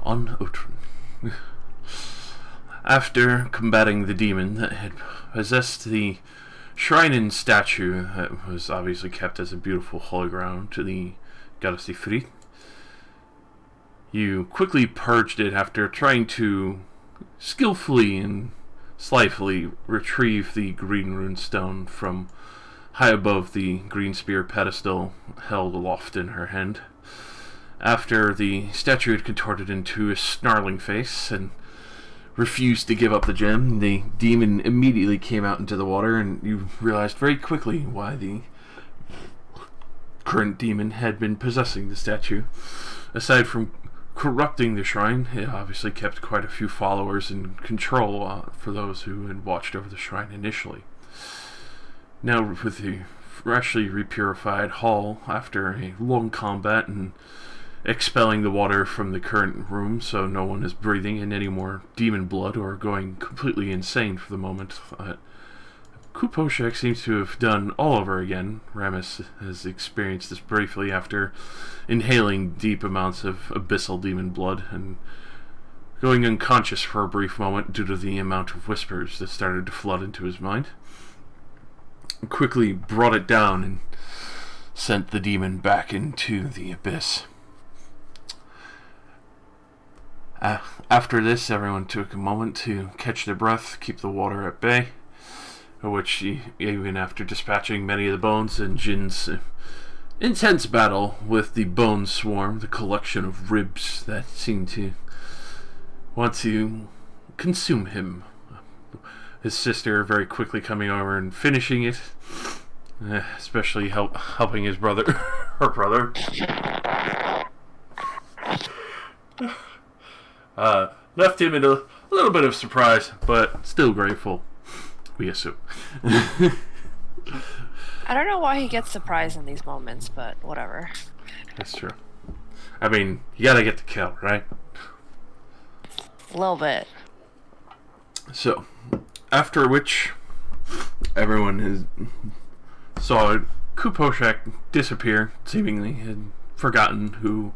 on Otren. After combating the demon that had possessed the shrine and statue that was obviously kept as a beautiful holy ground to the goddess Ifrit, you quickly purged it after trying to skillfully and slyly retrieve the green rune stone from high above the green spear pedestal held aloft in her hand. After the statue had contorted into a snarling face and refused to give up the gem, the demon immediately came out into the water, and you realized very quickly why the current demon had been possessing the statue. Aside from corrupting the shrine, it obviously kept quite a few followers in control for those who had watched over the shrine initially. Now, with the freshly repurified hall, after a long combat and expelling the water from the current room so no one is breathing in any more demon blood or going completely insane for the moment, Kuposhek seems to have done all over again. Ramus has experienced this briefly after inhaling deep amounts of abyssal demon blood and going unconscious for a brief moment due to the amount of whispers that started to flood into his mind. Quickly brought it down and sent the demon back into the abyss. After this, everyone took a moment to catch their breath, keep the water at bay, which, even after dispatching many of the bones and Jin's intense battle with the bone swarm, the collection of ribs that seemed to want to consume him, his sister very quickly coming over and finishing it, especially helping his brother, her brother. Left him in a little bit of surprise, but still grateful, we assume. I don't know why he gets surprised in these moments, but whatever. That's true. I mean, you gotta get the kill, right? A little bit. So, after which, everyone saw Kuposhek disappear, seemingly had forgotten who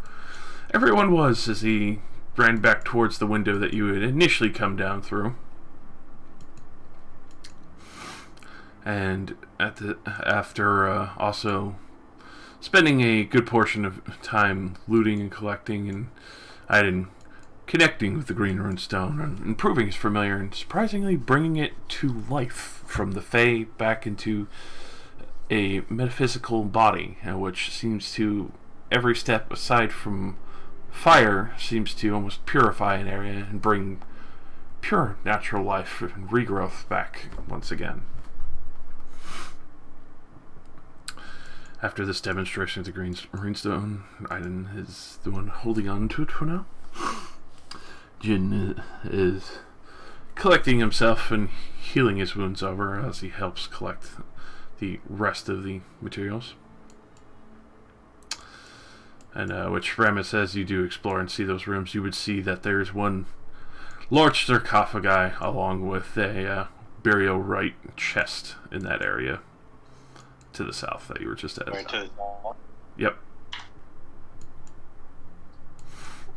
everyone was as he ran back towards the window that you had initially come down through. And after also spending a good portion of time looting and collecting and connecting with the Green Rune Stone and improving his familiar and surprisingly bringing it to life from the Fae back into a metaphysical body, which seems to, every step aside from fire, seems to almost purify an area and bring pure natural life and regrowth back once again. After this demonstration of the Green Runestone, Aiden is the one holding on to it for now. Jin is collecting himself and healing his wounds over as he helps collect the rest of the materials. And which Ramus, as you do explore and see those rooms, you would see that there's one large sarcophagi along with a burial rite chest in that area to the south that you were just at. Right to the south? Yep.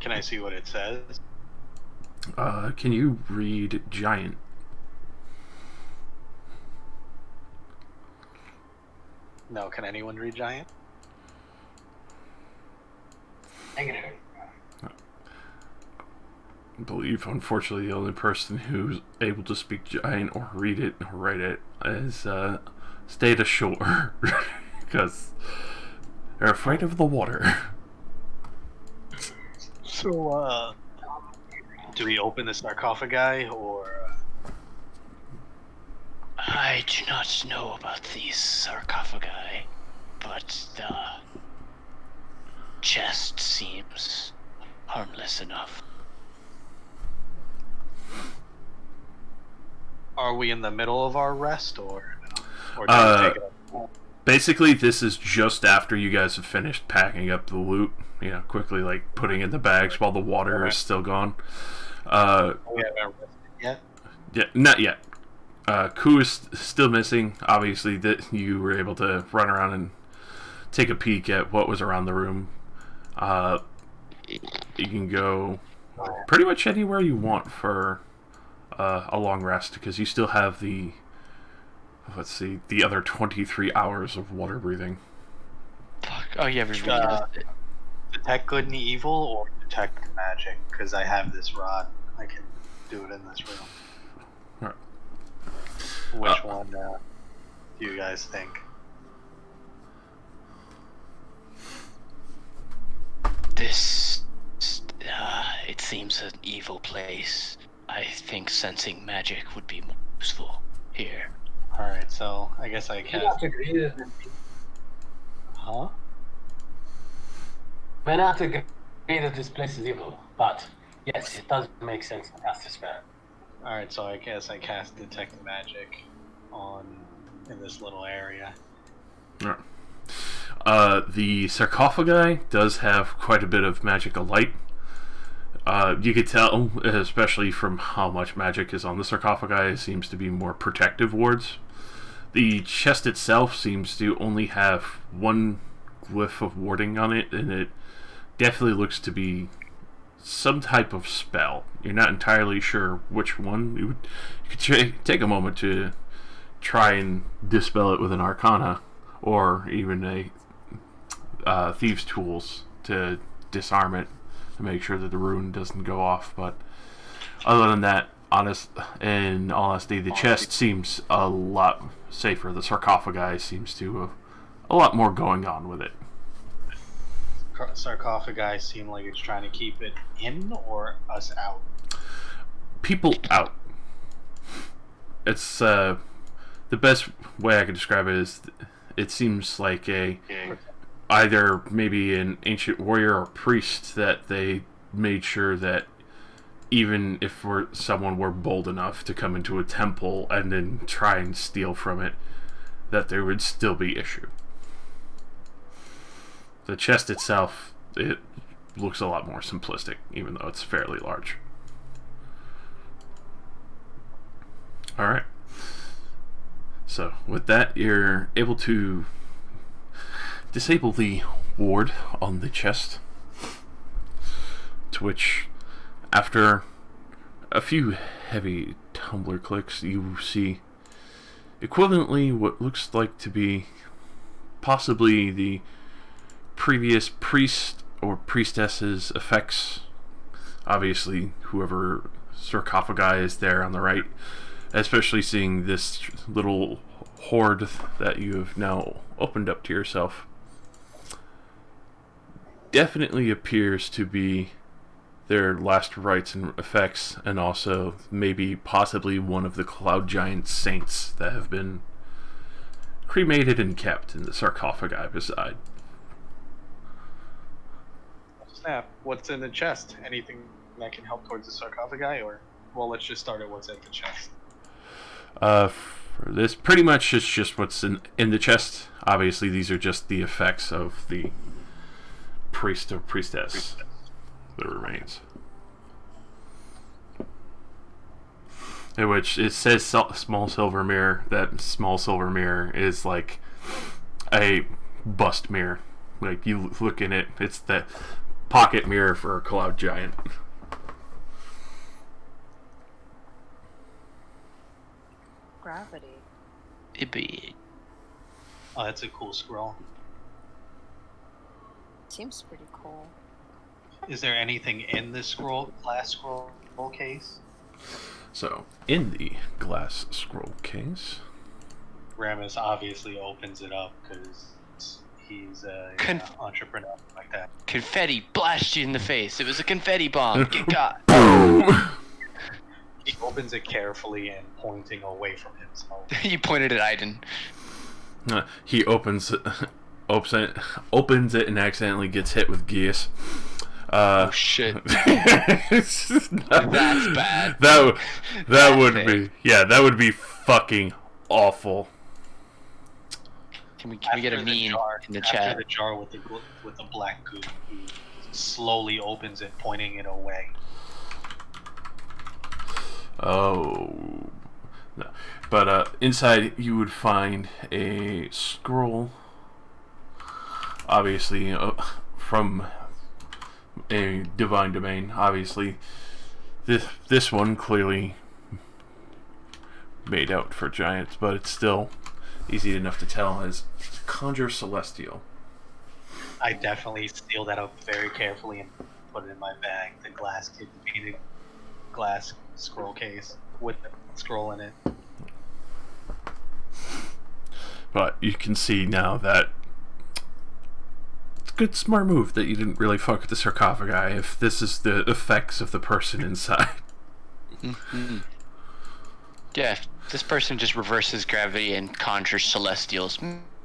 Can I see what it says? Can you read Giant? No, can anyone read Giant? Negative. I believe, unfortunately, the only person who's able to speak Giant or read it or write it is stayed ashore because they're afraid of the water. So, do we open the sarcophagi or? I do not know about these sarcophagi, but the chest seems harmless enough. Are we in the middle of our rest, or do we take it up? Basically, this is just after you guys have finished packing up the loot. You know, quickly like putting in the bags while the water is still gone. We haven't rested yet. Yeah, not yet. Ku is still missing. Obviously, that you were able to run around and take a peek at what was around the room. You can go pretty much anywhere you want for a long rest, because you still have the, let's see, the other 23 hours of water breathing. Fuck. Oh yeah, we read it. Detect good and evil or detect magic? Because I have this rod. I can do it in this room. Alright. Which one do you guys think? This, it seems an evil place. I think sensing magic would be more useful here. Alright, so I guess I You cast. have to agree that Huh? may not agree that this place is evil, but yes, it does make sense to cast a spell. Alright, so I guess I cast detect magic in this little area. Alright. The sarcophagi does have quite a bit of magical light. You could tell, especially from how much magic is on the sarcophagi, it seems to be more protective wards. The chest itself seems to only have one glyph of warding on it, and it definitely looks to be some type of spell. You're not entirely sure which one. You could take a moment to try and dispel it with an arcana, or even a thieves' tools to disarm it, to make sure that the rune doesn't go off. But other than that, in all honesty, the chest seems a lot safer. The sarcophagi seems to have a lot more going on with it. Sarcophagi seem like it's trying to keep it in or us out? People out. It's the best way I could describe it is it seems like either maybe an ancient warrior or priest that they made sure that even if someone were bold enough to come into a temple and then try and steal from it, that there would still be issue. The chest itself, it looks a lot more simplistic, even though it's fairly large. Alright. So, with that, you're able to disable the ward on the chest, to which, after a few heavy tumbler clicks, you see equivalently what looks like to be possibly the previous priest or priestess's effects. Obviously, whoever sarcophagi is there on the right, especially seeing this little hoard that you have now opened up to yourself, definitely appears to be their last rites and effects, and also maybe possibly one of the Cloud Giant saints that have been cremated and kept in the sarcophagi beside. Snap. What's in the chest? Anything that can help towards the sarcophagi, or well, let's just start at what's in the chest. For this, pretty much it's just what's in the chest. Obviously, these are just the effects of the priest or priestess that remains. In which it says small silver mirror. That small silver mirror is like a bust mirror. Like, you look in it, it's the pocket mirror for a Cloud Giant. Gravity. It'd be. Oh, that's a cool scroll. Seems pretty cool. Is there anything in this glass scroll case? So, in the glass scroll case, Ramus obviously opens it up because he's a entrepreneur like that. Confetti blast you in the face. It was a confetti bomb. Get got. He opens it carefully and pointing away from himself. You pointed at Aiden. he opens it and accidentally gets hit with gears. Oh shit. That's bad. That would be fucking awful. Can we get a meme in the chat? After the jar with the black goo, he slowly opens it, pointing it away. Oh, no. But inside you would find a scroll. Obviously, from a divine domain. Obviously, this one clearly made out for giants, but it's still easy enough to tell as Conjure Celestial. I definitely seal that up very carefully and put it in my bag. The glass painted glass scroll case with the scroll in it. But you can see now that it's a good, smart move that you didn't really fuck with the sarcophagi if this is the effects of the person inside. Mm-hmm. Yeah, if this person just reverses gravity and conjures celestials,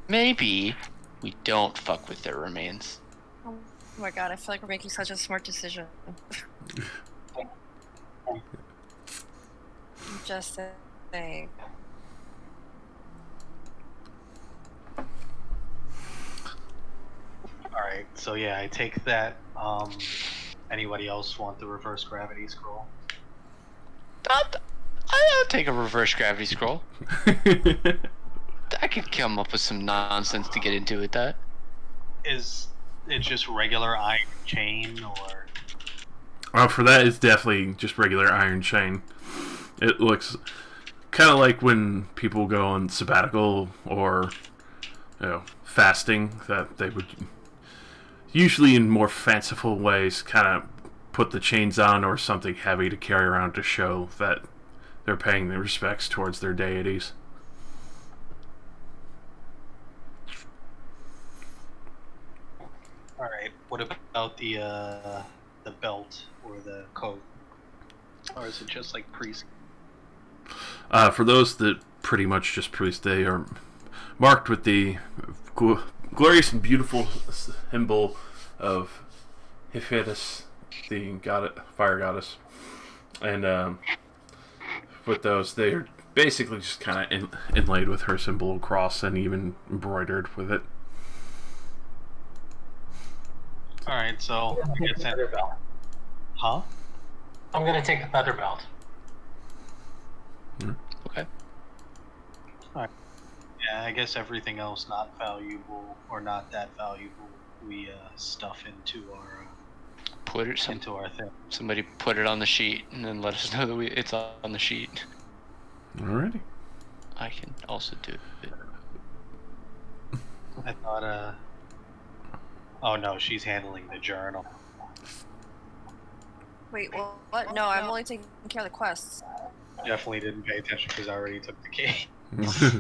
maybe we don't fuck with their remains. Oh my god, I feel like we're making such a smart decision. Just saying. Alright, so yeah, I take that. Anybody else want the reverse gravity scroll? I'll take a reverse gravity scroll. I could come up with some nonsense to get into with that. Is it just regular iron chain, or? For that, it's definitely just regular iron chain. It looks kind of like when people go on sabbatical or, fasting, that they would usually in more fanciful ways kind of put the chains on or something heavy to carry around to show that they're paying their respects towards their deities. Alright, what about the belt or the coat? Or is it just like priest? For those that pretty much just priest, they are marked with the glorious and beautiful symbol of Hephaestus, the fire goddess. And with those, they are basically just kind of inlaid with her symbol cross and even embroidered with it. Alright, so I guess Feather belt. Huh? I'm gonna take the feather belt. Okay. Yeah, I guess everything else not valuable or not that valuable, we stuff into our thing. Somebody put it on the sheet and then let us know that it's on the sheet. Alrighty. I can also do it. I thought oh no, she's handling the journal. Wait, what? No, I'm only taking care of the quests. Definitely didn't pay attention because I already took the key.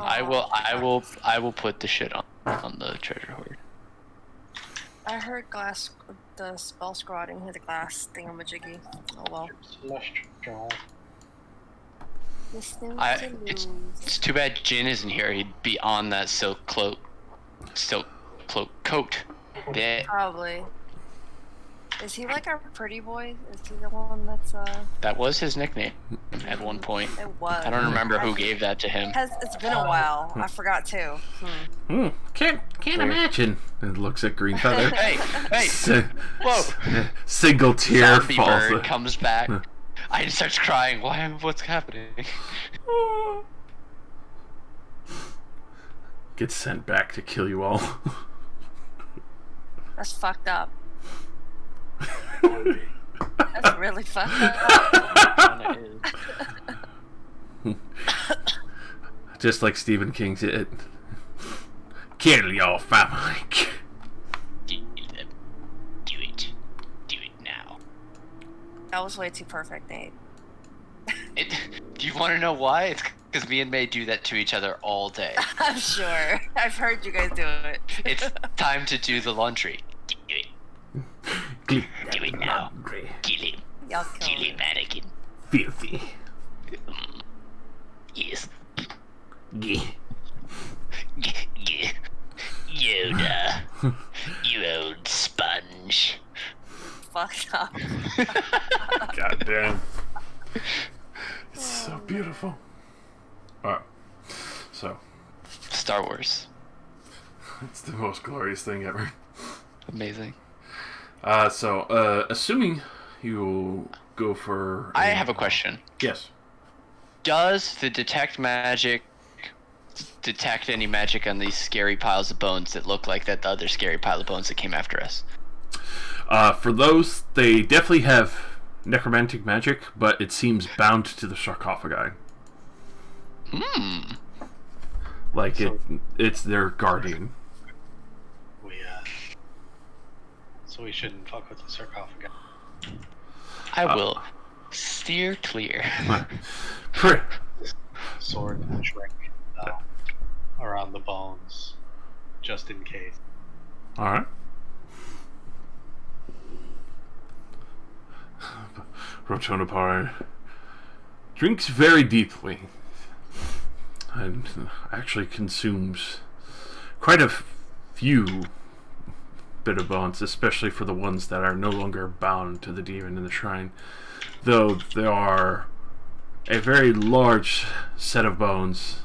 I will put the shit on the treasure hoard. I heard the spell scroll. I didn't hear the glass thingamajiggy. Oh well. Celestial. It's too bad Jin isn't here. He'd be on that silk cloak coat. Yeah. Probably. Is he like our pretty boy? Is he the one that's That was his nickname at one point. It was. I don't remember who gave that to him. It's been a while. I forgot too. Can't imagine. And looks at Green Feather. Hey! Whoa! Single tear Zombie falls. bird comes back. I starts crying. What's happening? Gets sent back to kill you all. That's fucked up. That's really fucked up. Just like Stephen King said, kill your family. Do it now. That was way too perfect, Nate. Do you want to know why? It's because me and May do that to each other all day. I'm sure. I've heard you guys do it. It's time to do the laundry. Do it. Do it now. Kill him. Y'all Kill him, Anakin. Filthy. Yes. Geh. Yoda. You old sponge. Fucked up. God damn. It's so beautiful. Alright. So. Star Wars. It's the most glorious thing ever. Amazing. Assuming you go for... I have a question. Yes. Does the detect magic detect any magic on these scary piles of bones that look like that the other scary pile of bones that came after us? For those, they definitely have necromantic magic, but it seems bound to the sarcophagi. Like it's their guardian. So we shouldn't fuck with the sarcophagus. I will steer clear. Sword and shrink around the bones, just in case. Alright. Rotonopar drinks very deeply and actually consumes quite a few bit of bones, especially for the ones that are no longer bound to the demon in the shrine, though there are a very large set of bones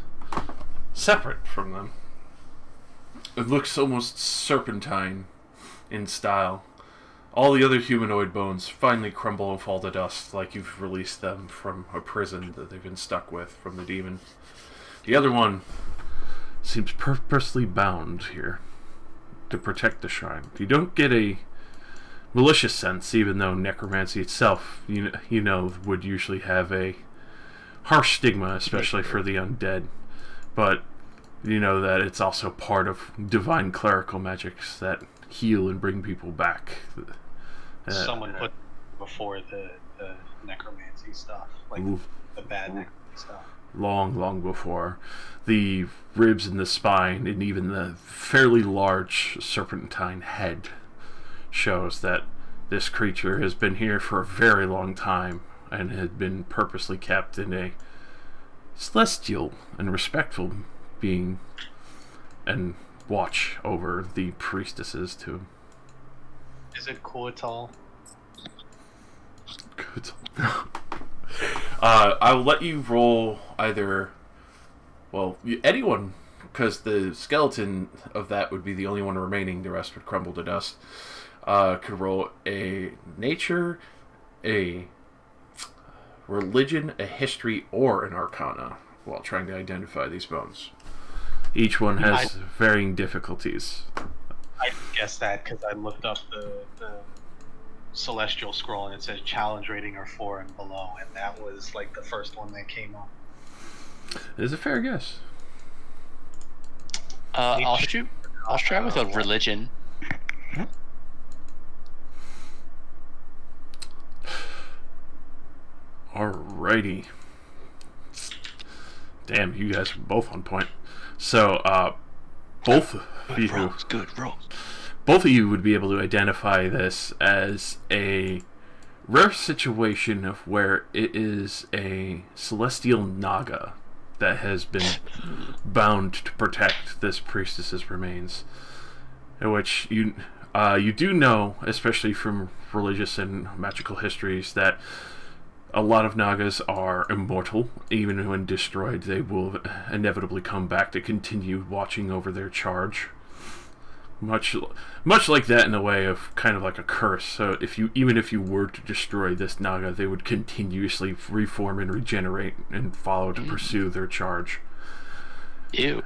separate from them. It looks almost serpentine in style. All the other humanoid bones finally crumble and fall to dust, like you've released them from a prison that they've been stuck with from the demon. The other one seems purposely bound here to protect the shrine. You don't get a malicious sense, even though necromancy itself, you know, would usually have a harsh stigma, especially for the undead. But you know that it's also part of divine clerical magics that heal and bring people back. Someone put before the necromancy stuff, like the bad necromancy stuff. Long before. The ribs and the spine and even the fairly large serpentine head shows that this creature has been here for a very long time and had been purposely kept in a celestial and respectful being and watch over the priestesses too. Is it Coatal? Good. I'll let you roll either, anyone, because the skeleton of that would be the only one remaining. The rest would crumble to dust. Could roll a nature, a religion, a history, or an arcana while trying to identify these bones. Each one has varying difficulties. I guess that because I looked up the celestial scroll and it says challenge rating or 4 and below, and that was like the first one that came up. It is a fair guess. I'll try with a religion. Alrighty. Damn, you guys are both on point. So, both of you, good rolls. Both of you would be able to identify this as a rare situation of where it is a celestial naga that has been bound to protect this priestess's remains. In which you do know, especially from religious and magical histories, that a lot of nagas are immortal. Even when destroyed, they will inevitably come back to continue watching over their charge. Much like that in a way of kind of like a curse. So even if you were to destroy this naga, they would continuously reform and regenerate and follow to pursue their charge. Ew.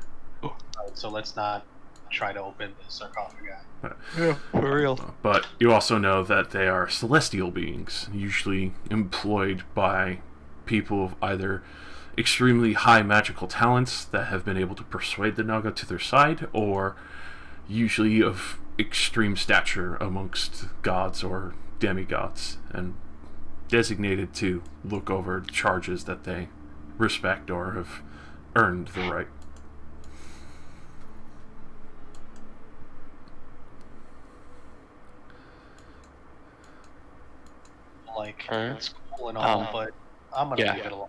So let's not try to open the sarcophagi. Yeah, for real. But you also know that they are celestial beings, usually employed by people of either extremely high magical talents that have been able to persuade the naga to their side, or usually of extreme stature amongst gods or demigods, and designated to look over charges that they respect or have earned the right. Like, it's cool and all, but I'm gonna leave it alone.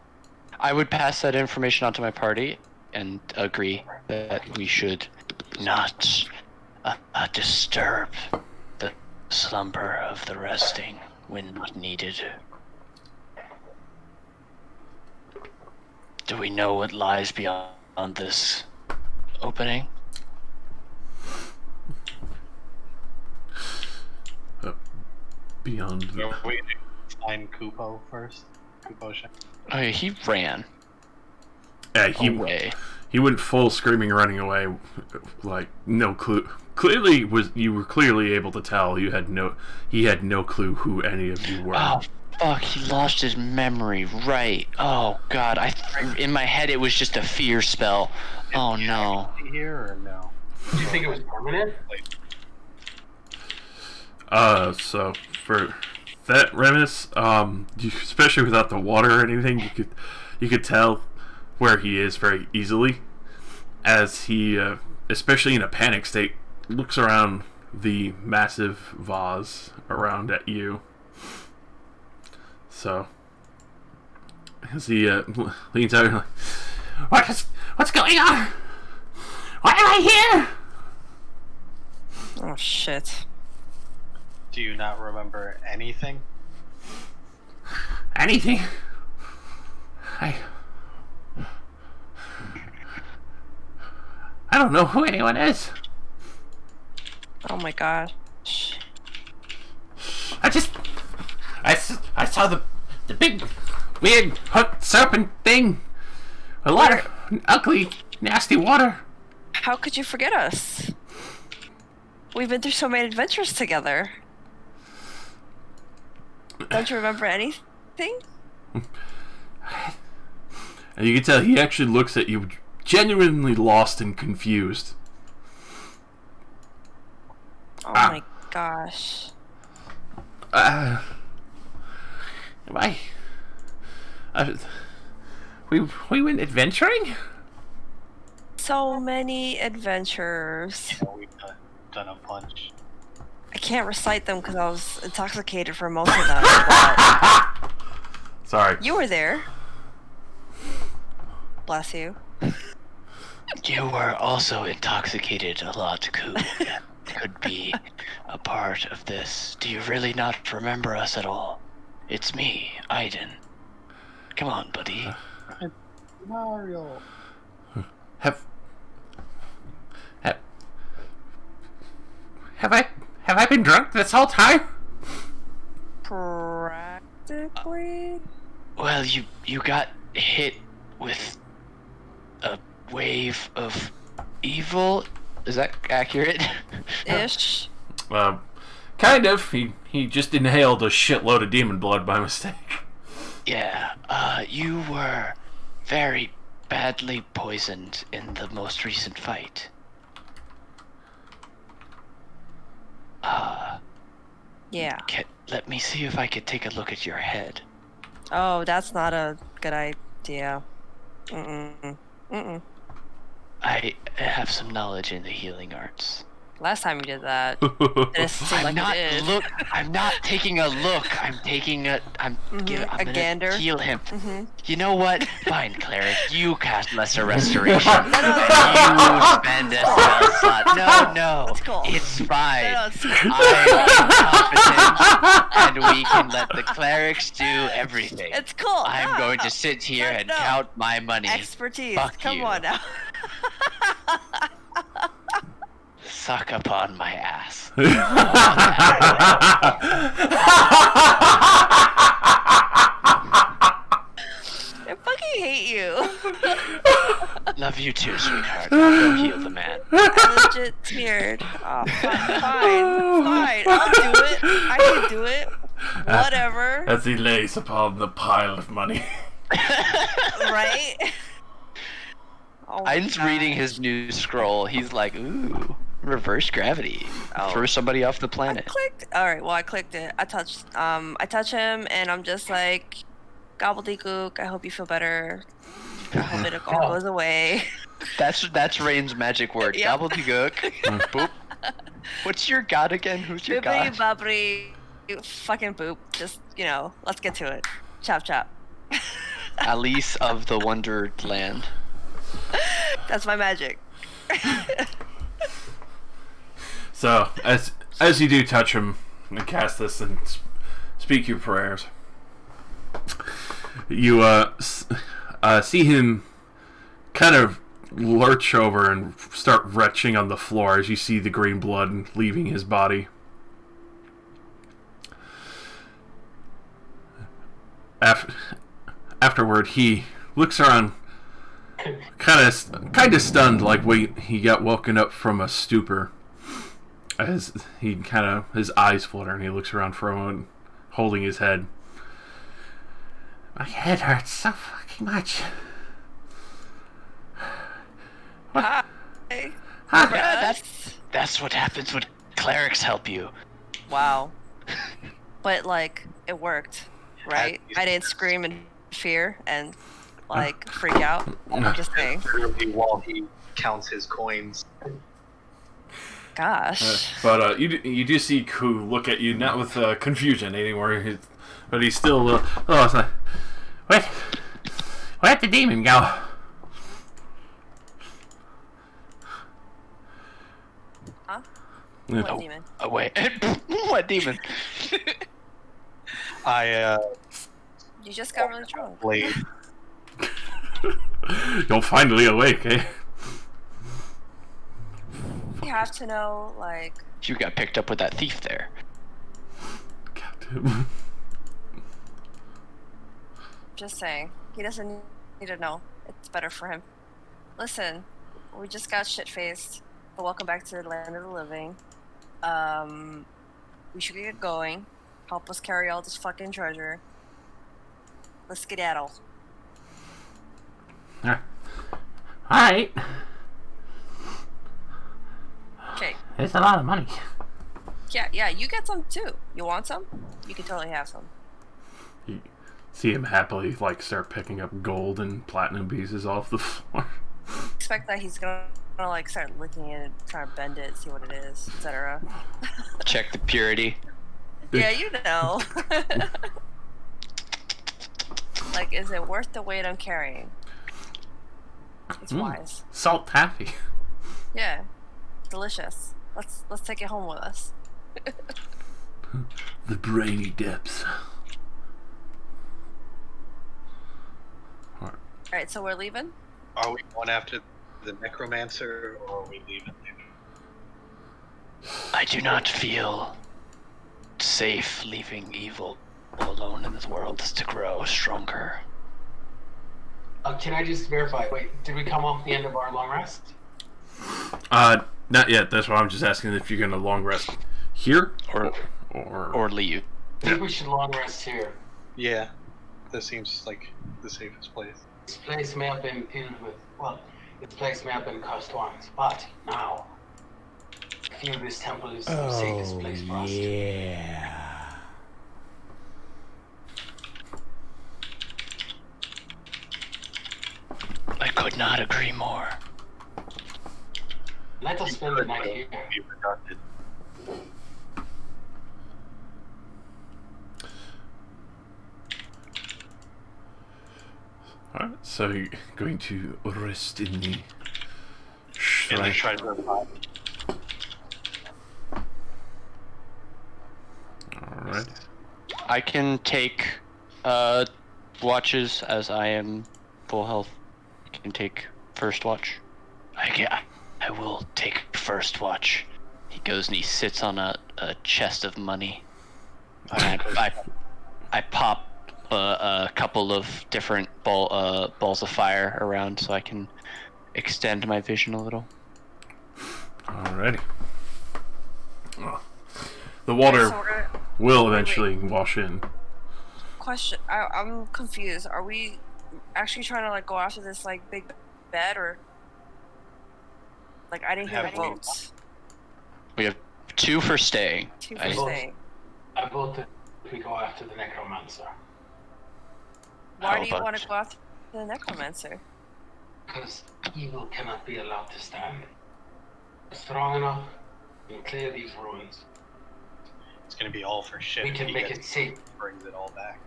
I would pass that information on to my party and agree that we should not disturb the slumber of the resting when not needed. Do we know what lies beyond this opening? Beyond the... We find Kupo first. Kupo. Oh, yeah, he ran. Yeah, away. He went full screaming, running away, like no clue. Clearly, you were clearly able to tell he had no clue who any of you were. Oh fuck! He lost his memory. Right. Oh god. In my head it was just a fear spell. Oh no. Here or no? Do you think it was permanent? So for that, Remus, especially without the water or anything, you could tell where he is very easily, as he, especially in a panic state, looks around the massive vase around at you. So as he leans out, like, what's going on? Why am I here? Oh shit. Do you not remember anything? Anything? I don't know who anyone is. Oh my gosh. I saw the big, weird, hooked serpent thing. A lot of ugly, nasty water. How could you forget us? We've been through so many adventures together. Don't you remember anything? And you can tell he actually looks at you genuinely lost and confused. Oh my gosh. Am I? We went adventuring? So many adventures. Yeah, we've done a bunch. I can't recite them because I was intoxicated for most of them. But Sorry. you were there. Bless you. You were also intoxicated a lot, Koo. Could be a part of this. Do you really not remember us at all? It's me, Aiden. Come on, buddy. Mario. Have I been drunk this whole time? Practically. Well, you got hit with a wave of evil. Is that accurate? Ish. Kind of. He just inhaled a shitload of demon blood by mistake. Yeah. You were very badly poisoned in the most recent fight. Yeah. Let me see if I could take a look at your head. Oh, that's not a good idea. Mm-mm. Mm-mm. I have some knowledge in the healing arts. Last time you did that, it seemed like you did. I'm not taking a look. I'm taking a. I'm gonna gander. heal him. Mm-hmm. You know what? Fine, cleric. You cast lesser restoration. And you spend a spell slot. No. That's cool. It's fine. No, it's I'm competent, and we can let the clerics do everything. It's cool. I'm going to sit here and count my money. Expertise. Fuck Come you. on now. Suck upon my ass. I fucking hate you. Love you too, sweetheart. Go heal the man. I legit teared. Oh, fine. I'll do it. I can do it. Whatever. As he lays upon the pile of money. Right? Oh my Aiden's God. reading his new scroll. He's like, ooh, reverse gravity. Throw somebody off the I planet. clicked. All right. Well, I clicked it. I touch him, and I'm just like, gobbledygook. I hope you feel better. I hope it all goes away. That's Rain's magic word. Yep. Gobbledygook. Boop. What's your god again? Who's your Bibbidi god? bobbidi, fucking boop. Just let's get to it. Chop chop. Alice of the Wonderland. That's my magic. So as you do touch him and cast this and speak your prayers, you see him kind of lurch over and start retching on the floor as you see the green blood leaving his body. Afterward, he looks around kind of stunned, like he got woken up from a stupor. As his eyes flutter and he looks around for a moment, holding his head. My head hurts so fucking much. Hi. Yeah, that's what happens when clerics help you. Wow. But like, it worked, right? I didn't scream in fear and like freak out. I'm just saying. While he counts his coins. Gosh. But you do see Ku look at you, not with confusion anymore, but he's still it's like, where'd the demon go? Huh? Yeah. What demon? Oh wait, what demon? You just got really drunk. Blade. You're finally awake, eh? You have to know, like, You got picked up with that thief there. Goddamn. just saying. He doesn't need to know. It's better for him. Listen, we just got shit-faced. But welcome back to the land of the living. We should get going. Help us carry all this fucking treasure. Let's skedaddle. Alright. Okay. It's a lot of money. Yeah, you get some too. You want some? You can totally have some. You see him happily start picking up gold and platinum pieces off the floor. Expect that he's gonna like start licking it, try to bend it, see what it is, etc. Check the purity. Yeah, you know. Like, is it worth the weight I'm carrying? It's wise. Salt taffy. Yeah, delicious. Let's take it home with us. The brainy depths. All right, so we're leaving. Are we going after the necromancer, or are we leaving? I do not feel safe leaving evil alone in this world to grow stronger. Can I just verify? Wait, did we come off the end of our long rest? Not yet. That's why I'm just asking if you're gonna long rest here Or leave. I think we should long rest here. Yeah, that seems like the safest place. This place may have been filled with, this place may have been cursed once, but now, I feel this temple is the safest place for us. Yeah. I could not agree more. Let us spend the night here. Be redundant. Alright, so you're going to rest in the In the shrine. treasure pot. Alright. I can take watches as I am full health. I can take first watch. I will take first watch. He goes and he sits on a chest of money. I pop a couple of different balls of fire around so I can extend my vision a little. Alrighty. The water So we're gonna... will eventually wash in. Question. I'm confused. Are we actually trying to like go after this like big bed, or like I didn't hear the Have we- votes. We have 2 for staying. Two I- for staying. I vote that we go after the necromancer. Why How do you about- want to go after the necromancer? Because evil cannot be allowed to stand. Strong enough, we can clear these ruins. It's gonna be all for shit. We if can he make gets- it safe. Brings it all back.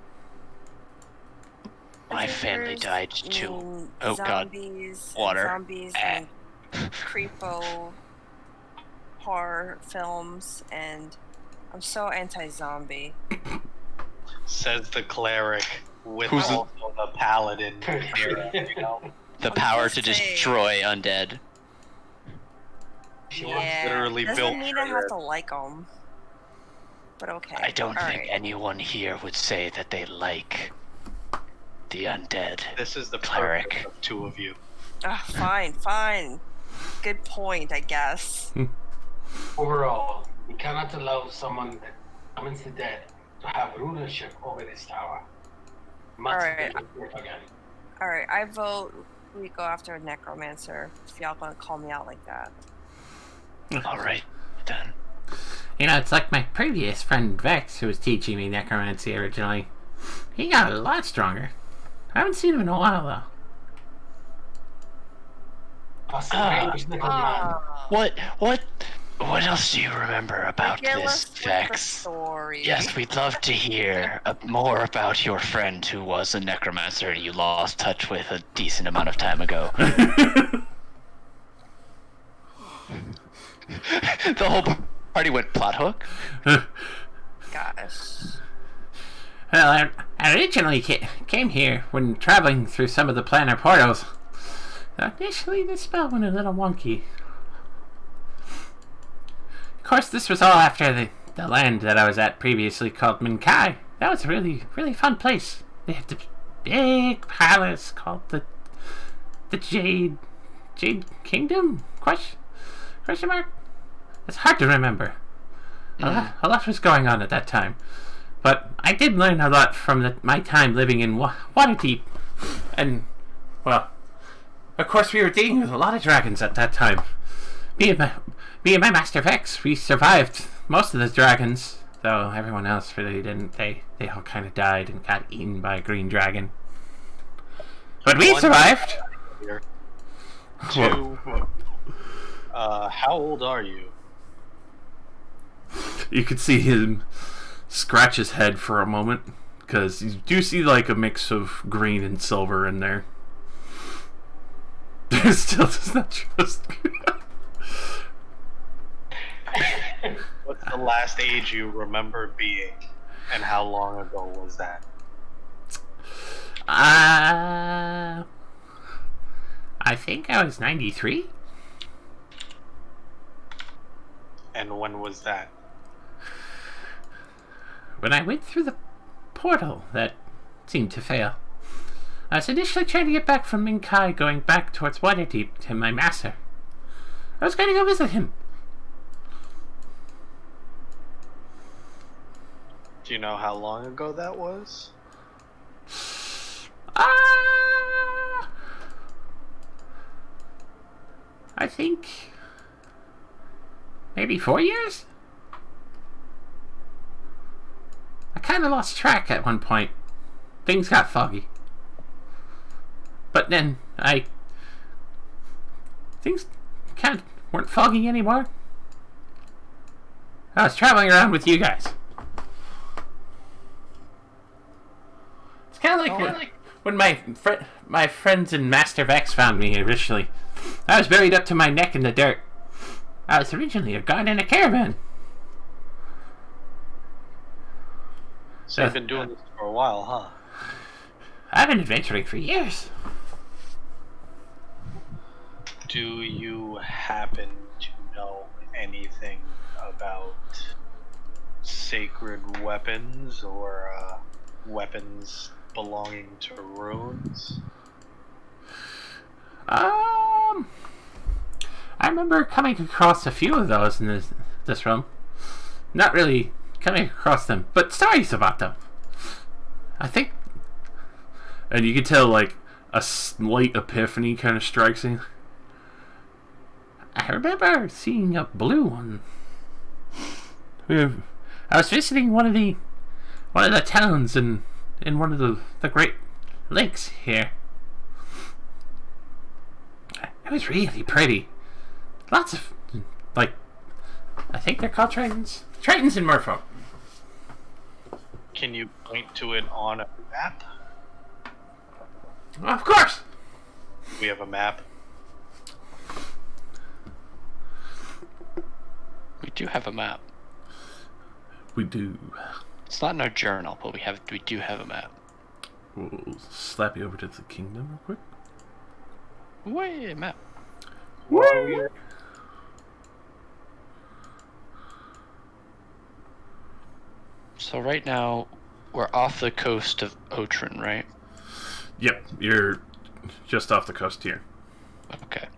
My family Adventures died too. mean Oh, God. zombies, Water. Zombies and creepo horror films, and I'm so anti-zombie. Says the cleric with Who's the- also the paladin era, you know? The I'm power just to saying. destroy undead. Yeah, literally doesn't built mean for I have it. to like them. But okay. I don't think alright. anyone here would say that they like the undead. This is the Cleric. perfect of 2 of you. Fine. Good point, I guess. Overall, we cannot allow someone that summons the dead to have rulership over this tower. Must Alright. get it again. Alright, I vote we go after a necromancer. If y'all gonna call me out like that. All right, then. You know, it's like my previous friend Vex, who was teaching me necromancy originally. He got a lot stronger. I haven't seen him in a while, though. A strange little man. What else do you remember about this, Vex? Story. Yes, we'd love to hear more about your friend who was a necromancer you lost touch with a decent amount of time ago. The whole party went plot hook. Gosh. Well, I originally came here when traveling through some of the planar portals. Initially, the spell went a little wonky. Of course, this was all after the land that I was at previously called Minkai. That was a really, really fun place. They had the big palace called the Jade Kingdom? Question mark? It's hard to remember. A lot was going on at that time. But I did learn a lot from my time living in Waterdeep. And, well, of course we were dealing with a lot of dragons at that time. Me and my Master Vex, we survived most of the dragons. Though everyone else really didn't. They all kind of died and got eaten by a green dragon. But we survived! Two, how old are you? You could see him scratch his head for a moment, because you do see like a mix of green and silver in there. Still does not trust me. What's the last age you remember being, and how long ago was that? I think I was 93. And when was that? When I went through the portal that seemed to fail. I was initially trying to get back from Minkai, going back towards Waterdeep to my master. I was going to go visit him. Do you know how long ago that was? I think maybe 4 years? I kind of lost track at one point. Things got foggy. But then things kind of weren't foggy anymore. I was traveling around with you guys. It's kind of like when my friends in Master Vex found me originally. I was buried up to my neck in the dirt. I was originally a guard in a caravan. So you've been doing this for a while, huh? I've been adventuring for years. Do you happen to know anything about sacred weapons or weapons belonging to runes? I remember coming across a few of those in this room. Not really coming across them, but stories about them. I think, And you can tell like a slight epiphany kind of strikes him. I remember seeing a blue one. I was visiting one of the towns in one of the Great Lakes here. It was really pretty. Lots of, like, I think they're called Tritons. Tritons in Merfolk. Can you point to it on a map? Of course. We have a map. We do have a map. We do. It's not in our journal, but we do have a map. We'll slap you over to the kingdom real quick. Wait, map. Woo! So right now, we're off the coast of Otren, right? Yep, you're just off the coast here. Okay.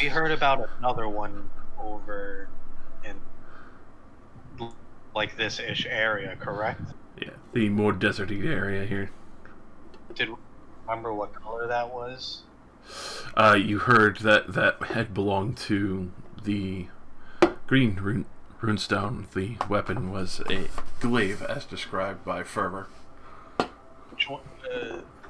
We heard about another one over in like this ish area, correct? Yeah, the more deserty area here. Did we remember what color that was? You heard that had belonged to the green runestone. The weapon was a glaive, as described by Ferber. Which one?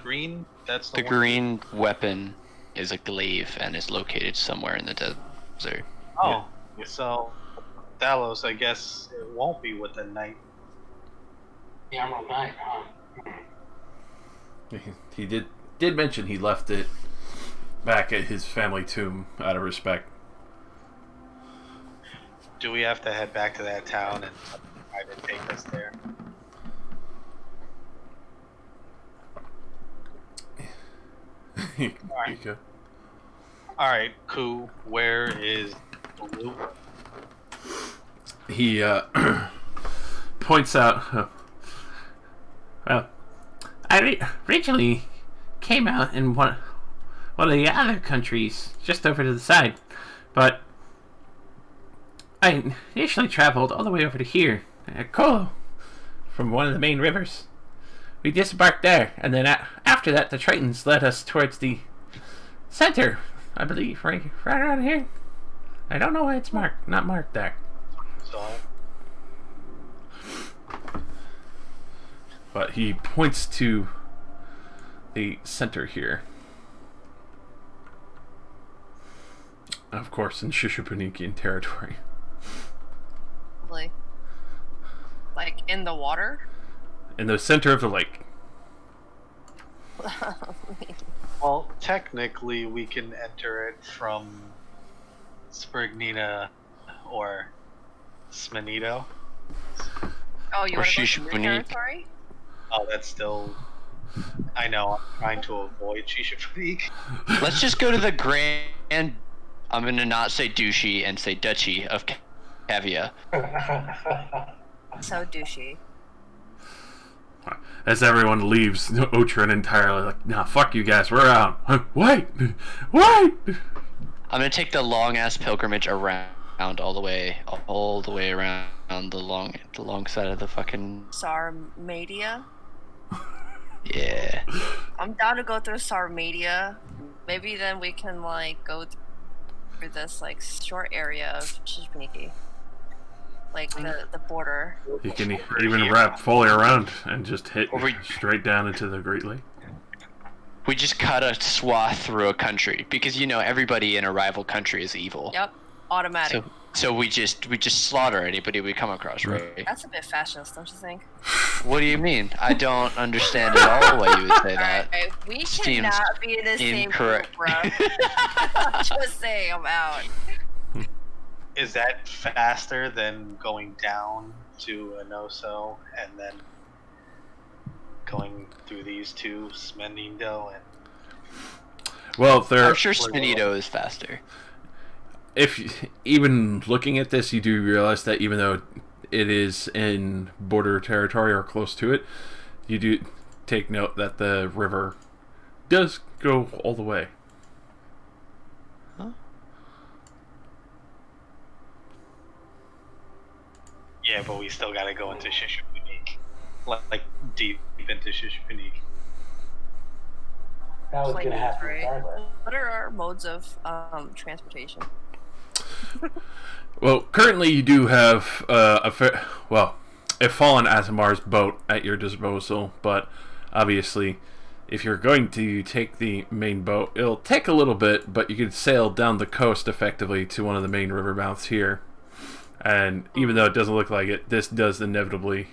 Green? That's The one. green weapon is a glaive and is located somewhere in the desert. Oh, so Dalos, I guess it won't be with the knight. The Emerald Knight, huh? He did mention he left it back at his family tomb out of respect. Do we have to head back to that town and try to take us there? Alright. Alright, Ku, where is the loop? He points out. Well, I originally came out in one of the other countries just over to the side, but I initially traveled all the way over to here, at Kolo, from one of the main rivers. We disembarked there, and then after that, the Tritons led us towards the center, I believe, right around here. I don't know why it's not marked there. So, But he points to the center here. Of course, in Shishupunikian territory. Like in the water? In the center of the lake. well, technically, we can enter it from Sprignina or Smanito. Oh, you Or want to go to your Shishupunique. territory? Oh, that's still. I know. I'm trying to avoid Shishupunique. Let's just go to the grand. I'm gonna not say douchey and say duchy of Cavia. So douchey. As everyone leaves, Otren entirely like, nah, fuck you guys, we're out. Wait! Wait! I'm gonna take the long ass pilgrimage around all the way around the long side of the fucking. Sarmatia? Yeah. I'm down to go through Sarmatia. Maybe then we can like go through this like short area of Shishpaniki. Like the border. You can even wrap fully around and just hit Or we- straight down into the Great Lake. We just cut a swath through a country because everybody in a rival country is evil. Yep. Automatic. So we just slaughter anybody we come across, right? That's a bit fascist, don't you think? What do you mean? I don't understand at all why you would say that. Alright, we Seems cannot be in the same group, incorrect. bro. Just saying, I'm out. Is that faster than going down to Anoso and then going through these two, Smenindo and Well, there. I'm sure Spinito is faster. If even looking at this, you do realize that even though it is in border territory or close to it, you do take note that the river does go all the way. yeah, but we still gotta go into Shishupunique, like deep into Shishupunique. That was Like, gonna happen right. regardless. What are our modes of transportation? Well, currently you do have a fallen Azamar's boat at your disposal, but obviously, if you're going to take the main boat, it'll take a little bit, but you could sail down the coast effectively to one of the main river mouths here. And even though it doesn't look like it, this does inevitably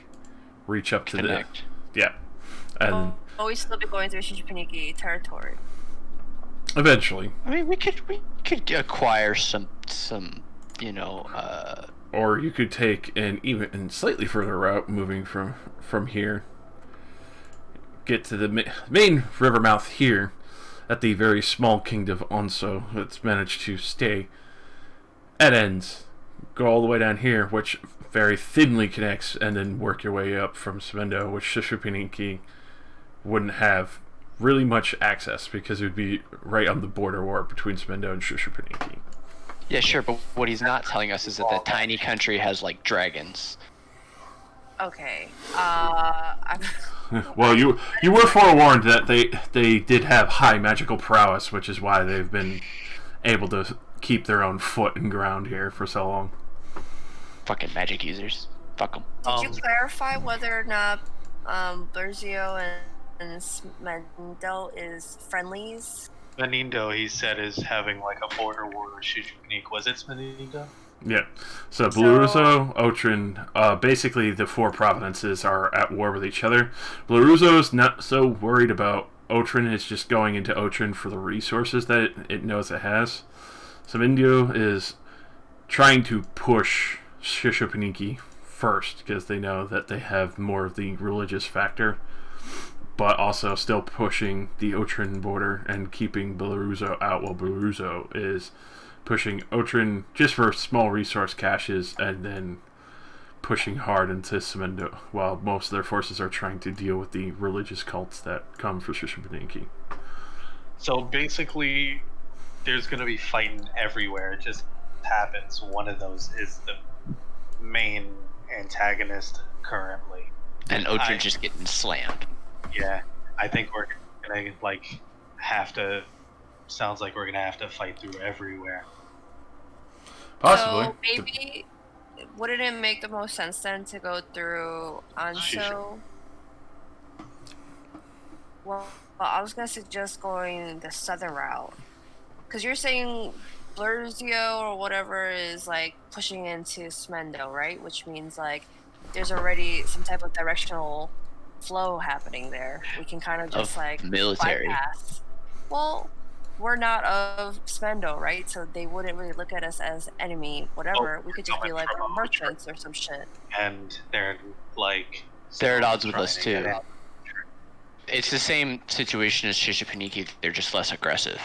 reach up to Connect. yeah, and Oh, we still be going through Shishpaniki territory. eventually, I mean, we could acquire some or you could take an even slightly further route, moving from here. Get to the main river mouth here, at the very small kingdom of Onso that's managed to stay at ends. Go all the way down here, which very thinly connects, and then work your way up from Smendo, which Shishupiniki wouldn't have really much access because it would be right on the border war between Smendo and Shushapaniki. Yeah, sure, but what he's not telling us is that the tiny country has like dragons. Okay. Well, you were forewarned that they did have high magical prowess, which is why they've been able to keep their own foot and ground here for so long. Fucking magic users. Fuck them. Did you clarify whether or not Berzio and Smendo is friendlies? Menindo, he said, is having like a border war with Shushapanik. Was it Menindo? Yeah. So Bluruzzo, Otren, basically the four provinces are at war with each other. Bluruzzo's not so worried about Otren. It's just going into Otren for the resources that it knows it has. Smendo is trying to push Shushapaniki first because they know that they have more of the religious factor, but also still pushing the Otren border and keeping Bluruzzo out, while Bluruzzo is pushing Otren just for small resource caches and then pushing hard into Smendo, while most of their forces are trying to deal with the religious cults that come for Shushapaniki. So basically, there's going to be fighting everywhere. It just happens one of those is the main antagonist currently. And Otren just getting slammed. Yeah, I think we're gonna sounds like we're gonna have to fight through everywhere. Possibly. So maybe wouldn't it make the most sense then to go through Anso? Well, I was gonna suggest going the southern route, because you're saying Blurzio or whatever is like pushing into Smendo, right? Which means like there's already some type of directional flow happening there. We can kind of just like military bypass. Well, we're not of Smendo, right? So they wouldn't really look at us as enemy, whatever. We could just be like merchants or some shit. And they're like they're at odds with trying us to too. get out. It's the same situation as Shushapaniki. They're just less aggressive.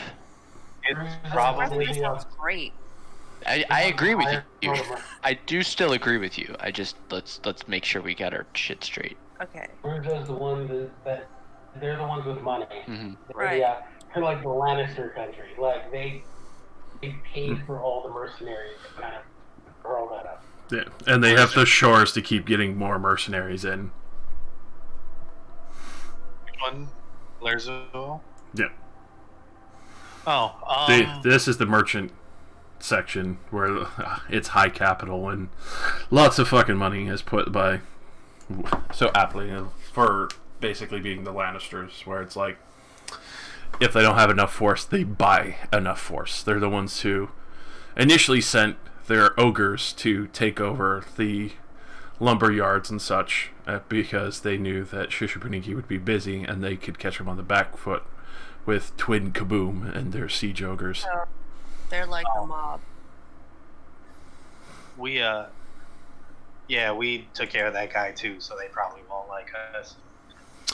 It's That probably sounds great. I agree with you. I do still agree with you. I just let's make sure we got our shit straight. Okay. We're just the ones that they're the ones with money. Mm-hmm. Right. They're like the Lannister country. Like they paid for all the mercenaries to kind of grow that up. Yeah, and they have the shores to keep getting more mercenaries in. which one? Lerzo? Yeah. Oh, This is the merchant section where it's high capital and lots of fucking money is put by so aptly for basically being the Lannisters, where it's like if they don't have enough force, they buy enough force. They're the ones who initially sent their ogres to take over the lumber yards and such because they knew that Shushapaniki would be busy and they could catch them on the back foot with Twin Kaboom and their siege ogres. So they're like the mob. we took care of that guy too, so they probably won't like us.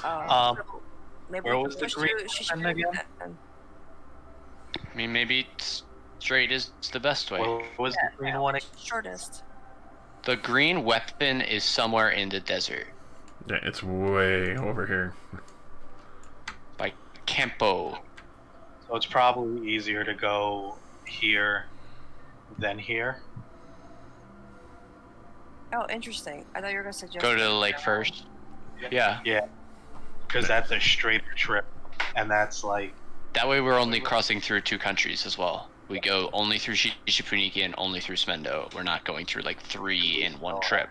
So maybe where we was can the push green through one Shushapaniki again? then. I mean, maybe straight is the best way. What was the green one? Shortest. The green weapon is somewhere in the desert Yeah, it's way over here. by Campo. So it's probably easier to go here than here. Oh, interesting. I thought you were gonna suggest Go to the lake first. Yeah. Yeah, because that's a straighter trip, and that's like That way we're only crossing through two countries as well. We go only through Shushapaniki and only through Smendo. We're not going through like 3 in one trip.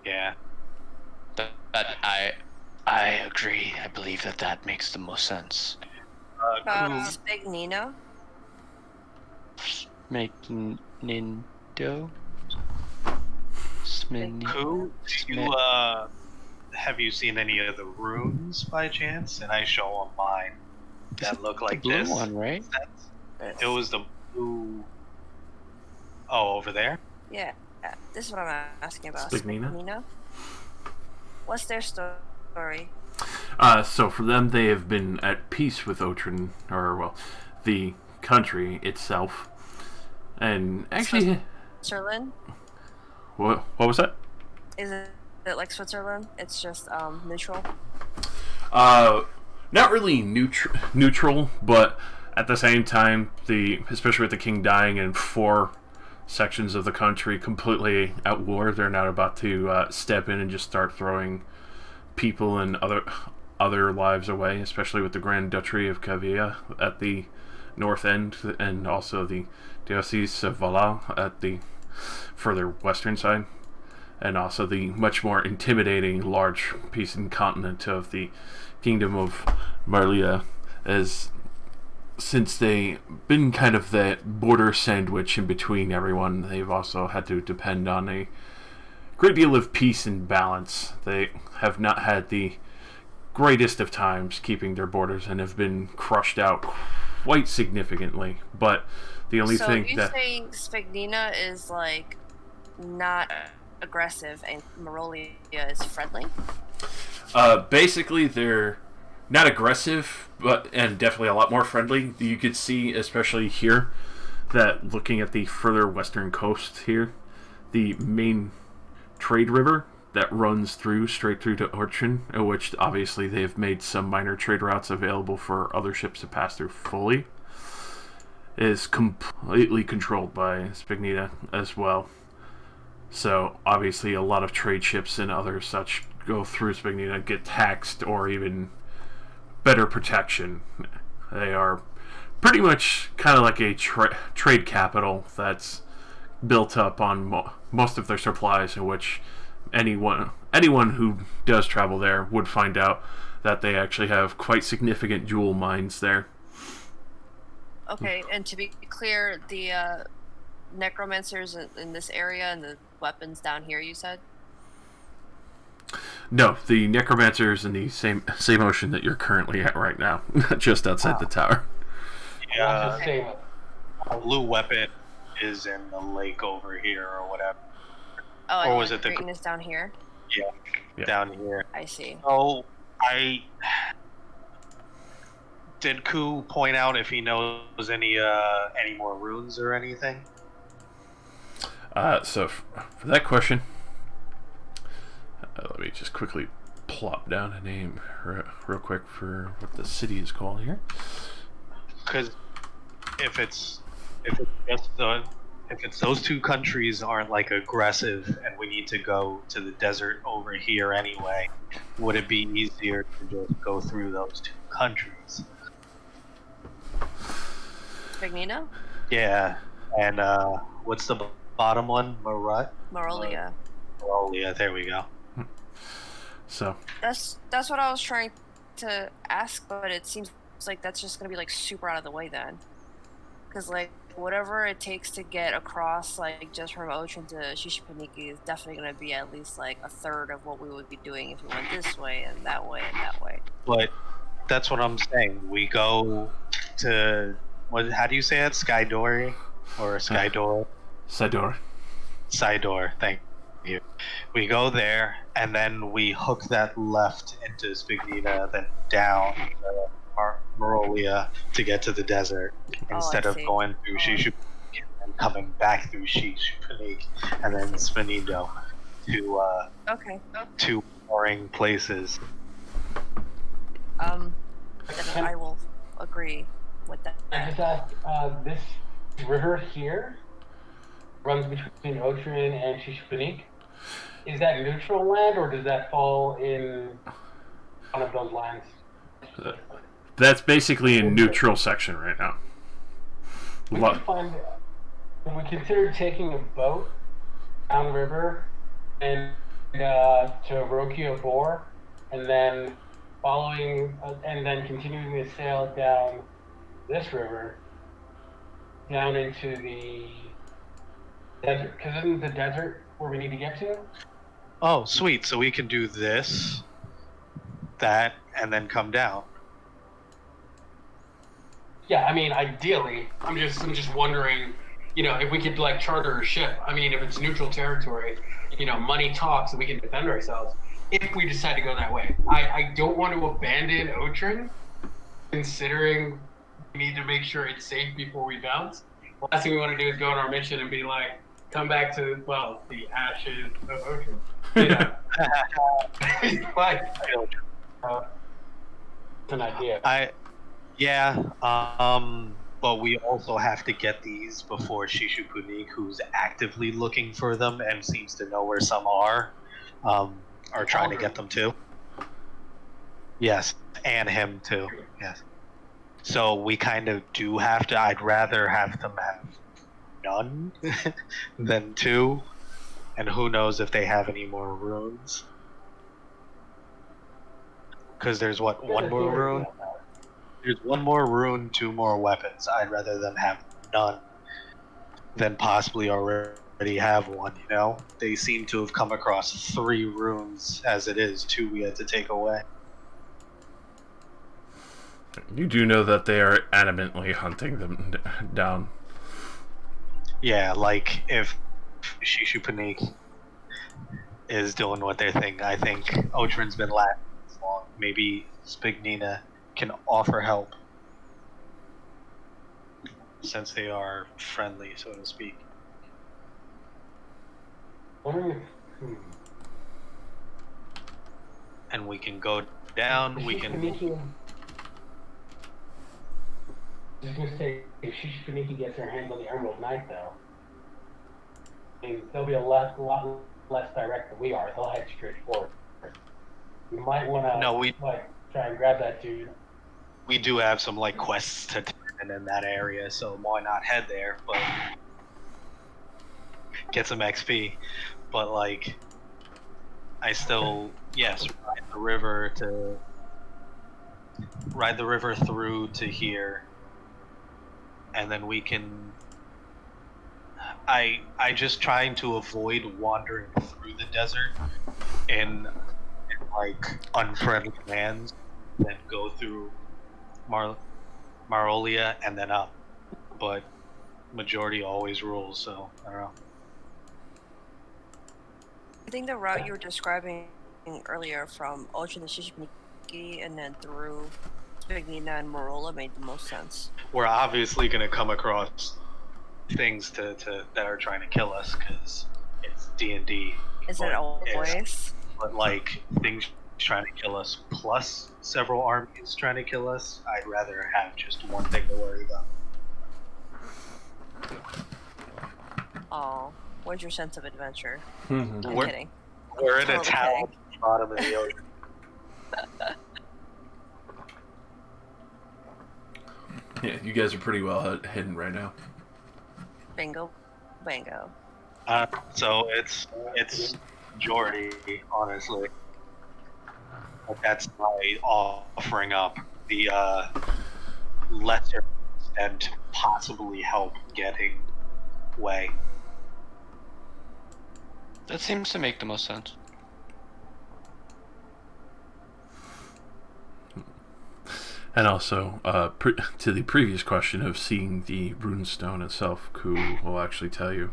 yeah. But I agree. I believe that makes the most sense. Spignino? Making Nindo? Smini. Who do you have you seen any of the runes by chance? And I show them mine that look like Blue this. one, right? It was the blue. Oh, over there. Yeah. This is what I'm asking about. Spignino? Spignino? What's their story? So for them, they have been at peace with Otren, or well, the country itself. And actually, Switzerland? what was that? Is it like Switzerland? It's just neutral? not really neutral, but at the same time, especially with the king dying and 4 sections of the country completely at war, they're not about to step in and just start throwing people and other lives away, especially with the Grand Duchy of Kavia at the north end, and also the Diocese of Vala at the further western side, and also the much more intimidating large piece and continent of the Kingdom of Marlia, as since they've been kind of the border sandwich in between everyone, they've also had to depend on a great deal of peace and balance. They have not had the greatest of times keeping their borders and have been crushed out quite significantly. But the only thing that... So you saying Spignina is, like, not aggressive and Marolia is friendly? Basically, they're not aggressive, and definitely a lot more friendly. You could see, especially here, that looking at the further western coast here, the main trade river that runs straight through to Otren, which obviously they've made some minor trade routes available for other ships to pass through fully, is completely controlled by Spignina as well. So obviously a lot of trade ships and other such go through Spignina, get taxed, or even better protection. They are pretty much kind of like a trade capital that's built up on most of their supplies, in which anyone who does travel there would find out that they actually have quite significant jewel mines there. Okay, and to be clear, the necromancers in this area and the weapons down here, you said? No, the necromancers in the same ocean that you're currently at right now, just outside the tower. Yeah, a blue weapon is in the lake over here or whatever. Oh, or was it the green is down here? Yeah, down here. I see. Oh, did Ku point out if he knows any more runes or anything? So for that question, let me just quickly plop down a name real quick for what the city is called here. Because if it's those two countries aren't like aggressive and we need to go to the desert over here anyway, would it be easier to just go through those two countries? Spignina? Yeah, and what's the bottom one? Marolia. Marolia, there we go. So That's what I was trying to ask, but it seems like that's just gonna be like super out of the way then. Because like whatever it takes to get across, like just from Otren to Shishipaniki, is definitely gonna be at least like a third of what we would be doing if we went this way and that way and that way. But that's what I'm saying. We go to how do you say it? Skydori or Skydor? Sidor, thank you. We go there and then we hook that left into Spignina, then down Marolia to get to the desert instead of going through Shishipanik and coming back through Shishipanik and then Spinido to boring places. Then I will agree with that. I just asked, this river here runs between Otren and Shishipanik. Is that neutral land, or does that fall in one of those lands? that's basically a neutral section right now. We considered taking a boat downriver and to Rokio Bor, and then and then continuing to sail down this river down into the desert, because isn't the desert where we need to get to? Oh, sweet. So we can do this, that, and then come down. Yeah, I mean, ideally, I'm just wondering, if we could like charter a ship. I mean, if it's neutral territory, money talks and we can defend ourselves. If we decide to go that way, I don't want to abandon Otren, considering we need to make sure it's safe before we bounce. The last thing we want to do is go on our mission and be like, come back to the ashes of Otren. an idea. But we also have to get these before Shishupunik, who's actively looking for them and seems to know where some are trying to get them too. Yes, and him too. Yes. So we kind of do have to. I'd rather have them have none than two, and who knows if they have any more runes. Because there's one more rune? There's one more rune, two more weapons. I'd rather them have none than possibly already have one, you know? They seem to have come across 3 runes as it is, 2 we had to take away. You do know that they are adamantly hunting them down. Yeah, like if Shishupunik is doing what they think, I think Otren's been lasting this long. Maybe Spignina can offer help, since they are friendly, so to speak. And we can go down, we can... I was gonna say, if Shishipuniki gets her hands on the Emerald Knight, though, I mean, they'll be a lot less direct than we are. They'll head straight forward. You might want to try and grab that dude. We do have some quests to turn in that area, so why not head there? But get some XP. But I still ride the river through to here. And then we can... I just trying to avoid wandering through the desert in unfriendly lands, then go through Marolia and then up. But majority always rules, so I don't know. I think the route you were describing earlier from Otren to Shishipuniki and then through Spignina and Marola made the most sense. We're obviously going to come across things that are trying to kill us because it's D&D. Is it always? But things trying to kill us plus several armies trying to kill us, I'd rather have just one thing to worry about. Oh, where's your sense of adventure? Mm-hmm. I'm kidding. We're in a town at the bottom of the ocean. Yeah, you guys are pretty well hidden right now. Bingo, bango. So it's majority, honestly. But that's my offering up the lesser and to possibly help getting way. That seems to make the most sense. And also, to the previous question of seeing the runestone itself, Ku will actually tell you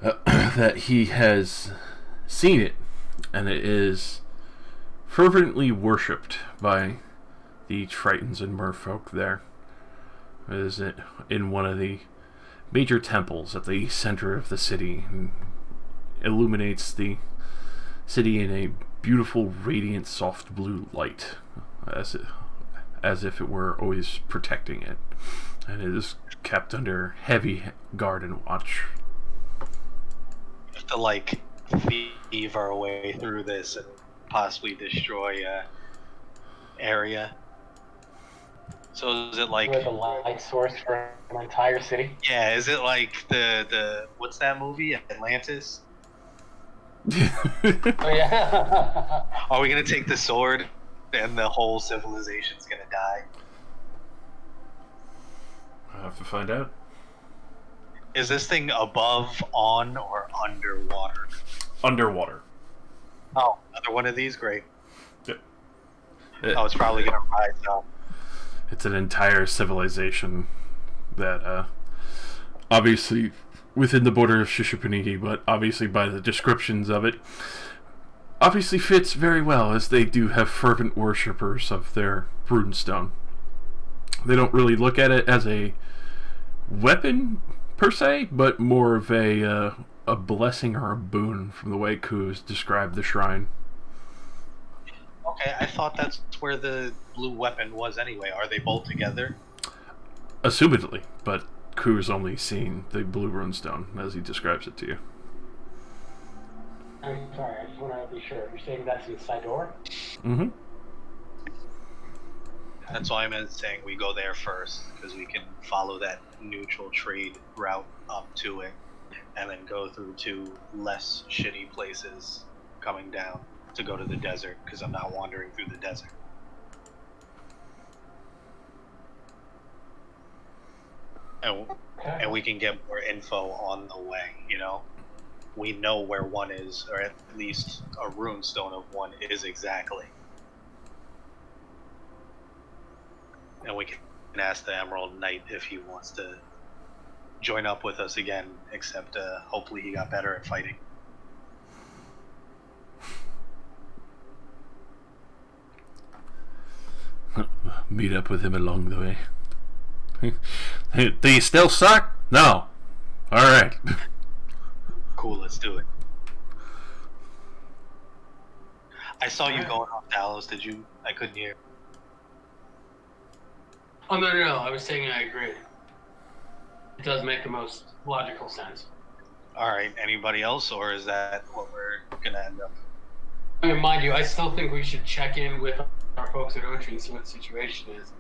that he has seen it, and it is fervently worshipped by the Tritons and merfolk there. It is in one of the major temples at the center of the city, and illuminates the city in a beautiful, radiant, soft blue light, as if it were always protecting it, and it is kept under heavy guard and watch. We have to thieve our way through this and possibly destroy area. So is it with a light source for an entire city? Yeah, is it the what's that movie, Atlantis? Oh yeah. Are we gonna take the sword and the whole civilization's gonna die? I'll have to find out. Is this thing above, on, or underwater? Underwater. Oh, another one of these? Great. Yep. It's probably gonna rise up. It's an entire civilization that, obviously, within the border of Shishipuniki, but obviously by the descriptions of it, obviously fits very well, as they do have fervent worshippers of their runestone. They don't really look at it as a weapon, per se, but more of a blessing or a boon from the way Ku's described the shrine. Okay, I thought that's where the blue weapon was anyway. Are they both together? Assumedly, but Crew's only seen the blue runestone as he describes it to you. I'm sorry, I just want to be sure. You're saying that's inside door? Mm-hmm. That's why I meant saying we go there first, because we can follow that neutral trade route up to it, and then go through 2 less shitty places coming down to go to the desert, because I'm not wandering through the desert. And we can get more info on the way, you know? We know where one is, or at least a runestone of one is exactly. And we can ask the Emerald Knight if he wants to join up with us again, except hopefully he got better at fighting. Meet up with him along the way. Do you still suck? No. Alright. Cool, let's do it. I saw you going off Dallas, did you? I couldn't hear. Oh, no, I was saying I agree. It does make the most logical sense. Alright, anybody else, or is that what we're gonna end up? I mean, mind you, I still think we should check in with our folks at Otren and see what the situation is.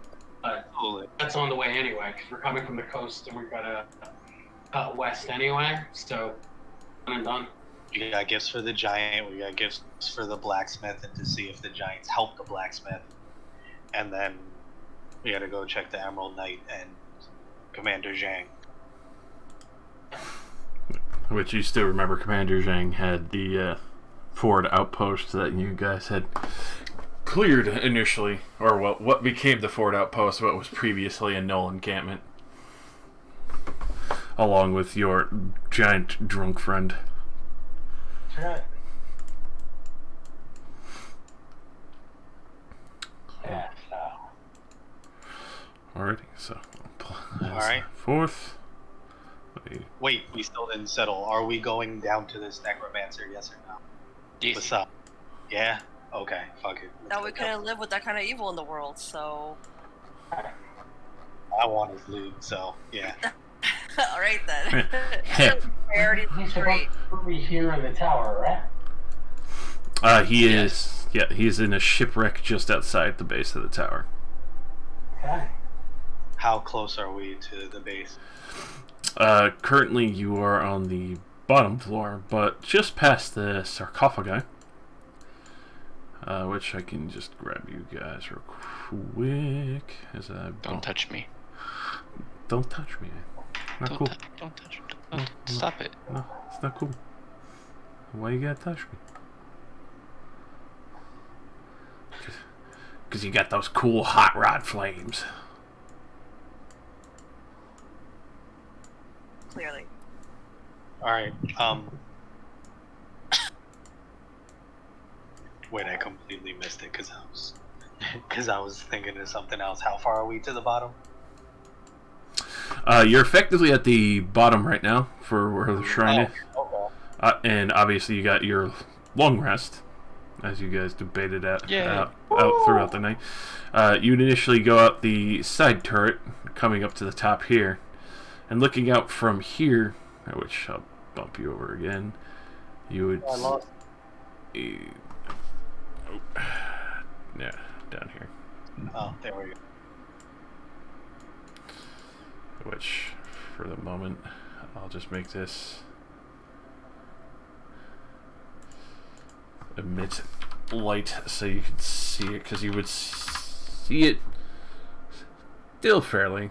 But that's on the way anyway, because we're coming from the coast and we've got to cut west anyway, so done and done. We got gifts for the giant, we got gifts for the blacksmith, and to see if the giants help the blacksmith. And then we gotta go check the Emerald Knight and Commander Zhang. Which you still remember Commander Zhang had the forward outpost that you guys had cleared initially, or what became the forward outpost, what was previously a null encampment, along with your giant drunk friend. That's right. Yeah, Alrighty, so Alright. 4th. Wait, we still didn't settle. Are we going down to this necromancer, yes or no? Yes. What's up? Yeah? Okay, fuck it. Now we couldn't live with that kind of evil in the world, so. I want his loot, so yeah. Alright then. Yeah. Priorities He's great. supposed to be here in the tower, right? He is. Yeah, he's in a shipwreck just outside the base of the tower. Okay. How close are we to the base? Currently you are on the bottom floor, but just past the sarcophagi, which I can just grab you guys real quick. As I Don't touch me. Don't touch me. Not cool. Don't touch me. Don't, stop it. No, it's not cool. Why you gotta touch me? Because you got those cool hot rod flames. Clearly. Alright, wait, I completely missed it because I was thinking of something else. How far are we to the bottom? You're effectively at the bottom right now for where the shrine is. Okay. And obviously you got your long rest, as you guys debated out throughout the night. You'd initially go out the side turret, coming up to the top here, and looking out from here, which I'll bump you over again, you would... yeah, down here. Oh, there we go. Which, for the moment, I'll just make this emit light so you can see it, because you would see it still fairly.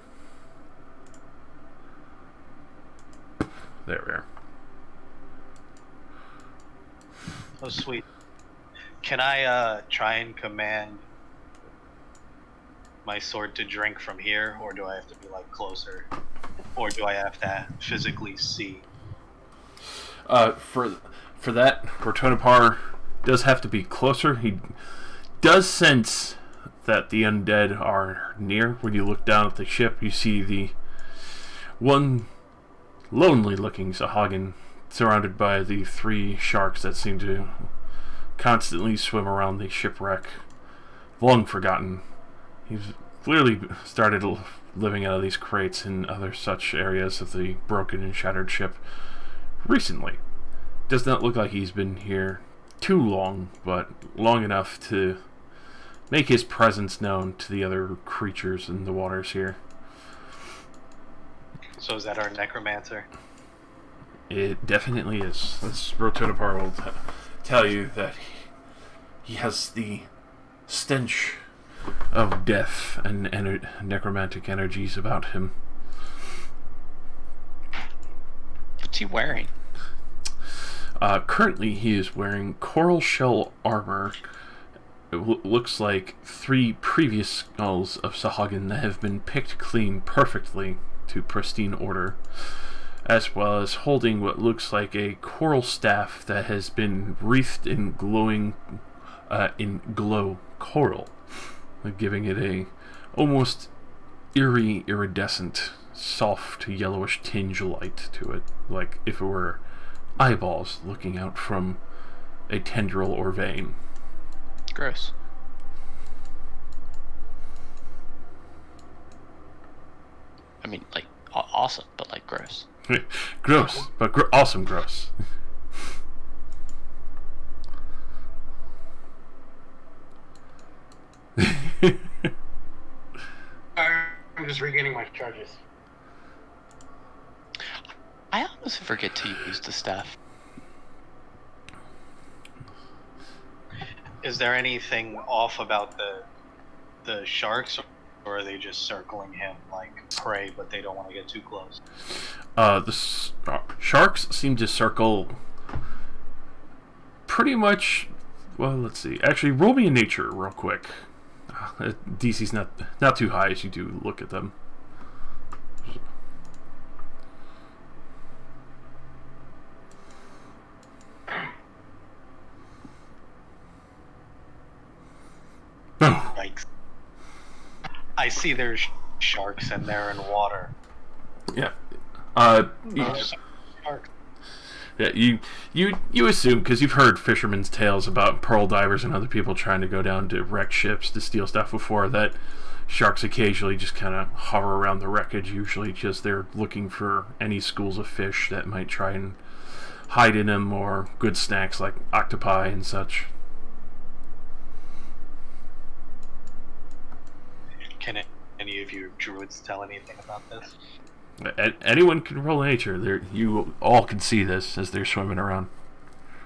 There we are. Oh, sweet. Can I try and command my sword to drink from here, or do I have to be like closer, or do I have to physically see? For that, Rotonapar does have to be closer. He does sense that the undead are near. When you look down at the ship, you see the one lonely-looking Sahagin surrounded by the 3 sharks that seem to constantly swim around the shipwreck, long forgotten. He's clearly started living out of these crates and other such areas of the broken and shattered ship recently. Does not look like he's been here too long, but long enough to make his presence known to the other creatures in the waters here. So is that our necromancer? It definitely is. This Rotodapar will tell you that he has the stench of death and necromantic energies about him. What's he wearing? Currently, he is wearing coral shell armor. It looks like 3 previous skulls of Sahagin that have been picked clean perfectly to pristine order, as well as holding what looks like a coral staff that has been wreathed in glowing, in glow coral, giving it a almost eerie, iridescent, soft, yellowish tinge light to it, like if it were eyeballs looking out from a tendril or vein. Gross. I mean, like, awesome, but like gross. Gross, but awesome gross. I'm just regaining my charges. I honestly forget to use the staff. Is there anything off about the sharks, or are they just circling him like prey, but they don't want to get too close? The sharks seem to circle pretty much. Well, let's see. Actually, roll me a nature real quick. DC's not too high as you do look at them. Oh. Yikes. I see there's sharks and they're in water. Yeah. Sharks. Yeah, you assume, because you've heard fishermen's tales about pearl divers and other people trying to go down to wrecked ships to steal stuff before, that sharks occasionally just kind of hover around the wreckage, usually just they're looking for any schools of fish that might try and hide in them, or good snacks like octopi and such. Can any of you druids tell anything about this? Anyone can roll nature. You all can see this as they're swimming around.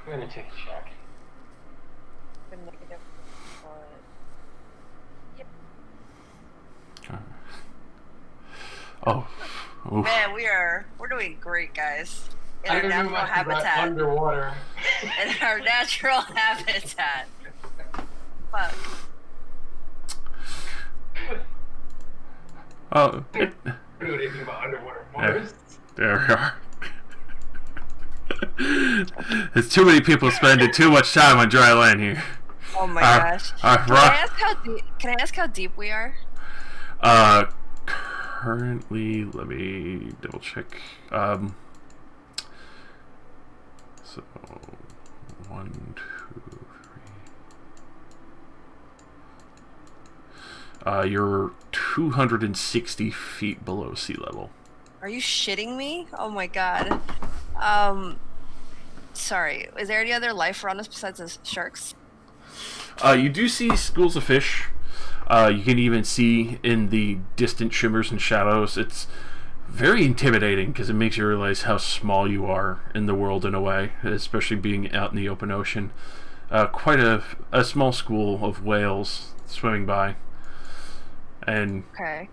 I'm gonna take a check. Oh. Oof. Man, we're doing great, guys. In I our don't know natural much about habitat. underwater. In our natural habitat. Fuck. Oh. I don't know anything about underwater forests. There we are. There's too many people spending too much time on dry land here. Oh my gosh. Can I ask how deep we are? Currently, let me double check. So 1, 2, 3. You're 260 feet below sea level. Are you shitting me? Oh my god. Sorry. Is there any other life around us besides the sharks? You do see schools of fish. You can even see in the distant shimmers and shadows. It's very intimidating because it makes you realize how small you are in the world in a way, especially being out in the open ocean. Quite a small school of whales swimming by. And Okay.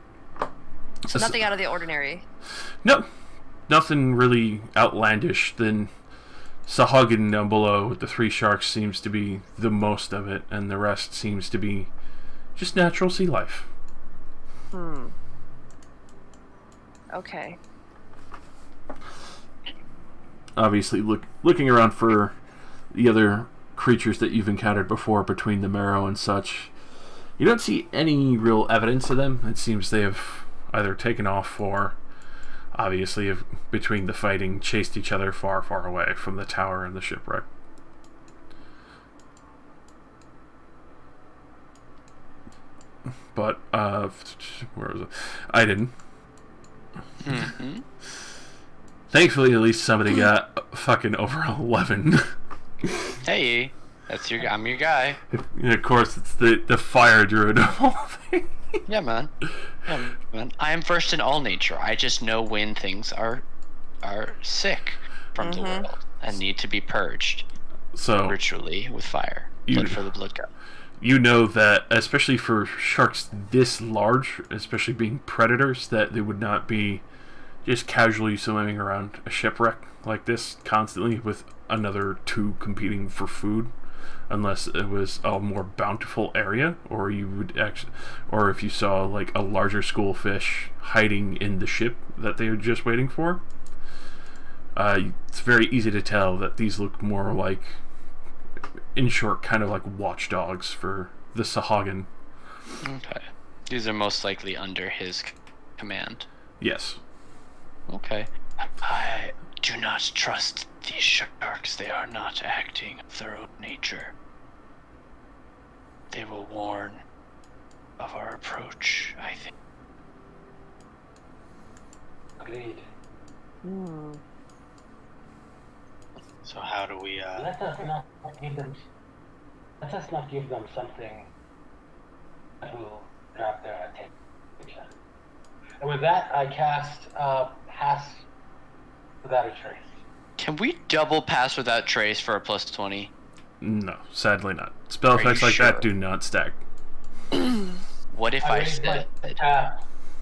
So nothing out of the ordinary. No, nothing really outlandish. Than Sahagin down below with the 3 sharks seems to be the most of it, and the rest seems to be just natural sea life. Okay. Obviously, looking around for the other creatures that you've encountered before between the marrow and such, you don't see any real evidence of them. It seems they have either taken off or, obviously, between the fighting, chased each other far, far away from the tower and the shipwreck. but where was it? I didn't. Mm-hmm. Thankfully, at least somebody got fucking over 11. Hey, I'm your guy. And of course, it's the fire druid of all things. Yeah, man. Yeah, man. I am first in all nature. I just know when things are sick from the world and need to be purged. So ritually with fire. Blood for the blood god. You know that, especially for sharks this large, especially being predators, that they would not be just casually swimming around a shipwreck like this constantly with another two competing for food, unless it was a more bountiful area, or you would actually, or if you saw like a larger school of fish hiding in the ship that they were just waiting for. It's very easy to tell that these look more like, in short, kind of like watchdogs for the Sahagin. Okay. These are most likely under his command. Yes. Okay. I do not trust these sharks. They are not acting of their own nature. They will warn of our approach, I think. Agreed. So how do we Let us not give them something that will grab their attention. And with that, I cast pass without a trace. Can we double pass without trace for a plus 20? No, sadly not. Spell Are effects you like sure? that do not stack. What if I said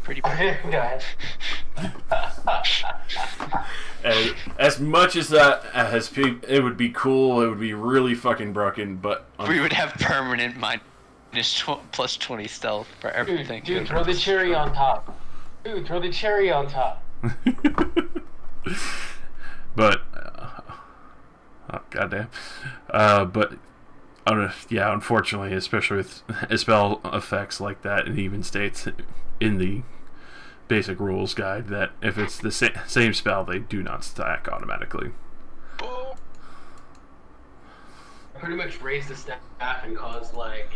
pretty Go ahead. As much as that it would be cool, it would be really fucking broken, but we would have permanent plus 20 stealth for everything. Dude, throw the cherry on top. But oh goddamn. But yeah, unfortunately, especially with spell effects like that, it even states in the basic rules guide that if it's the same spell, they do not stack automatically. Pretty much raise the staff and cause like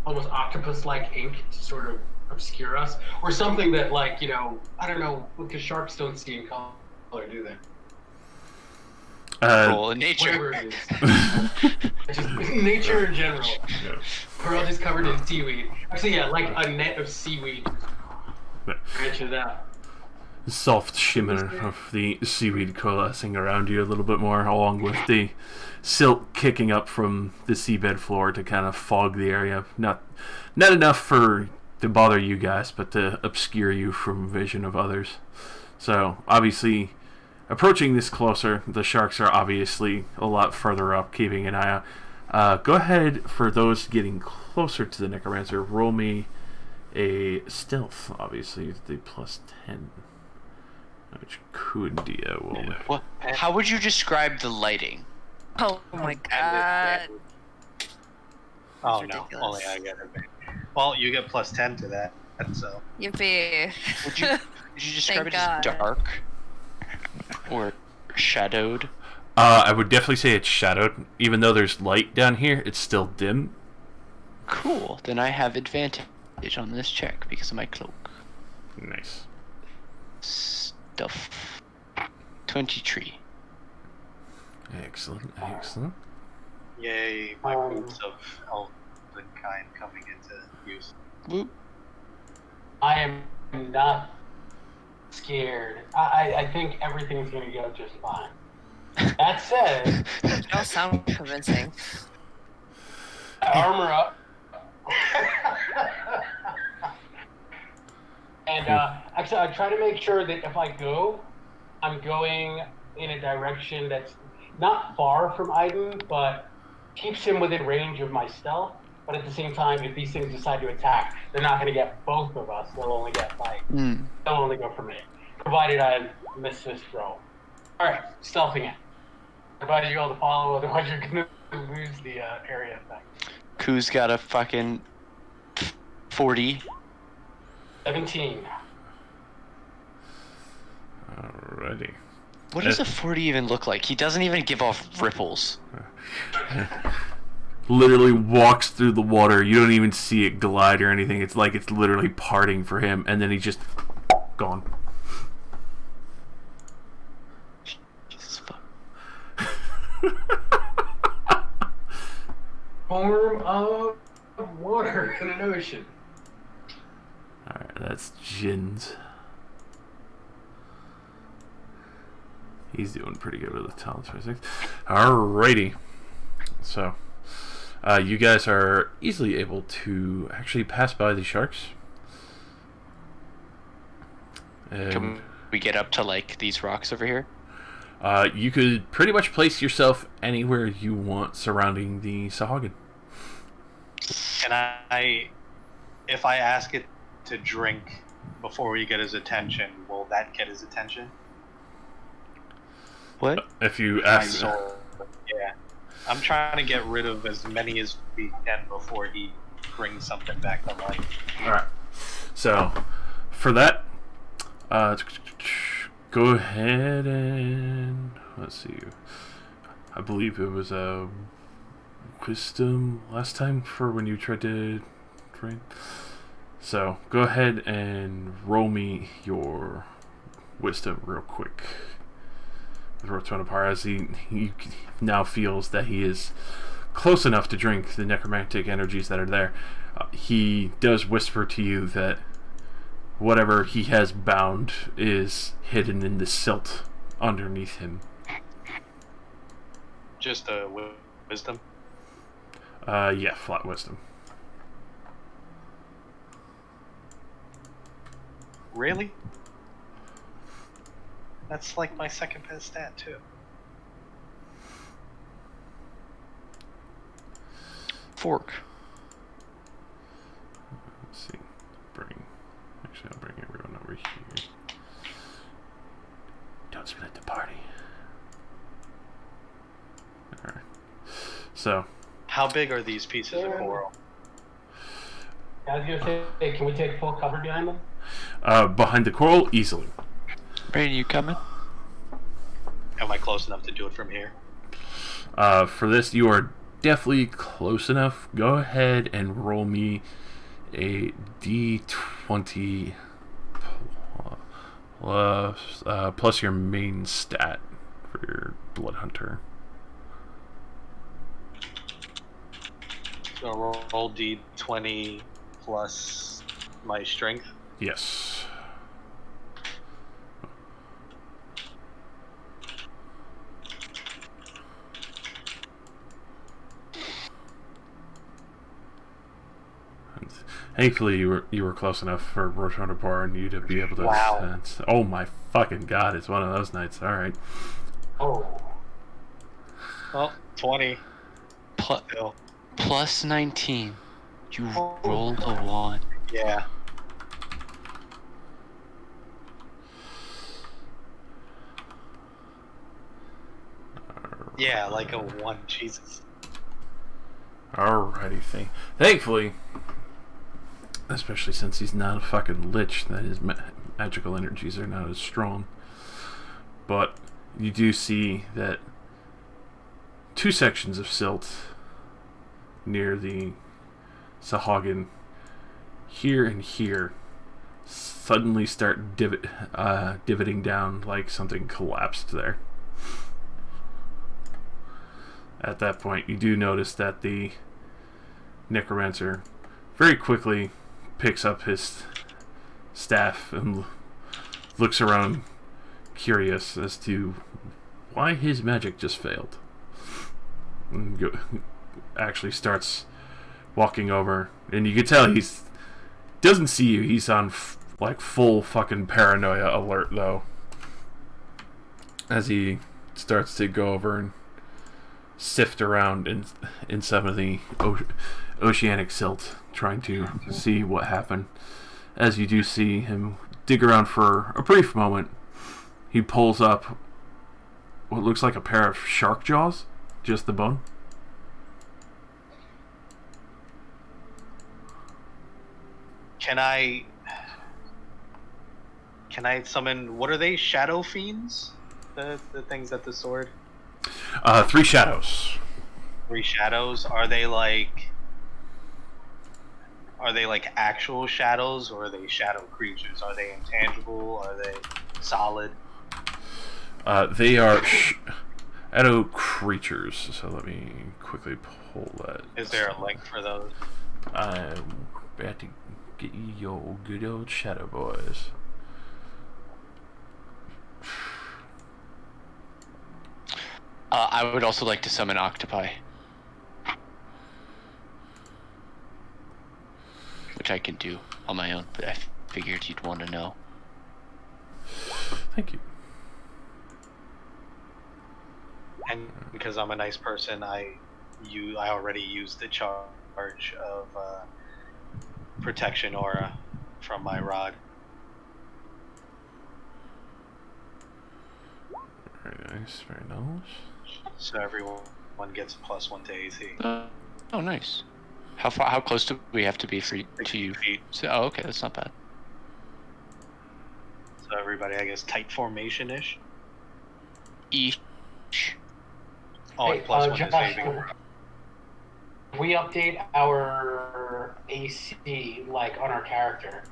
almost octopus-like ink to sort of obscure us, or something that, like, you know, I don't know, because sharks don't see in color, do they? Roll in nature. Whatever it is. Just nature in general. Yeah. We're all just covered in seaweed. Actually, yeah, like a net of seaweed. Branch it out. Soft shimmer of the seaweed coalescing around you a little bit more, along with the silt kicking up from the seabed floor to kind of fog the area. Not enough to bother you guys, but to obscure you from vision of others. So obviously, approaching this closer, the sharks are obviously a lot further up, keeping an eye out. Go ahead, for those getting closer to the necromancer, roll me a stealth, obviously, the plus 10. Which could be a woman. What? How would you describe the lighting? Oh my god. Oh That's no, ridiculous. only I get it. Well, you get plus 10 to that, so. Yippee. Would you describe Thank it as God. dark or shadowed? I would definitely say it's shadowed. Even though there's light down here, it's still dim. Cool. Then I have advantage on this check because of my cloak. Nice. Stuff. 23. Excellent. Yay, my boots of elven kind coming into use. Whoop. I am not scared. I think everything's gonna go just fine. That said, You don't sound convincing. armor up. And actually, I try to make sure that if I go, I'm going in a direction that's not far from Aiden, but keeps him within range of my stealth. But at the same time, if these things decide to attack, they're not going to get both of us. They'll only get they'll only go for me, provided I miss this throw. All right, stealthing it. I invited you all to follow, otherwise you're going to lose the area effect. Koo's got a fucking 40. 17. Alrighty. What does a 40 even look like? He doesn't even give off ripples. literally walks through the water. You don't even see it glide or anything. It's like it's literally parting for him, and then he's just gone. Jesus fuck. Form of water in an ocean. Alright, that's Jin's. He's doing pretty good with the talent 26. Alrighty. So, you guys are easily able to actually pass by the sharks. And Can we get up to like these rocks over here? you could pretty much place yourself anywhere you want surrounding the Sahagin. Can I, if I ask it to drink before we get his attention, will that get his attention? What? If you My ask, soul. Yeah. I'm trying to get rid of as many as we can before he brings something back to life. Alright. So, for that, go ahead and let's see. I believe it was a wisdom last time for when you tried to train. So, go ahead and roll me your wisdom real quick. Rotonapar, as he now feels that he is close enough to drink the necromantic energies that are there. He does whisper to you that whatever he has bound is hidden in the silt underneath him. Just a wisdom? Yeah, flat wisdom. Really? That's like my second best stat, too. Fork. Let's see. Actually, I'll bring everyone over here. Don't split the party. Alright. So. How big are these pieces of coral? I was gonna say, can we take full cover behind them? Behind the coral, easily. Brady, you coming? Am I close enough to do it from here? For this, you are definitely close enough. Go ahead and roll me a d20 plus your main stat for your Blood Hunter. So roll d20 plus my strength. Yes. Thankfully, you were close enough for Rotonapar and you to be able to. Wow. Oh my fucking god! It's one of those nights. All right. Oh. Well, 20. Plus, plus 19. You Oh. rolled a 1. Yeah. Yeah, like a 1. Jesus. Alrighty, thankfully, especially since he's not a fucking lich, that his magical energies are not as strong. But you do see that 2 sections of silt near the Sahagin, here and here, suddenly start divoting down like something collapsed there. At that point, you do notice that the necromancer very quickly picks up his staff and looks around, curious as to why his magic just failed. And actually starts walking over, and you can tell he's doesn't see you. He's on like full fucking paranoia alert though, as he starts to go over and sift around in some of the oceanic silt, trying to see what happened. As you do see him dig around for a brief moment, he pulls up what looks like a pair of shark jaws, just the bone. Can I summon, what are they, shadow fiends? The things that the sword? 3 shadows. three shadows, are they like actual shadows, or are they shadow creatures? Are they intangible? Are they solid? They are shadow creatures. So let me quickly pull that. Is there a link for those? I'm about to get you your good old shadow boys. I would also like to summon octopi, which I can do on my own, but I figured you'd want to know. Thank you. And because I'm a nice person, I already used the charge of protection aura from my rod. Very nice, very nice. So everyone gets a +1 to AC. Oh, nice. How close do we have to be to you? 60 feet. So, oh, okay, that's not bad. So everybody, I guess, tight formation-ish. Each. Oh, Hey, and +1 to Josh, saving. we update our AC like on our character.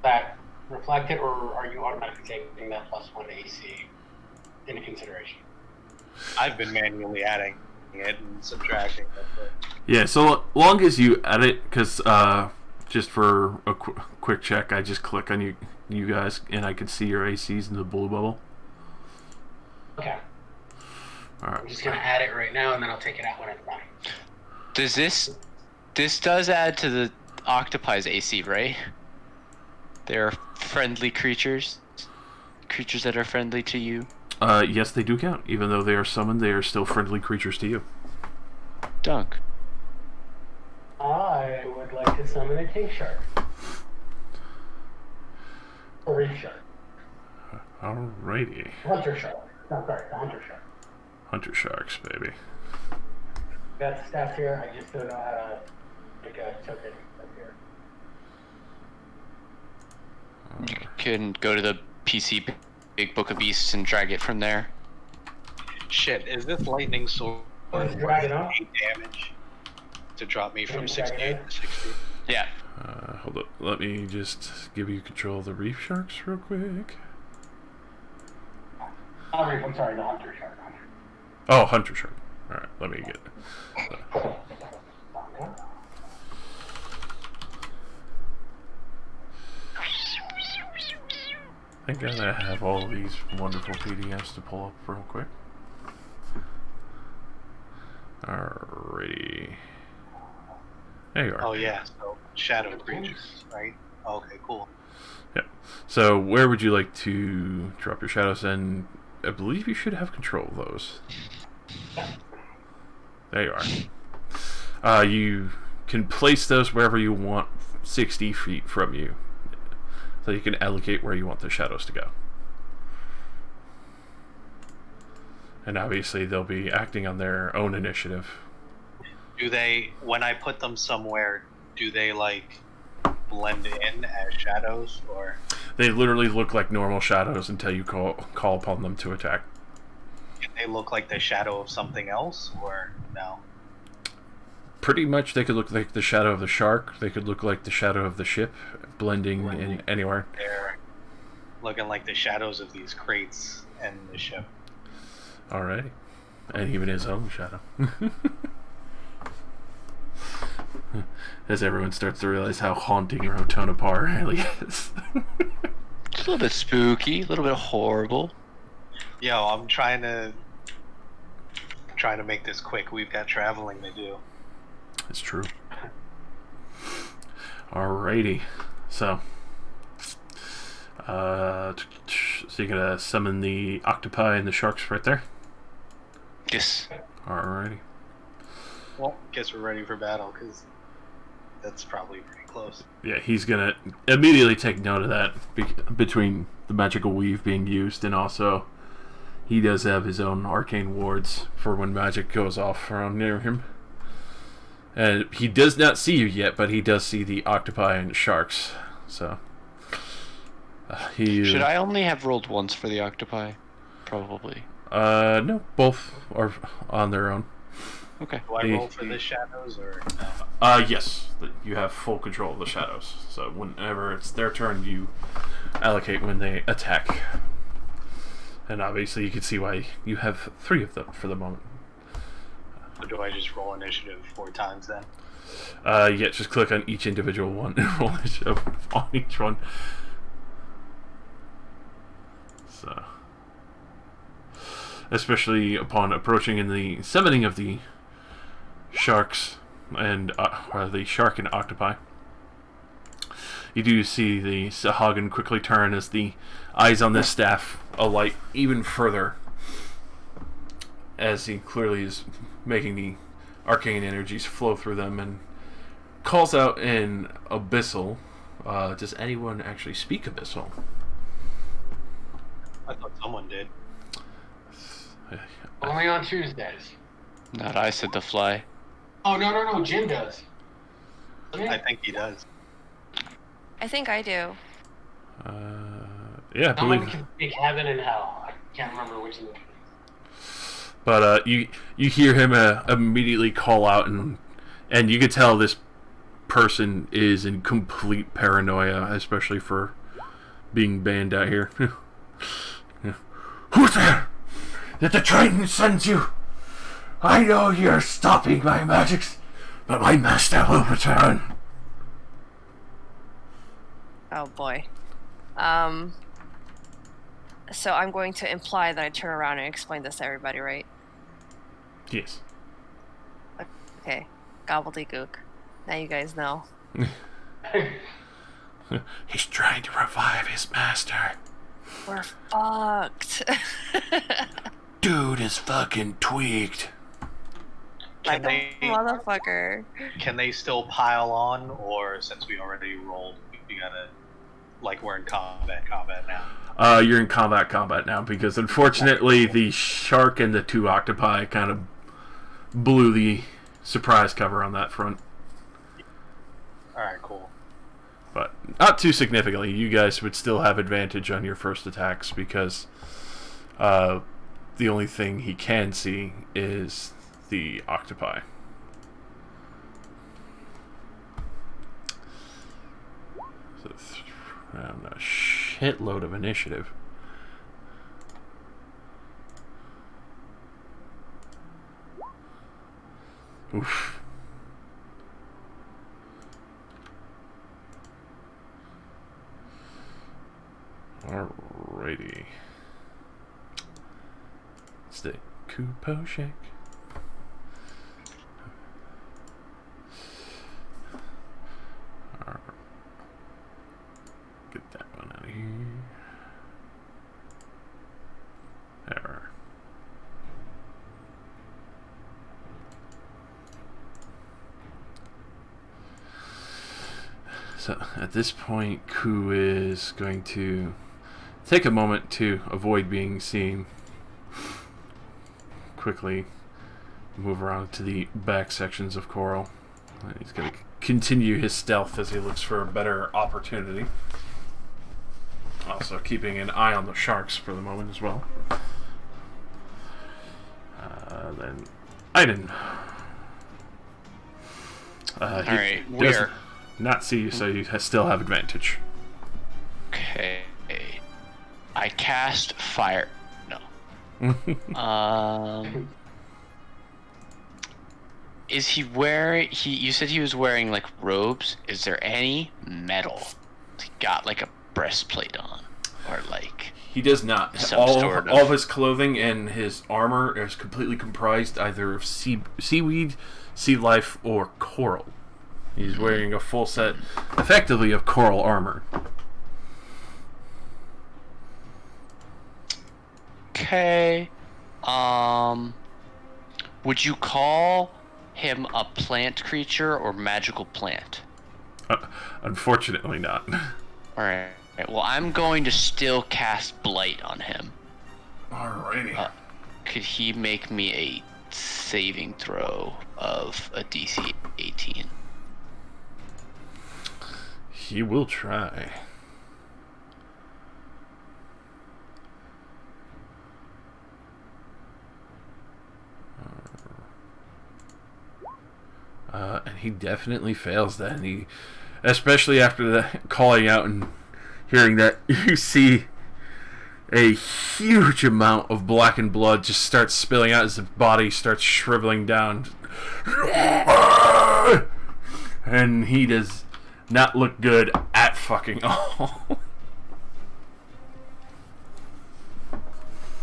That reflected, or are you automatically taking that +1 AC into consideration? I've been manually adding it and subtracting it. But... Yeah, so long as you edit, because just for a quick check, I just click on you guys, and I can see your ACs in the blue bubble. Okay. All I'm right. just gonna add it right now, and then I'll take it out when I'm done. Does this does add to the octopi's AC, right? They're friendly creatures that are friendly to you. Yes, they do count. Even though they are summoned, they are still friendly creatures to you. Dunk. I would like to summon a king shark. Or reef shark. Alrighty. Hunter shark. No, sorry, the hunter shark. Hunter sharks, baby. Got the staff here, I just don't know how to make a token up here. You can go to the PC Big Book of Beasts and drag it from there. Shit, is this lightning sword Let's drag it up. 8 damage to drop me from Can you drag 60 it up? to 60? Yeah. Hold up. Let me just give you control of the reef sharks real quick. I'm sorry, the hunter shark. Oh, hunter shark. Alright, let me get... I think I have all these wonderful PDFs to pull up real quick. Alrighty. There you are. Oh yeah, so shadow creatures, right? Okay, cool. Yeah. So where would you like to drop your shadows? And I believe you should have control of those. There you are. You can place those wherever you want, 60 feet from you. So you can allocate where you want the shadows to go. And obviously they'll be acting on their own initiative. Do they, when I put them somewhere, do they like blend in as shadows, or? They literally look like normal shadows until you call upon them to attack. Can they look like the shadow of something else, or no? Pretty much they could look like the shadow of the shark. They could look like the shadow of the ship, blending in anywhere. They're looking like the shadows of these crates and the ship. Alrighty. And even his own shadow. As everyone starts to realize how haunting Rotona Par really is. It's a little bit spooky, a little bit horrible. Yo, I'm trying to make this quick. We've got traveling to do. It's true. Alrighty. So you're gonna summon the octopi and the sharks right there? Yes. Alrighty. Well, guess we're ready for battle, because that's probably pretty close. Yeah, he's gonna immediately take note of that between the magical weave being used, and also he does have his own arcane wards for when magic goes off around near him. And he does not see you yet, but he does see the octopi and sharks. So he Should I only have rolled once for the octopi? Probably. no, both are on their own. Okay. Do I roll for the shadows or no? Yes, you have full control of the shadows. So whenever it's their turn, you allocate when they attack. And obviously, you can see why you have 3 of them for the moment. So do I just roll initiative 4 times then? Yeah, just click on each individual one and roll initiative on each one. So, especially upon approaching in the summoning of the sharks and the shark and octopi, you do see the Sahagin quickly turn as the eyes on this staff alight even further, as he clearly is making the arcane energies flow through them, and calls out in Abyssal. Does anyone actually speak Abyssal? I thought someone did. Only on Tuesdays. Not I said to fly. Oh, no, Jin does. I think he does. I think I do. Yeah, I Someone believe. can speak heaven and hell. I can't remember which of them. But you hear him immediately call out, and you can tell this person is in complete paranoia, especially for being banned out here. Yeah. Who's there? Did the Triton send you? I know you're stopping my magics, but my master will return. Oh boy. So I'm going to imply that I turn around and explain this to everybody, right? Yes. Okay. Gobbledygook. Now you guys know. He's trying to revive his master. We're fucked. Dude is fucking tweaked. Like a motherfucker. Can they still pile on, or since we already rolled, we gotta, like, we're in combat now? You're in combat now, because unfortunately the shark and the 2 octopi kind of blew the surprise cover on that front. Alright, cool. But not too significantly. You guys would still have advantage on your first attacks, because the only thing he can see is the octopi. So a shitload of initiative. Oof. Alrighty. It's the Kupo Shake. Get that one out of here. There. So at this point, Ku is going to take a moment to avoid being seen. Quickly move around to the back sections of Coral. And he's going to continue his stealth as he looks for a better opportunity. Also keeping an eye on the sharks for the moment as well. Then Aiden. Alright, he we does are... not see you, so you still have advantage. Okay. I cast fire. No. Is he wearing... You said he was wearing, like, robes. Is there any metal? He got, like, a breastplate on. Or, like... He does not. All of his clothing and his armor is completely comprised either of seaweed, sea life, or coral. He's wearing a full set, effectively, of coral armor. Okay. Would you call him a plant creature or magical plant? Unfortunately not. Alright. Well, I'm going to still cast Blight on him. Alrighty. Could he make me a saving throw of a DC 18? He will try. he definitely fails that. And he, especially after the calling out and hearing that, you see a huge amount of blackened blood just starts spilling out as the body starts shriveling down. And he does not look good at fucking all.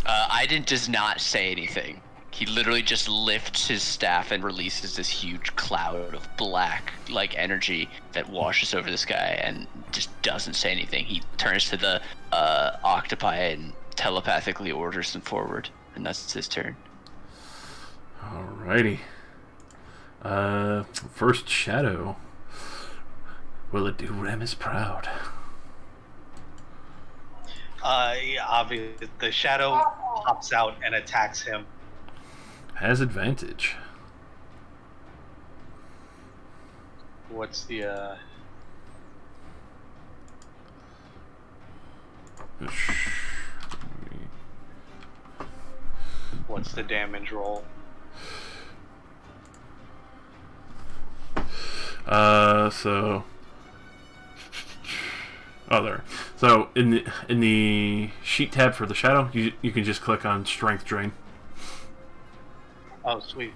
Aiden does not say anything. He literally just lifts his staff and releases this huge cloud of black, like, energy that washes over this guy and just doesn't say anything. He turns to the octopi and telepathically orders them forward, and that's his turn. Alrighty. First shadow. Will it do Remus proud? Yeah, obviously, the shadow pops out and attacks him. Has advantage. What's the, What's the damage roll? So... Oh, there. So, in the sheet tab for the shadow, you can just click on Strength Drain. Oh, sweet.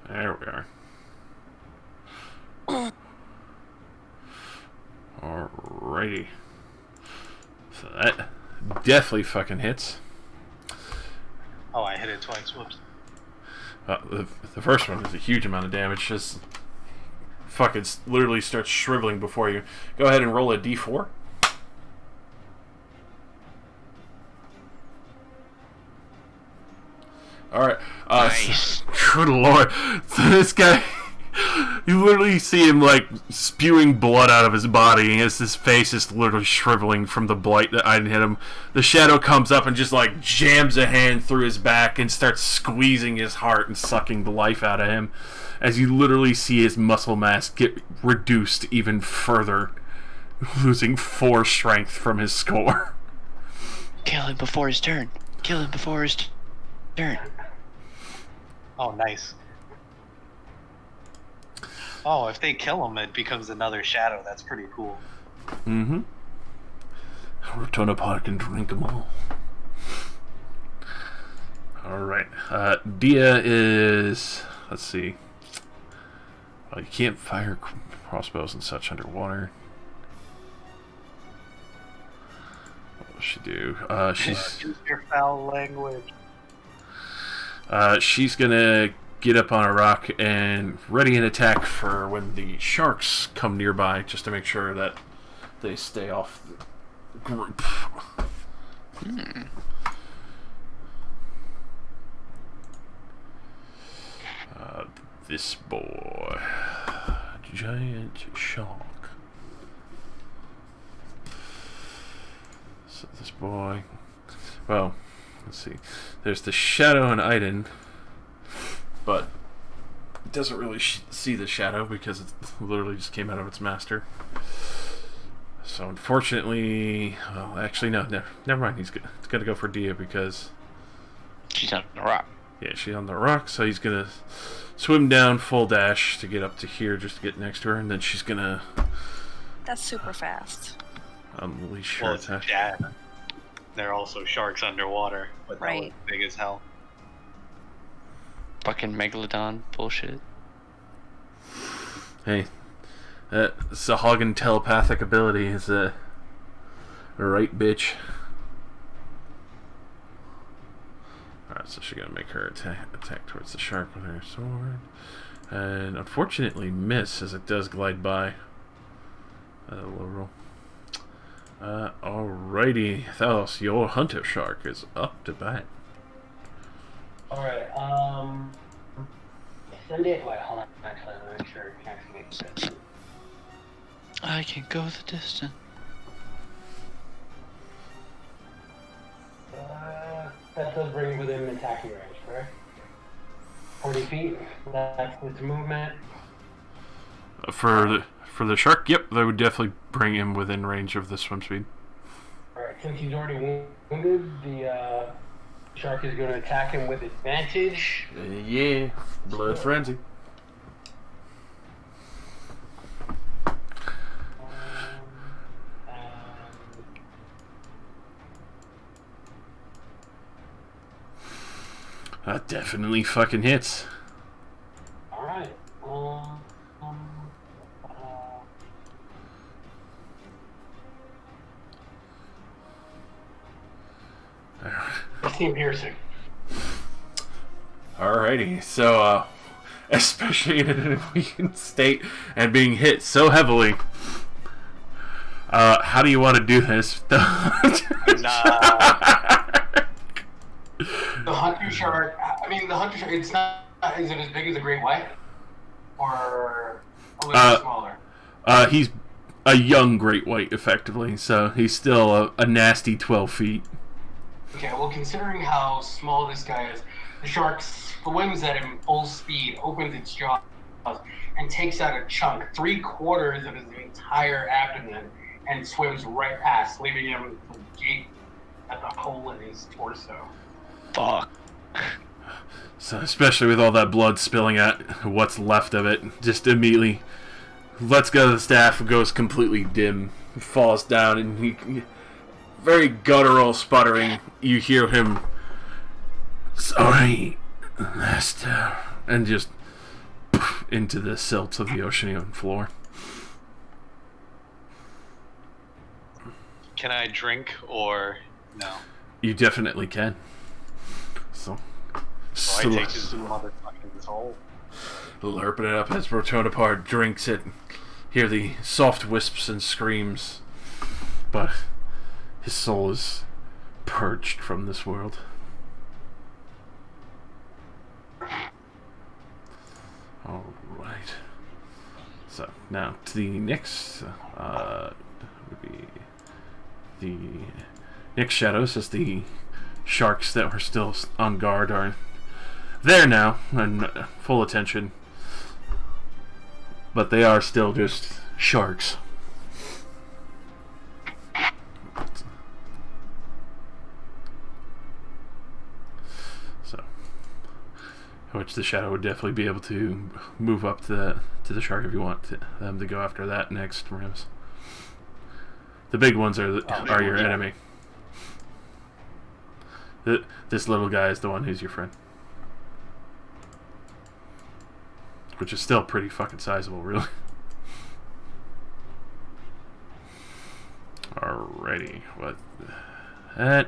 There we are. Alrighty. So that definitely fucking hits. Oh, I hit it twice. Whoops. The first one is a huge amount of damage. Just fucking literally starts shriveling before you. Go ahead and roll a d4. Alright. Nice. Good lord. So this guy, you literally see him like spewing blood out of his body as his face is literally shriveling from the blight that I hit him. The shadow comes up and just like jams a hand through his back and starts squeezing his heart and sucking the life out of him as you literally see his muscle mass get reduced even further, losing 4 strength from his score. Kill him before his turn. Kill him before his turn. Oh, nice. Oh, if they kill him, it becomes another shadow. That's pretty cool. Mm-hmm. Return to park and drink them all. Alright. Dia is... Let's see. You can't fire crossbows and such underwater. What does she do? She's... Use your foul language. She's gonna get up on a rock and ready an attack for when the sharks come nearby, just to make sure that they stay off the group. This boy. Giant shark. So this boy... Well, let's see. There's the shadow and Aiden, but it doesn't really see the shadow because it literally just came out of its master. So unfortunately, well, actually no, never mind. It's gonna go for Dia because She's on the rock. yeah, she's on the rock. So he's gonna swim down full dash to get up to here just to get next to her, and then she's gonna That's super fast. unleash her Well, it's attack. Dad. They're also sharks underwater, but that was Right. big as hell. Fucking megalodon bullshit. Hey, Sahagin telepathic ability is a right, bitch. Alright, so she's gonna make her attack towards the shark with her sword, and unfortunately miss as it does glide by. Low roll. Alrighty, Thalos, your hunter shark is up to bat. Alright, send it. Wait, hold on. Actually, let me make sure it can actually make sense. I can go the distance. That does bring within attacking range, correct? 40 feet. That's its movement. For For the shark, yep, that would definitely bring him within range of the swim speed. Alright, since he's already wounded, the shark is going to attack him with advantage. Yeah, blood frenzy. That definitely fucking hits. Alright. Piercing. Alrighty, so especially in an weakened state and being hit so heavily, how do you want to do this? Nah. The hunter shark. I mean, the hunter shark. It's not. Is it as big as a great white, or a little smaller? He's a young great white, effectively, so he's still a nasty 12 feet. Okay, well, considering how small this guy is, the shark swims at him full speed, opens its jaws, and takes out a chunk, 3/4 of his entire abdomen, and swims right past, leaving him gape at the hole in his torso. Fuck. So, especially with all that blood spilling out what's left of it, just immediately lets go of the staff, goes completely dim, falls down, and he very guttural sputtering. You hear him, "Sorry, master," and just into the silts of the ocean floor. Can I drink or no? You definitely can. So I take his motherfucking soul. Lurping it up as Protonopard drinks it. Hear the soft wisps and screams, but his soul is purged from this world. Alright. So, now to the next, would be the next shadows, as the sharks that were still on guard are there now, and full attention. But they are still just sharks. So, which the shadow would definitely be able to move up to the shark if you want them to go after that next, Rams. The big ones are your enemy. This little guy is the one who's your friend. Which is still pretty fucking sizable, really. Alrighty, what that?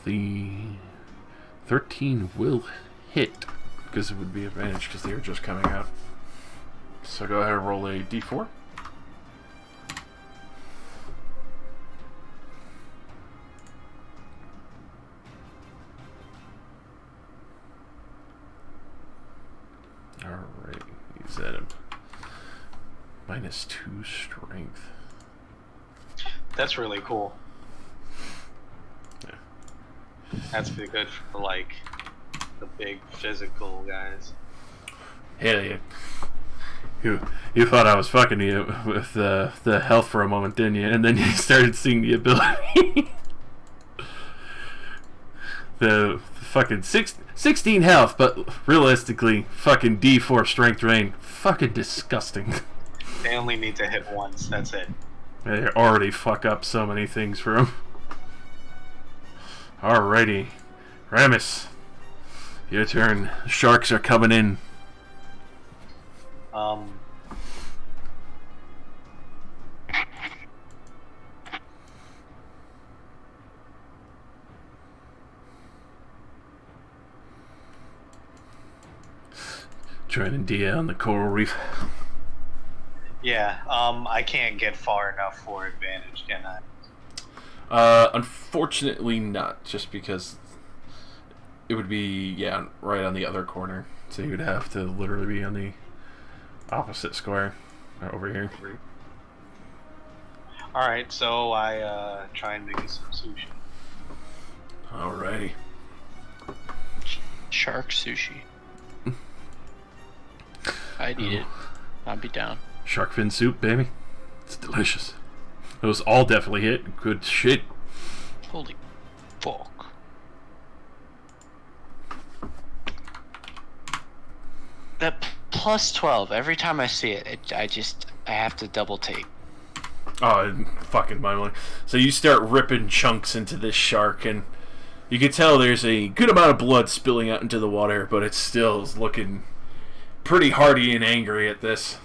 The 13 will hit because it would be advantage because they are just coming out. So go ahead and roll a d4. Alright, he's at him. -2 strength. That's really cool. Yeah. That's pretty good for like the big physical guys. Hell yeah. You thought I was fucking you with the health for a moment, didn't you? And then you started seeing the ability. the fucking 16 health, but realistically, fucking D4 strength drain. Fucking disgusting. They only need to hit once, that's it. They already fuck up so many things for him. Alrighty. Ramus, your turn. Sharks are coming in. Joining Dia on the coral reef. Yeah, I can't get far enough for advantage, can I? Unfortunately not, just because it would be, yeah, right on the other corner. So you'd have to literally be on the opposite square over here. Alright, so I try and make some sushi. Alrighty. Shark sushi. I'd eat it. I'll be down. Shark fin soup, baby. It's delicious. Those all definitely hit. Good shit. Holy fuck. That plus 12, every time I see it, I have to double take. Oh, fucking mind. So you start ripping chunks into this shark, and you can tell there's a good amount of blood spilling out into the water, but it still is looking pretty hardy and angry at this.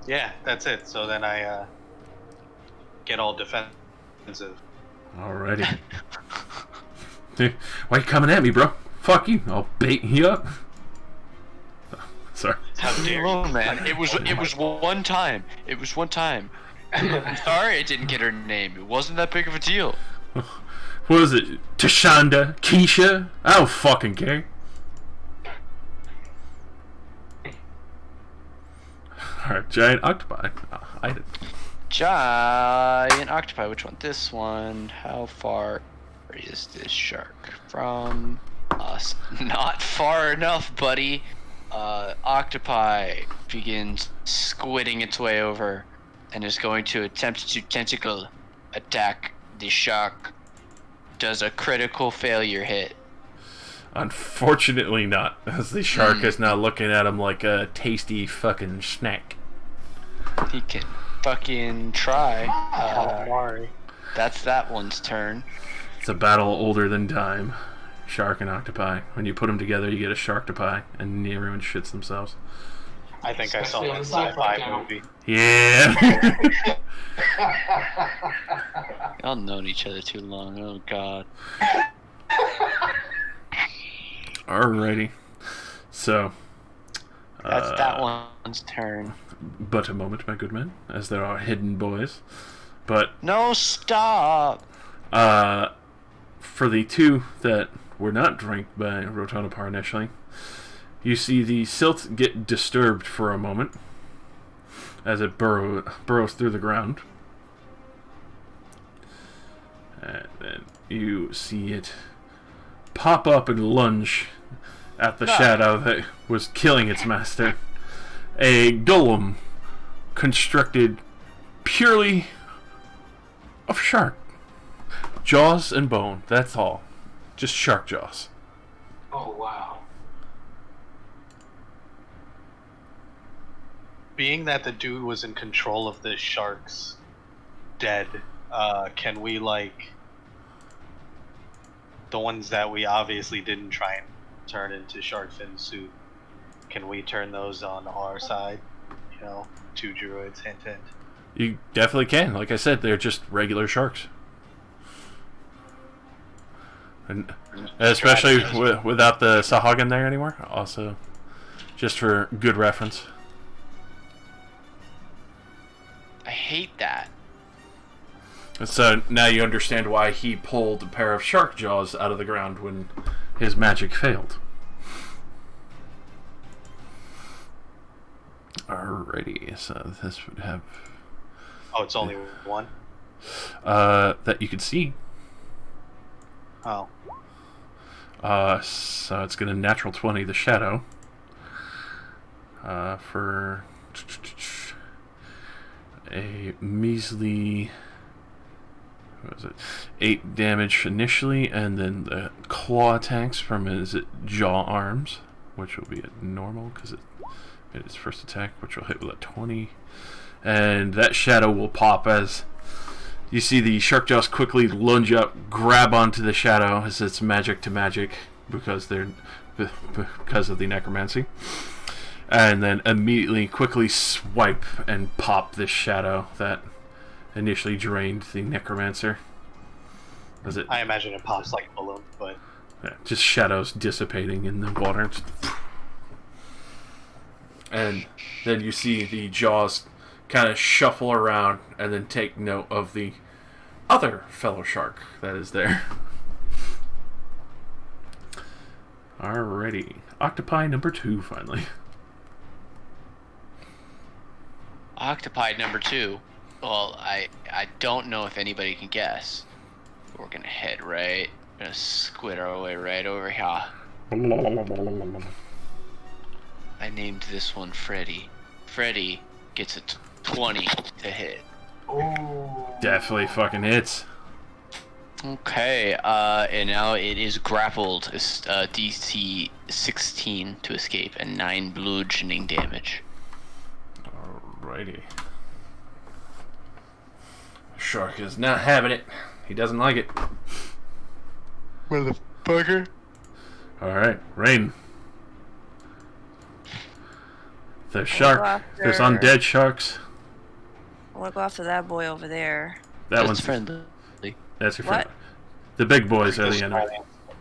Yeah, that's it. So then I get all defensive. Alrighty. Dude, why you coming at me, bro? Fuck you. I'll bait you up. Oh, sorry. How dare Oh you? man, it was one time. It was one time. I'm sorry I didn't get her name. It wasn't that big of a deal. What is it? Tashonda? Keisha? I don't fucking care. Alright, giant octopi. Giant octopi. Which one? This one. How far is this shark from us? Not far enough, buddy. Octopi begins squidding its way over and is going to attempt to tentacle attack the shark. Does a critical failure hit? Unfortunately not, as the shark is now looking at him like a tasty fucking snack. He can fucking try. Mari. That's that one's turn. It's a battle older than time. Shark and octopi. When you put them together, you get a sharktopie, and everyone shits themselves. I think I saw Especially that on the sci-fi sci-fi channel. movie. Yeah. Y'all known each other too long. Oh god. Alrighty. So. That's that one's turn. But a moment, my good men, as there are hidden boys. But No, stop! for the two that were not drank by Rotonopar initially, you see the silt get disturbed for a moment as it burrows through the ground. And then you see it pop up and lunge at the shadow that was killing its master. A golem constructed purely of shark. Jaws and bone, that's all. Just shark jaws. Oh wow. Being that the dude was in control of the sharks dead, can we, like, the ones that we obviously didn't try and turn into shark fin soup, can we turn those on our side? You know, two druids, hint hint. You definitely can. Like I said, they're just regular sharks. And especially without the Sahagin there anymore. Also, just for good reference. I hate that. So now you understand why he pulled a pair of shark jaws out of the ground when his magic failed. Alrighty, so this would have... Oh, it's only one? that you could see. Oh. So it's going to natural 20 the shadow. For a measly... What was it? 8 damage initially, and then the claw attacks from his jaw arms, which will be at normal because it made its first attack, which will hit with a 20. And that shadow will pop as you see the shark jaws quickly lunge up, grab onto the shadow as it's magic to magic because of the necromancy, and then immediately quickly swipe and pop this shadow that initially drained the necromancer. As it, I imagine it pops like a balloon, but... yeah, just shadows dissipating in the water. And then you see the jaws kind of shuffle around and then take note of the other fellow shark that is there. Alrighty. Octopi number 2, finally. Octopi number 2. Well, I don't know if anybody can guess. We're gonna head right, gonna squid our way right over here. I named this one Freddy. Freddy gets a 20 to hit. Oh. Definitely fucking hits. Okay, and now it is grappled. It's DC 16 to escape and 9 bludgeoning damage. Alrighty. Shark is not having it. He doesn't like it. Motherfucker. Alright, Rain. There's shark. There's undead sharks. I want to go after that boy over there. That one's friendly. That's your What? friend. The big boys are the enemy.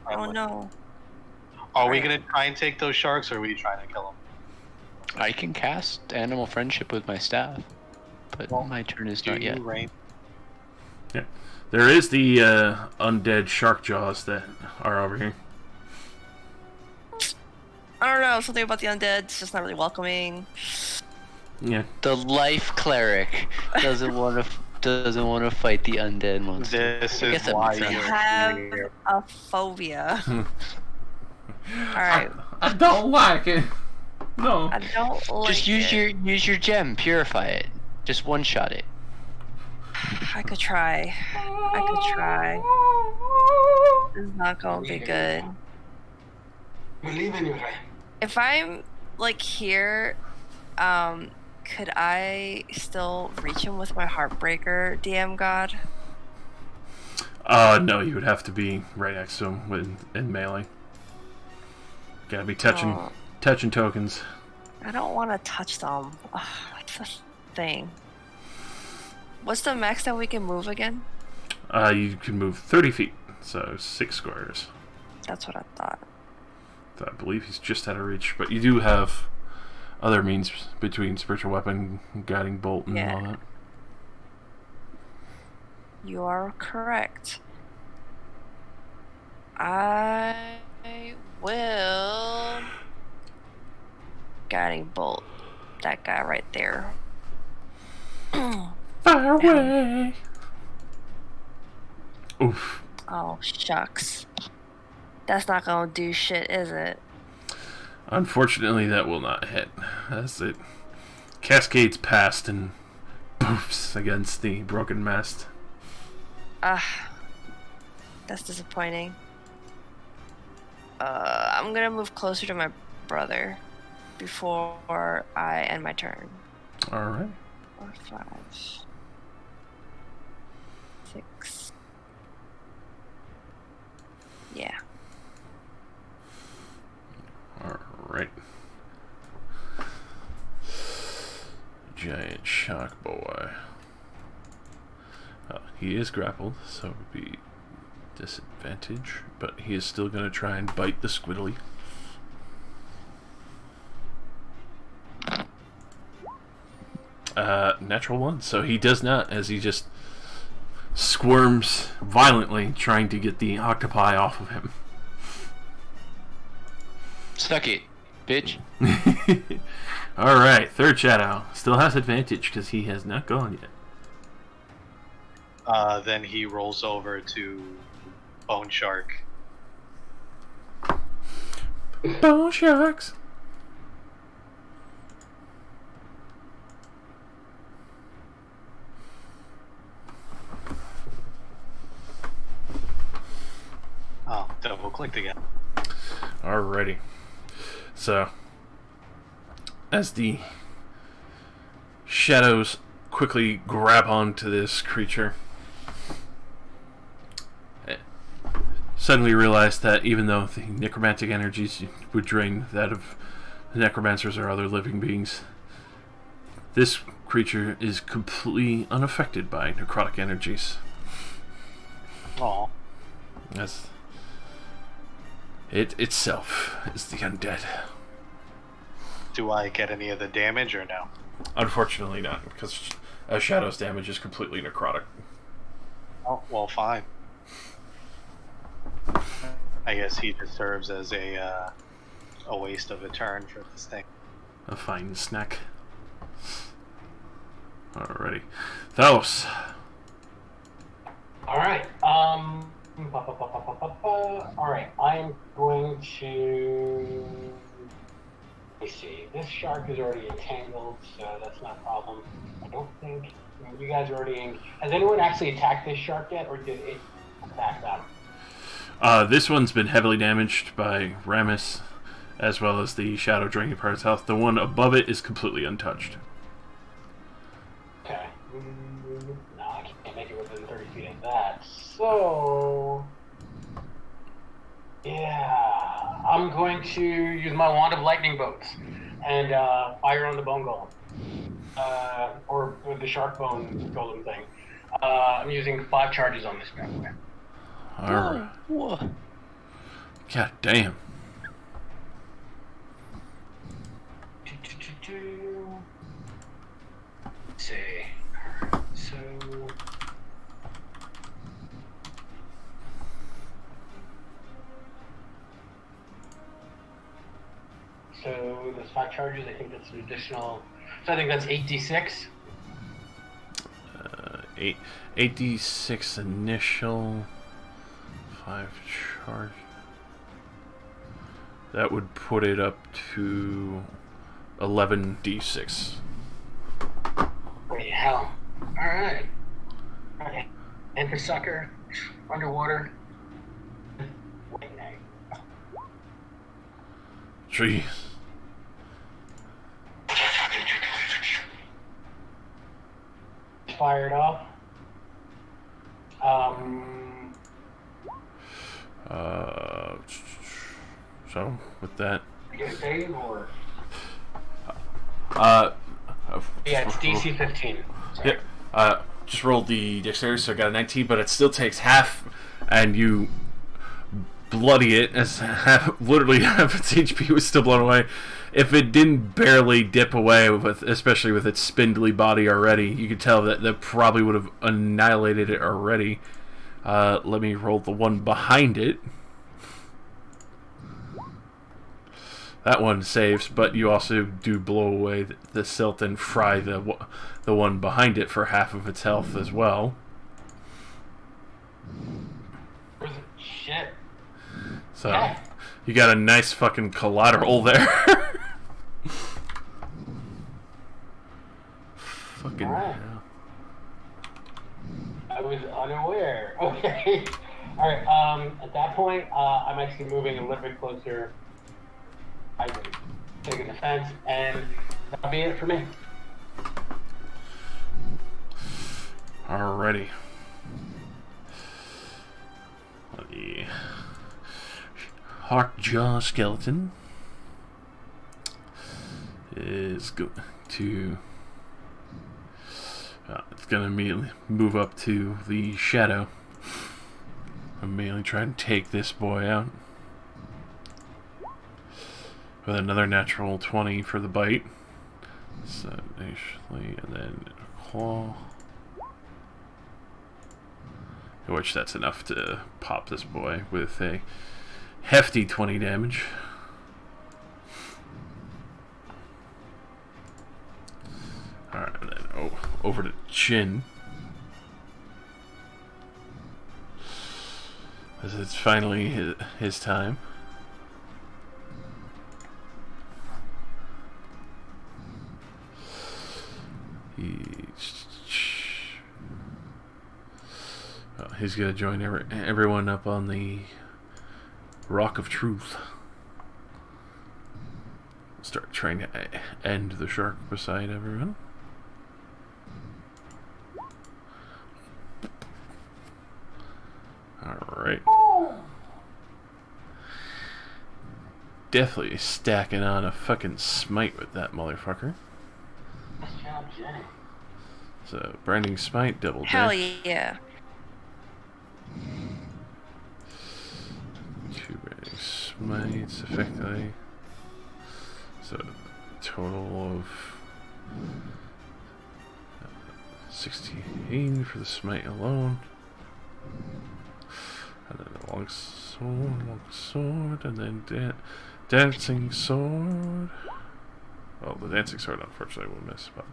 Oh no. Are we gonna try and take those sharks, or are we trying to kill them? I can cast animal friendship with my staff, but my turn is not yet. Rain? Yeah. There is the undead shark jaws that are over here. I don't know. Something about the undead. It's just not really welcoming. Yeah. The life cleric doesn't want to fight the undead monster. This I guess is that why makes I sense. have a phobia. Alright. I don't like it. No. I don't like Just use it. your gem, purify it. Just one shot it. I could try. This is not gonna be good. Believe in you, Ray. If I'm like here, could I still reach him with my Heartbreaker, DM God? No, you would have to be right next to him in melee. Gotta be touching tokens. I don't want to touch them. Ugh, that's the thing. What's the max that we can move again? You can move 30 feet, so 6 squares. That's what I thought. I believe he's just out of reach, but you do have other means between spiritual weapon, guiding bolt, and all that. You are correct. I will guiding bolt that guy right there. Fire away! Oof. Oh shucks. That's not gonna do shit, is it? Unfortunately, that will not hit. As it cascades past and boofs against the broken mast. Ah, that's disappointing. I'm gonna move closer to my brother before I end my turn. Alright. 4, 5, 6. Yeah. Alright. Giant shark boy. He is grappled, so it would be disadvantage, but he is still going to try and bite the squiddly. Natural 1, so he does not, as he just squirms violently trying to get the octopi off of him. Suck it, bitch. Alright, third shadow. Still has advantage because he has not gone yet. Then he rolls over to Bone Shark. Bone sharks! Oh, double clicked again. Alrighty. So, as the shadows quickly grab onto this creature, suddenly realize that even though the necromantic energies would drain that of the necromancers or other living beings, this creature is completely unaffected by necrotic energies. Aw. As it itself is the undead. Do I get any of the damage or no? Unfortunately not, because Shadow's damage is completely necrotic. Oh, well, fine. I guess he just serves as a waste of a turn for this thing. A fine snack. Alrighty. Thalos. All right. Alright, I'm going to... Let me see. This shark is already entangled, so that's not a problem. I don't think... You guys are already in... Has anyone actually attacked this shark yet, or did it attack them? This one's been heavily damaged by Ramus, as well as the shadow draining part of its health. The one above it is completely untouched. Okay. No, I can't make it within 30 feet of that. So... Yeah... I'm going to use my Wand of Lightning Bolts and fire on the bone golem. Or the shark bone golem thing. I'm using 5 charges on this bad boy. Alright. Whoa. God damn. Let's see. Alright, so those 5 charges, I think that's an additional... So I think that's 8d6. 8d6 initial, 5 charge. That would put it up to 11d6. Holy hell. Alright. Okay. And for sucker, underwater. Jeez. Fired off. So with that, Get a save or? yeah, Yeah, it's DC 15. Sorry. Yep. Just rolled the dexterity, so I got a 19, but it still takes half, and you bloody it as literally half its HP was still blown away. If it didn't barely dip away, especially with its spindly body already, you could tell that probably would have annihilated it already. Let me roll the one behind it. That one saves, but you also do blow away the silt and fry the one behind it for half of its health as well. Where's it? Shit. So, Yeah. you got a nice fucking collateral there. Fucking Alright. hell. I was unaware. Okay. Alright, at that point, I'm actually moving a little bit closer. I can take a defense, and that'll be it for me. Alrighty. The Hawkjaw skeleton is going to... it's going to immediately move up to the shadow. Immediately try and take this boy out. With another natural 20 for the bite. So, initially, and then claw. Which that's enough to pop this boy with a hefty 20 damage. Alright, and then over to Chin. As it's finally his time. He's gonna join everyone up on the Rock of Truth. Start trying to end the shark beside everyone. Alright. Definitely stacking on a fucking smite with that motherfucker. Nice job, Jenny. So, Branding Smite, double Hell deck. yeah. 2 Branding Smites, effectively. So, total of 16 for the Smite alone. And then a long sword, and then dancing sword. Well, the dancing sword unfortunately will miss, but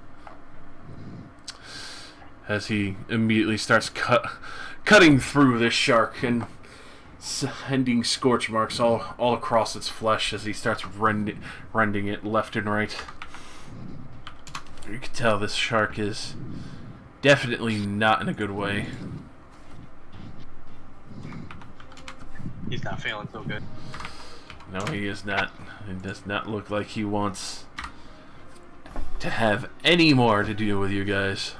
as he immediately starts cutting through this shark, and sending scorch marks all across its flesh as he starts rending it left and right. You can tell this shark is definitely not in a good way. He's not feeling so good. No, he is not. It does not look like he wants to have any more to do with you guys.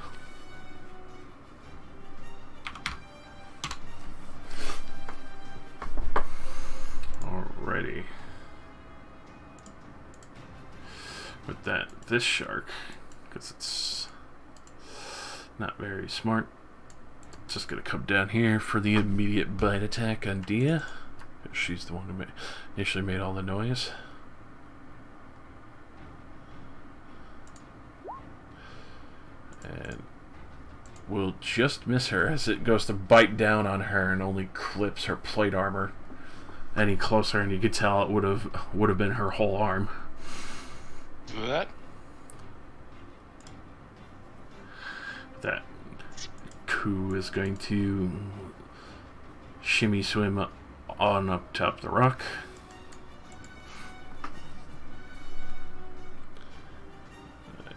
Alrighty. With that, this shark, because it's not very smart, just gonna come down here for the immediate bite attack on Dia. She's the one who initially made all the noise. And we'll just miss her as it goes to bite down on her and only clips her plate armor any closer, and you could tell it would have been her whole arm. Do that. That Ku is going to shimmy swim on up top the rock.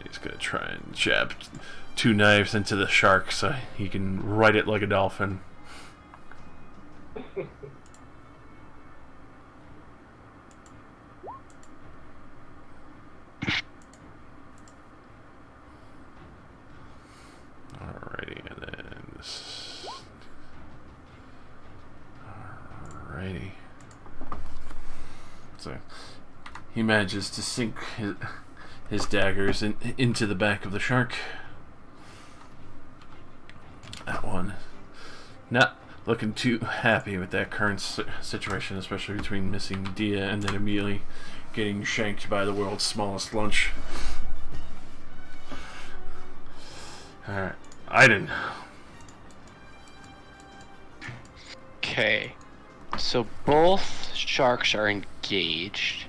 He's going to try and jab 2 knives into the shark so he can ride it like a dolphin. Alrighty, and then this. Alrighty. So he manages to sink his daggers into the back of the shark. That one not looking too happy with that current situation, especially between missing Dia and then immediately getting shanked by the world's smallest lunch. Alright, Aiden. Okay. So both sharks are engaged.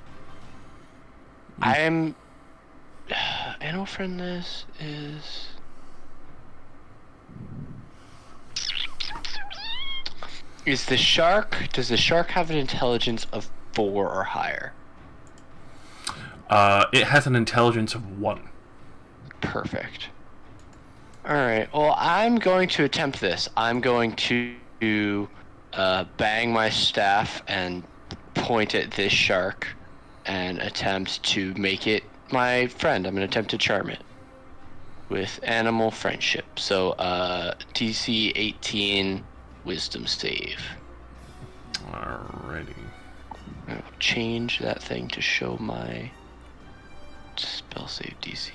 I'm... Otren, this is... Does the shark have an intelligence of 4 or higher? It has an intelligence of 1. Perfect. Alright, well, I'm going to attempt this. I'm going to bang my staff and point at this shark and attempt to make it my friend. I'm going to attempt to charm it with animal friendship. So, DC 18 wisdom save. Alrighty. I'll change that thing to show my spell save DC.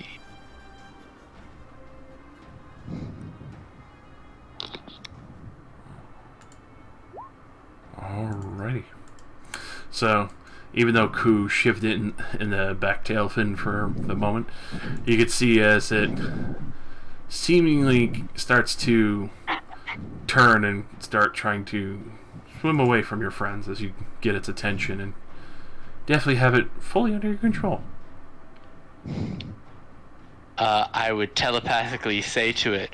Alrighty. So, even though Ku shifted in the back tail fin for the moment, you could see as it seemingly starts to turn and start trying to swim away from your friends as you get its attention and definitely have it fully under your control. I would telepathically say to it,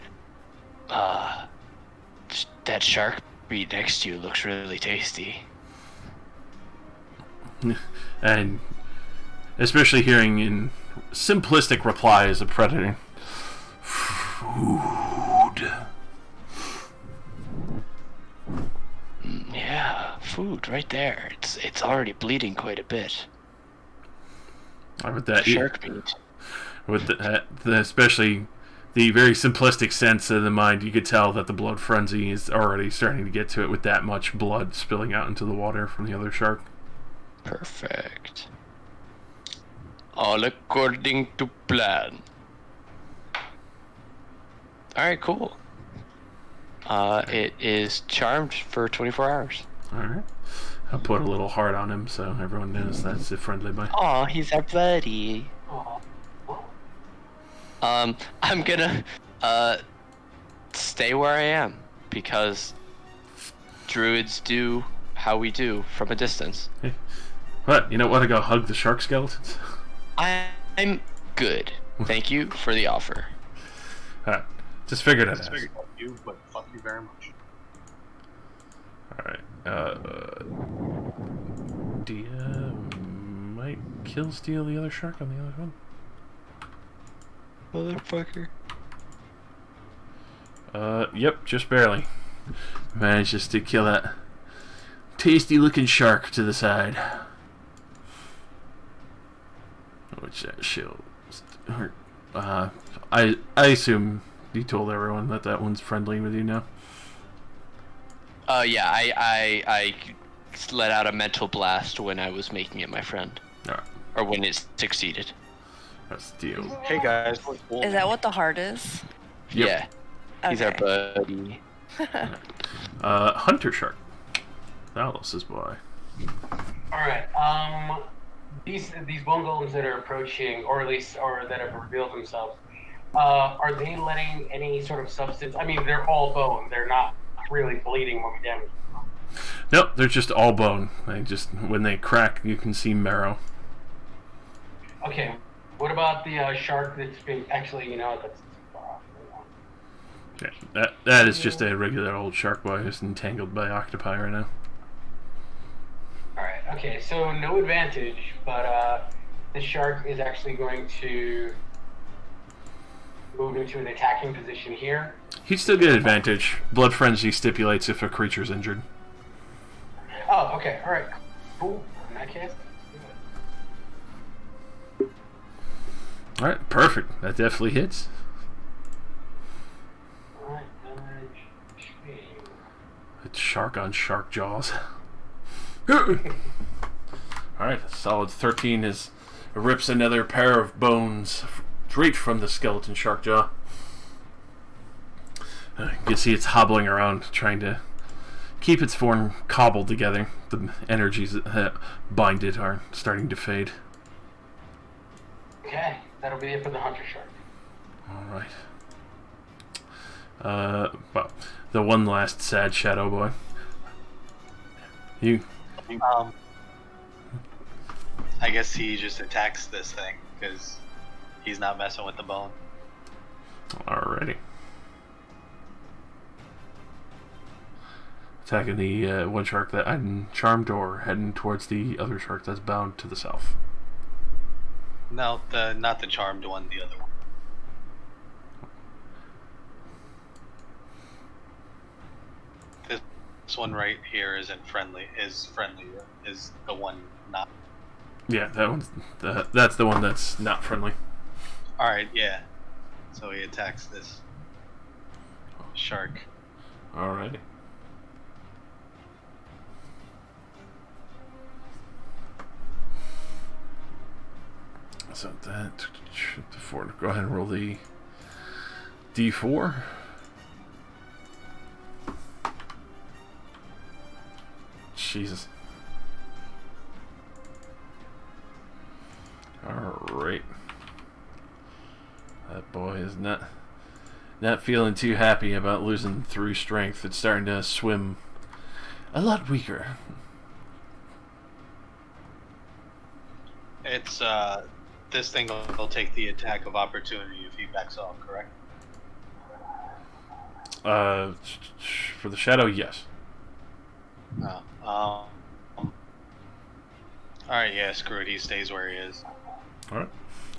that shark meat next to you looks really tasty. And especially hearing in simplistic replies of Predator, food. Yeah, food right there. It's already bleeding quite a bit. With that, Shark meat. With especially the very simplistic sense of the mind, you could tell that the blood frenzy is already starting to get to it with that much blood spilling out into the water from the other shark. Perfect. All according to plan. Alright, cool. It is charmed for 24 hours. Alright. I'll put a little heart on him so everyone knows that's a friendly bite. Aw, he's our buddy. I'm gonna stay where I am because druids do how we do from a distance. Hey. What? You don't want to go hug the shark skeletons? I'm good. Thank you for the offer. Alright. Just figured it out. Figured out you, but fuck you very much. Alright. Dia might steal the other shark on the other one. Motherfucker. Yep, just barely. Manages to kill that tasty looking shark to the side. Which that shield. I assume you told everyone that that one's friendly with you now. Yeah, I let out a mental blast when I was making it my friend. Alright. Or when it succeeded. That's the deal. Hey guys. Is that what the heart is? Yep. Yeah. He's our Okay. buddy. Hunter shark. Thalos' boy. All right. These bone golems that are approaching, or that have revealed themselves, are they letting any sort of substance? I mean, they're all bone. They're not really bleeding when we damage them. Nope, they're just all bone. They just when they crack, you can see marrow. Okay. What about the shark that's been actually, that's. Yeah, that is just a regular old shark boy who's entangled by octopi right now. Alright, okay, so no advantage, but the shark is actually going to move into an attacking position here. He'd still get advantage. Blood frenzy stipulates if a creature's injured. Oh, okay, alright. Cool. In that case, Alright, perfect. That definitely hits. alright, It's shark on shark jaws. Alright, solid 13 rips another pair of bones straight from the skeleton shark jaw. You can see it's hobbling around trying to keep its form cobbled together. The energies that bind it are starting to fade. okay, that'll be it for the hunter shark. Alright. Well, the one last sad shadow boy. You. I guess he just attacks this thing because he's not messing with the bone. Alrighty. Attacking the one shark that I'm charmed, or heading towards the other shark that's bound to the south. No, not the charmed one, the other one. This one right here isn't friendly. Is friendlier. Is the one not? Yeah, that's the one that's not friendly. All right, yeah. So he attacks this shark. Alrighty. So that go ahead and roll the D4. Jesus. Alright. That boy is not feeling too happy about losing through strength. It's starting to swim a lot weaker. It's this thing will take the attack of opportunity if he backs off, correct? For the shadow, yes. No. All right, yeah, screw it. He stays where he is. All right,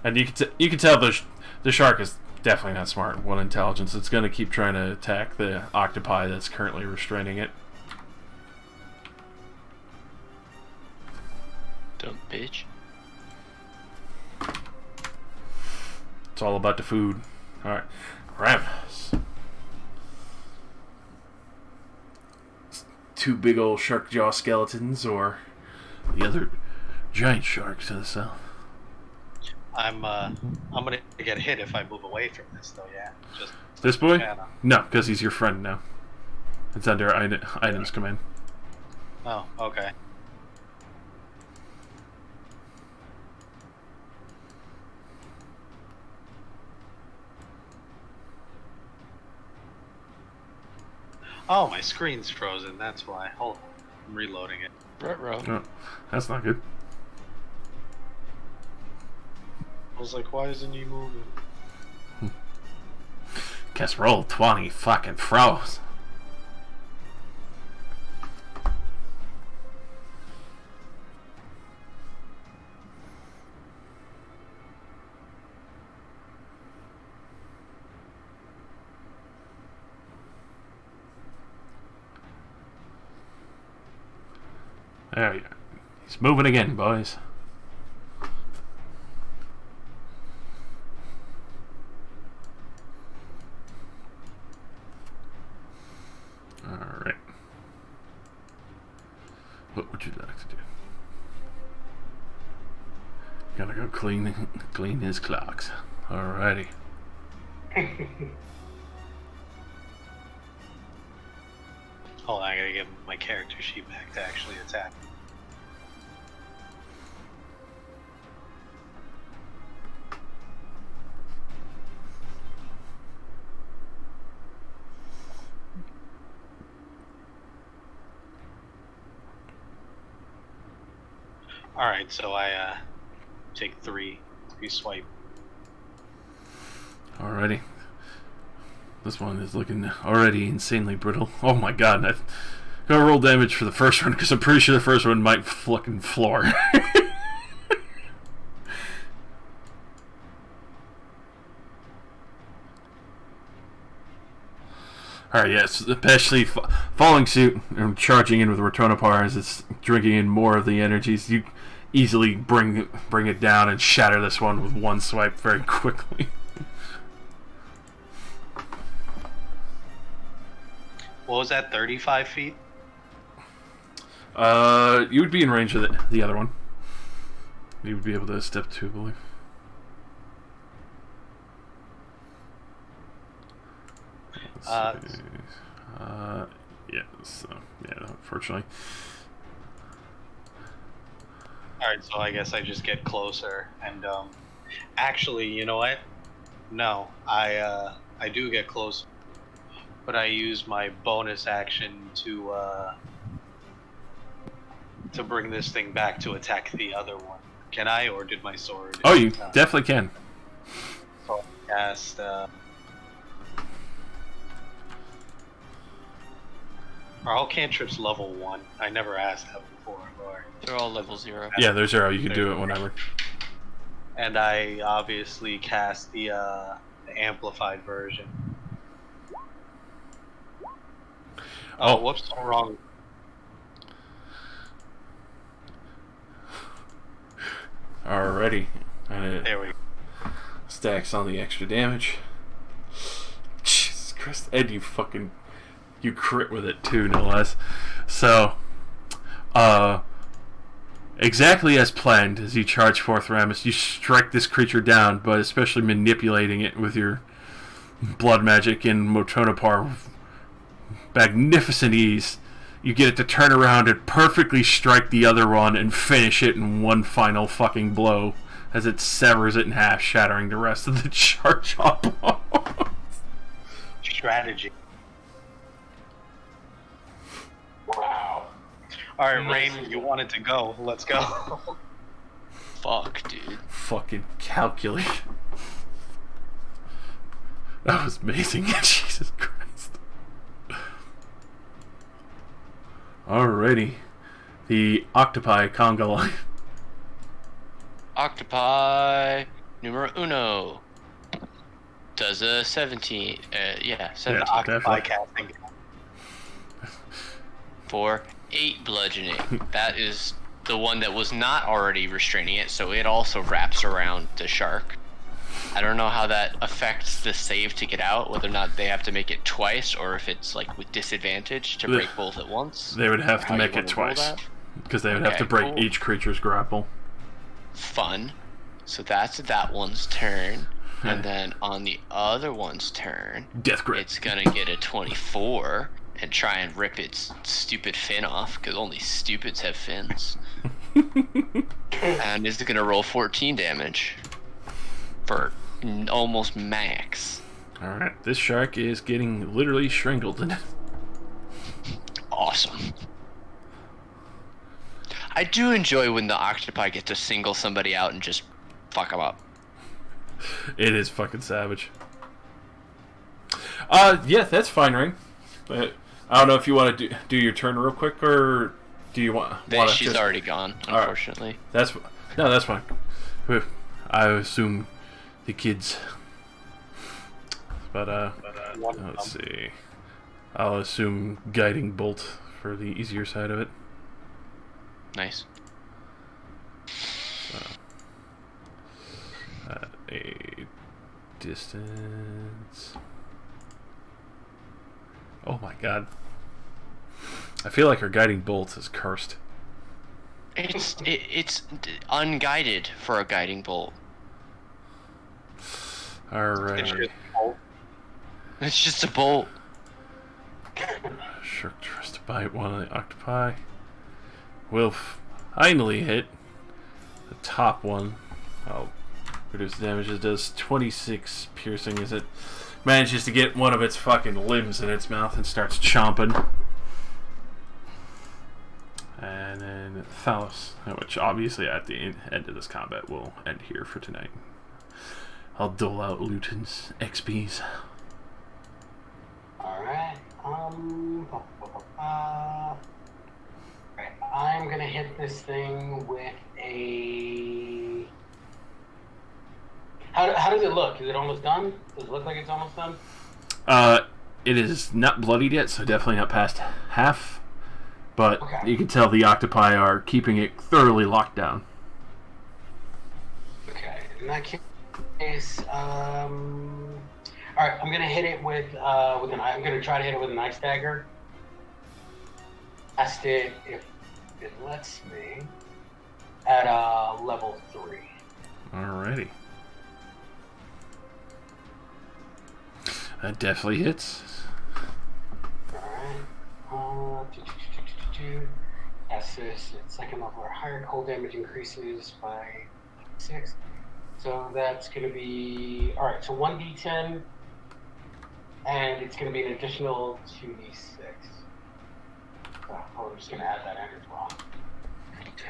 and you can tell the shark is definitely not smart. One intelligence. It's going to keep trying to attack the octopi that's currently restraining it. Dumb bitch. It's all about the food. All right, Ravenous. Two big old shark jaw skeletons, or the other giant shark to the south. I'm gonna get hit if I move away from this, though. Yeah, just This boy? Channel. No, because he's your friend now. It's under items command. Oh, okay. Oh, my screen's frozen. That's why. Hold on. I'm reloading it. Ruh-roh. Oh, that's not good. I was like, why isn't he moving? Guess roll 20 fucking froze. There you go. He's moving again, boys. Alright. What would you like to do? Gotta go clean his clocks. Alrighty. Hold on, I gotta get my character sheet back to actually attack. Alright, so I take three swipe. Alrighty. This one is looking already insanely brittle. Oh my god, I gotta roll damage for the first one because I'm pretty sure the first one might fucking floor. Alright, yes, especially following suit and charging in with Rotonopar as it's drinking in more of the energies. You easily bring it down and shatter this one with one swipe very quickly. What was that, 35 feet? You would be in range of the other one. You would be able to step 2, I believe. Yeah, so, yeah, unfortunately. Alright, so I guess I just get closer and, actually, you know what? No, I do get close, but I use my bonus action to bring this thing back to attack the other one. Can I, or did my sword? Oh, you definitely can. So I cast, are all cantrips level 1? I never asked that before, Lord. They're all level 0. Yeah, they're 0. You can do it whenever. And I obviously cast the amplified version. Oh, whoops, wrong. Alrighty. And There we go. stacks on the extra damage. Jesus Christ. And you crit with it too, no less. So, exactly as planned, as you charge forth Ramus, you strike this creature down, but especially manipulating it with your blood magic and Motonopar with magnificent ease. You get it to turn around and perfectly strike the other one and finish it in one final fucking blow as it severs it in half, shattering the rest of the charge up. Strategy. Wow. Alright, Rain, you wanted to go. Let's go. Fuck, dude. Fucking calculate. That was amazing. Jesus Christ. Alrighty. The octopi conga line. Octopi numero uno. Does a 17. Yeah, 17. Yeah, Octopi definitely. casting. For 8 bludgeoning. That is the one that was not already restraining it, so it also wraps around the shark. I don't know how that affects the save to get out, whether or not they have to make it twice, or if it's like with disadvantage to break both at once. They would have to How you make wanna it roll twice. that? Because they would have to Okay, break cool. each creature's grapple. Fun. So that's that one's turn. And then on the other one's turn, Death grip. it's gonna get a 24 and try and rip its stupid fin off, because only stupids have fins. And it's gonna roll 14 damage for almost max. Alright, this shark is getting literally strangled. Awesome. I do enjoy when the octopi get to single somebody out and just fuck them up. It is fucking savage. Yeah, that's fine, Ring. But I don't know if you want to do your turn real quick, or do you want to She's just... already gone, unfortunately. That's fine. I assume the kids. But let's see. I'll assume guiding bolt for the easier side of it. Nice. So, at a distance. Oh my god. I feel like our guiding bolt is cursed. It's unguided for a guiding bolt. Alright. It's just a bolt. Shark tries to bite one of the octopi. Will finally hit the top one. I'll reduce the damage. It does 26 piercing as it manages to get one of its fucking limbs in its mouth and starts chomping. And then Thalos, which obviously at the end of this combat will end here for tonight. I'll dole out Luton's XPs. Alright. Right. I'm gonna hit this thing with a. How does it look? Is it almost done? Does it look like it's almost done? It is not bloodied yet, so definitely not past half. But Okay. you can tell the octopi are keeping it thoroughly locked down. Okay. In that case, all right. I'm gonna hit it with an. I'm gonna try to hit it with an ice dagger. Test it if it lets me at level 3. Alrighty. That definitely hits. Alright. Assist at second level or higher. Cold damage increases by 6. So that's going to be. Alright, so 1d10. And it's going to be an additional 2d6. I'm just going to add that in as well. 2.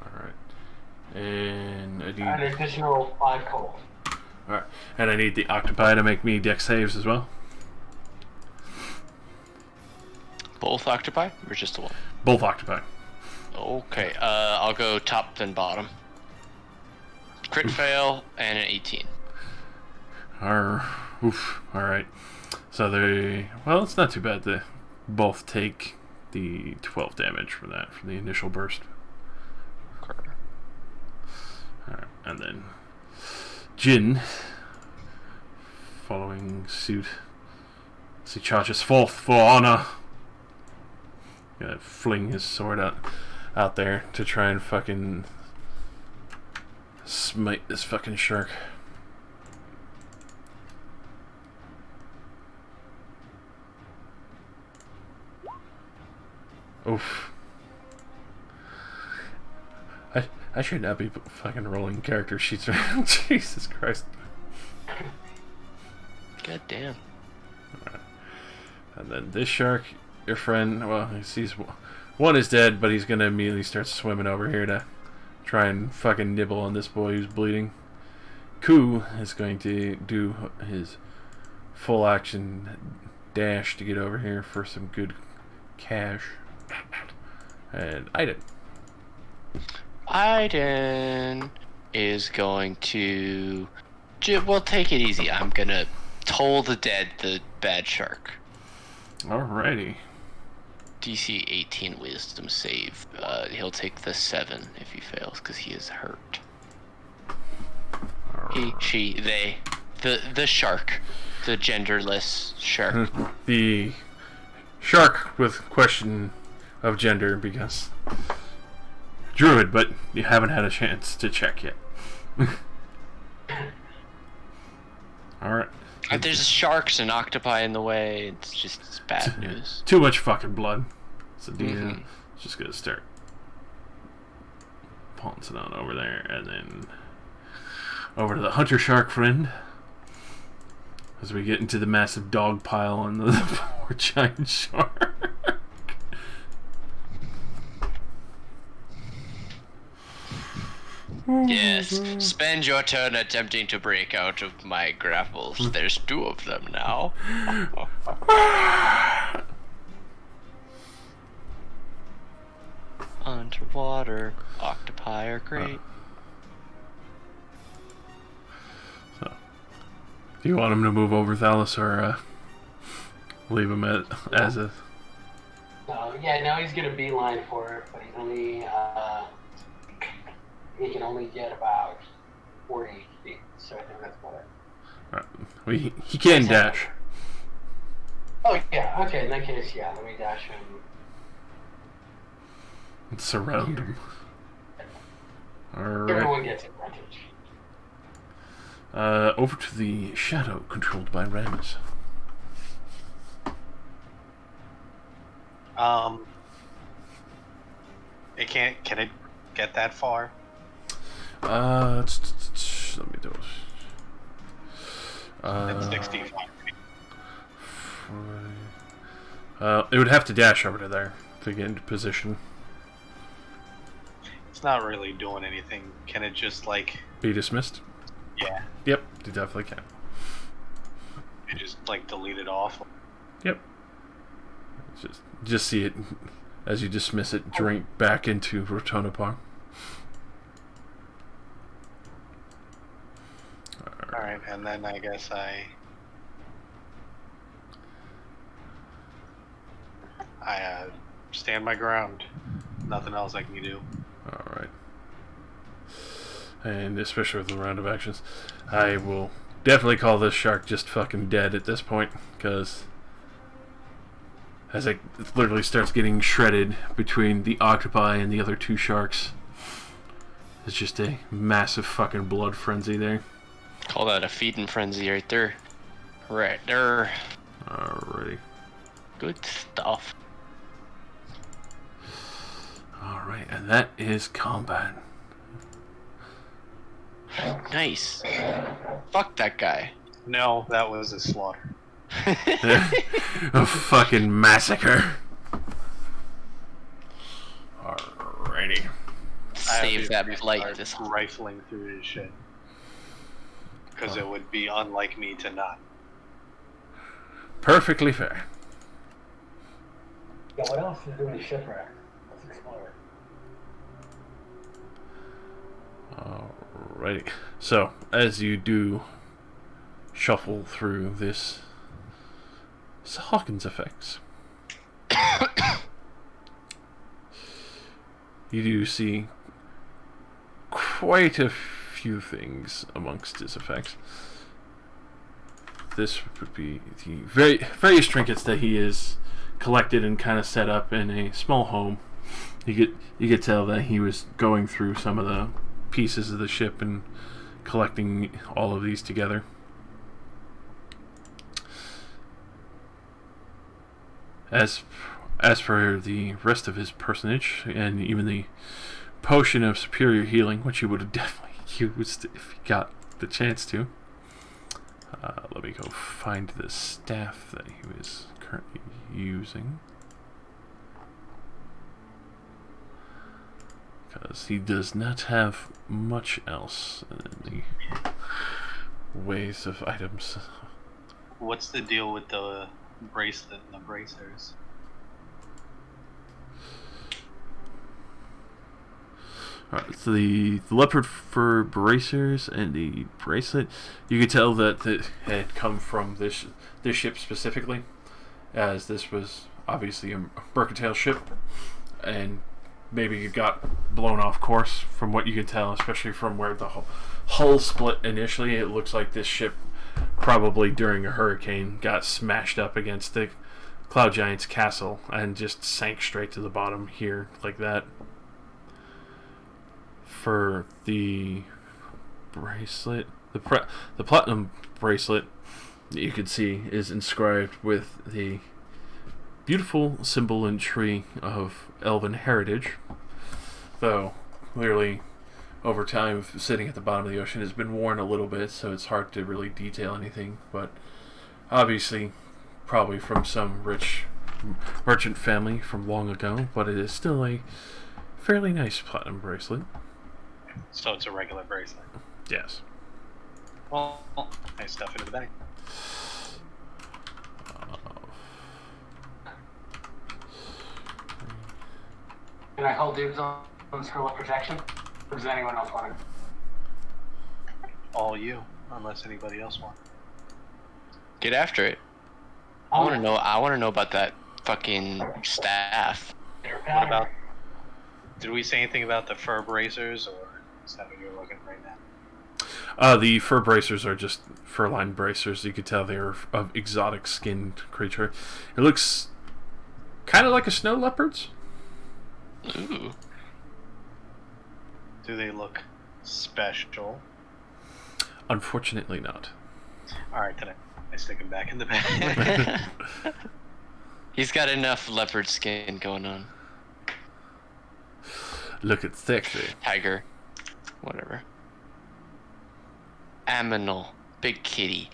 Alright. And I need... An additional 5 cold. Alright. And I need the octopi to make me dex saves as well. Both octopi or just the one? Both octopi. Okay, I'll go top then bottom. Crit fail and an 18. Alright. So they... Well, it's not too bad. They both take the 12 damage from that, from the initial burst. Okay. Alright, and then Jin, following suit, as he charges forth for honor. Gonna fling his sword out there to try and fucking smite this fucking shark. Oof. I should not be fucking rolling character sheets around. Jesus Christ. God damn. Right. And then this shark, your friend, well, he sees one is dead, but he's gonna immediately start swimming over here to try and fucking nibble on this boy who's bleeding. Ku is going to do his full action dash to get over here for some good cash. And Aiden is going to... Well, take it easy. I'm gonna toll the bad shark. Alrighty. DC 18 wisdom save. He'll take the 7 if he fails, because he is hurt. He, she, they. The shark. The genderless shark. The shark with question of gender, because druid, but you haven't had a chance to check yet. Alright. There's sharks and octopi in the way. It's bad news. Too much fucking blood. So DM is just gonna start pouncing on over there, and then over to the hunter shark friend as we get into the massive dog pile on the poor giant shark. Yes, spend your turn attempting to break out of my grapples. There's 2 of them now. Underwater, octopi are great. So, do you want him to move over, Thalos, or leave him as is? So yeah, now he's gonna beeline for it, but he can only get about 40 feet. So I think that's about it. Alright. Well, he can dash. Oh yeah, okay. In that case, yeah, let me dash him. Surround him. Alright. Everyone gets advantage. Over to the shadow controlled by Rammus. Can it get that far? Let me do it. It's 65 feet. It would have to dash over to there to get into position. It's not really doing anything. Can it just, like... Be dismissed? Yeah. Yep, you definitely can. You just, like, delete it off? Yep. Just see it, as you dismiss it, drink back into Rotonapar. Alright, and then I guess I stand my ground. Nothing else I can do. Alright. And especially with the round of actions, I will definitely call this shark just fucking dead at this point, because as it literally starts getting shredded between the octopi and the other two sharks, it's just a massive fucking blood frenzy there. Call that a feeding frenzy right there. Right there. Alrighty. Good stuff. Alright, and that is combat. Nice. Fuck that guy. No, that was a slaughter. A fucking massacre. Alrighty. Save that blight. Start This rifling through his shit. Because it would be unlike me to not. Perfectly fair. Yeah, what else is doing shipwreck? Let's explore. Alrighty. So, as you do shuffle through this Hawkins effects, you do see quite a few things amongst his effects. This would be the various trinkets that he is collected and kind of set up in a small home. You could tell that he was going through some of the pieces of the ship and collecting all of these together. As for the rest of his personage, and even the potion of superior healing, which he would have definitely used if he got the chance to. Let me go find the staff that he was currently using, because he does not have much else in the ways of items. What's the deal with the bracelet and the bracers? Alright, so the leopard fur bracers and the bracelet, you could tell that it had come from this ship specifically, as this was obviously a mercantile ship, and maybe it got blown off course from what you could tell, especially from where the hull split initially. It looks like this ship probably during a hurricane got smashed up against the Cloud Giant's castle and just sank straight to the bottom here like that. For the bracelet, the platinum bracelet that you can see is inscribed with the beautiful symbol and tree of elven heritage, though clearly over time sitting at the bottom of the ocean has been worn a little bit, so it's hard to really detail anything, but obviously probably from some rich merchant family from long ago, but it is still a fairly nice platinum bracelet. So it's a regular bracelet. Yes. Well, I stuff it in the bag. Can I hold dibs on scroll of protection? Or does anyone else want it? All you, unless anybody else wants. Get after it. I want to know about that fucking staff. What about? Did we say anything about the fur bracers, or is that what you're looking right now? The fur bracers are just fur-lined bracers. You could tell they're of exotic skinned creature. It looks kind of like a snow leopard's. Ooh. Do they look special? Unfortunately not. Alright, then I stick him back in the bag. He's got enough leopard skin going on. Look at sexy. Tiger. Whatever. Aminal. Big kitty.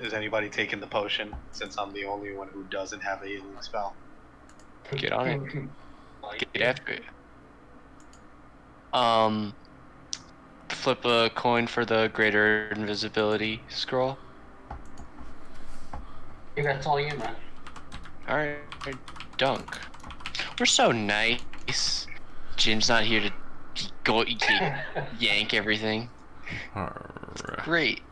Is anybody taking the potion, since I'm the only one who doesn't have a healing spell? Get on it. Get after it. Flip a coin for the greater invisibility scroll. That's all you, man. Alright, dunk. We're so nice. Jim's not here to go yank everything. Alright. Great.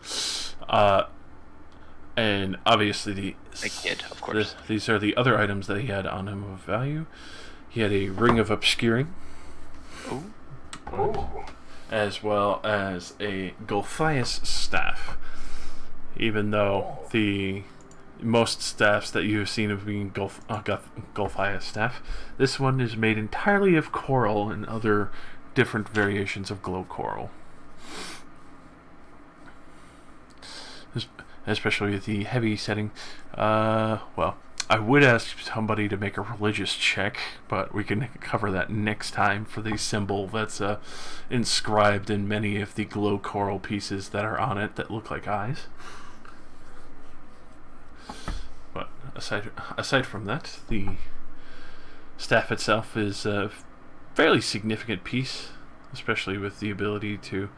And obviously I kid, of course. these are the other items that he had on him of value. He had a ring of obscuring. Ooh. Ooh. As well as a Golthias staff. Even though the most staffs that you have seen of being Golthias staff, this one is made entirely of coral and other different variations of glow coral. Especially with the heavy setting. Well, I would ask somebody to make a religious check, but we can cover that next time for the symbol that's inscribed in many of the glow coral pieces that are on it that look like eyes. But aside from that, the staff itself is a fairly significant piece, especially with the ability to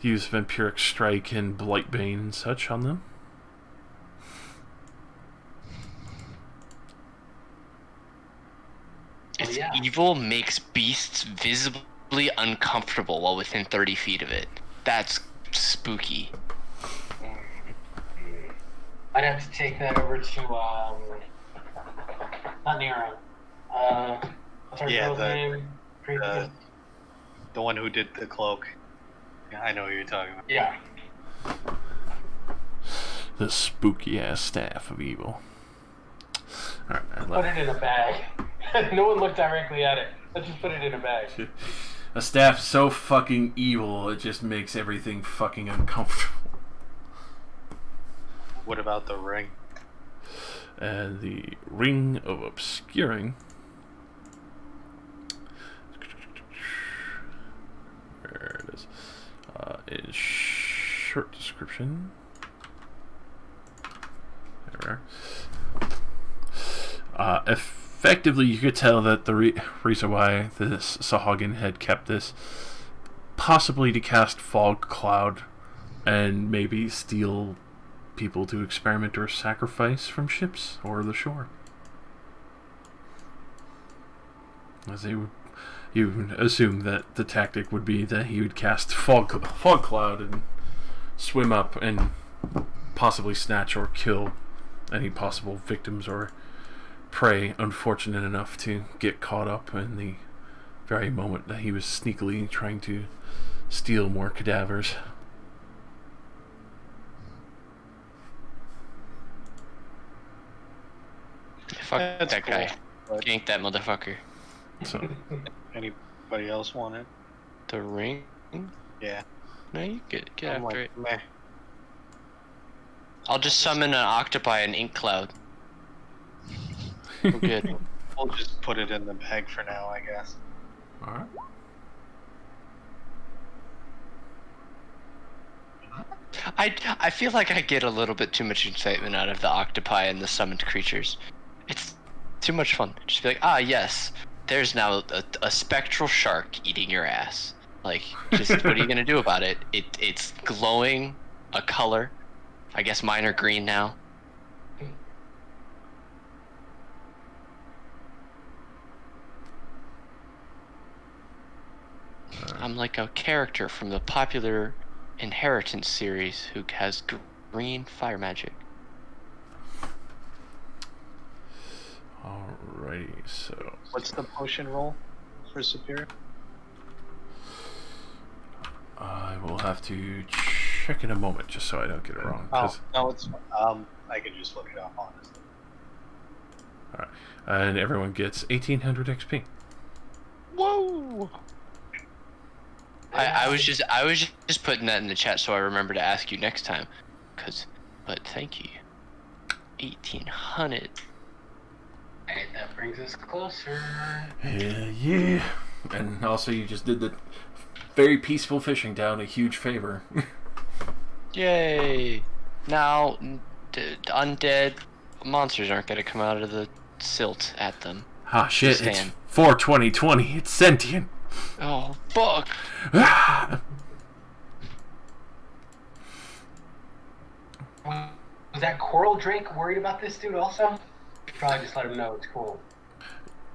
use Vampiric Strike and Blightbane and such on them. Its yeah. evil makes beasts visibly uncomfortable while within 30 feet of it. That's spooky. I'd have to take that over to not Nero. What's our Yeah, girl's name? The one who did the cloak. Yeah, I know who you're talking about. Yeah. The spooky ass staff of evil. Alright, Put it in a bag. No one looked directly at it. Let's just put it in a bag. a staff so fucking evil it just makes everything fucking uncomfortable. What about the ring? And the ring of obscuring. There it is. Is short description. There we are. Effectively, you could tell that the reason why this Sahagin had kept this, possibly to cast fog cloud, and maybe steal people to experiment or sacrifice from ships or the shore. As they would, you would assume that the tactic would be that he would cast fog cloud and swim up and possibly snatch or kill any possible victims or prey unfortunate enough to get caught up in the very moment that he was sneakily trying to steal more cadavers. Fuck That's that guy. cool. Gank that motherfucker. So Anybody else want it? The ring? Yeah. No, you get I'm after like, it. meh. I'll just summon an octopi and ink cloud. We're good. We'll just put it in the bag for now, I guess. alright. I feel like I get a little bit too much excitement out of the octopi and the summoned creatures. It's too much fun. Just be like, ah, yes, there's now a spectral shark eating your ass. Like, just what are you gonna do about it? It's glowing a color. I guess mine are green now. I'm like a character from the popular Inheritance series who has green fire magic. Alrighty, so What's the potion roll for superior? I will have to check in a moment just so I don't get it wrong. Oh, no, it's I can just look it up, honestly. Alright, and everyone gets 1800 XP. Whoa! I was just putting that in the chat so I remember to ask you next time, but thank you. 1800. Hey, that brings us closer. Yeah. And also, you just did the very peaceful fishing down a huge favor. Yay! Now, undead monsters aren't gonna come out of the silt at them. Ah, shit, it's 4/20/20. It's sentient. Oh, fuck! Was that Coral Drake worried about this dude also? Probably just let him know it's cool.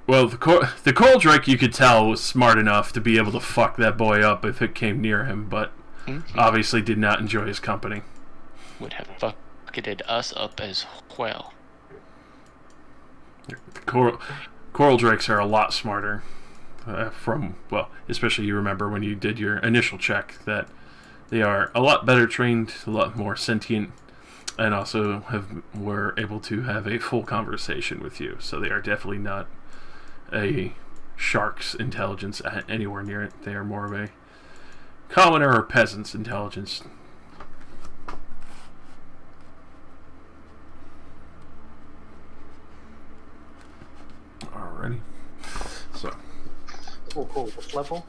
Well, the coral drake you could tell was smart enough to be able to fuck that boy up if it came near him, but obviously did not enjoy his company. Would have fucked us up as well. Coral drakes are a lot smarter. Especially you remember when you did your initial check that they are a lot better trained, a lot more sentient, and also were able to have a full conversation with you. So they are definitely not a shark's intelligence anywhere near it. They are more of a commoner or peasant's intelligence. Alrighty. So. Cool. What level?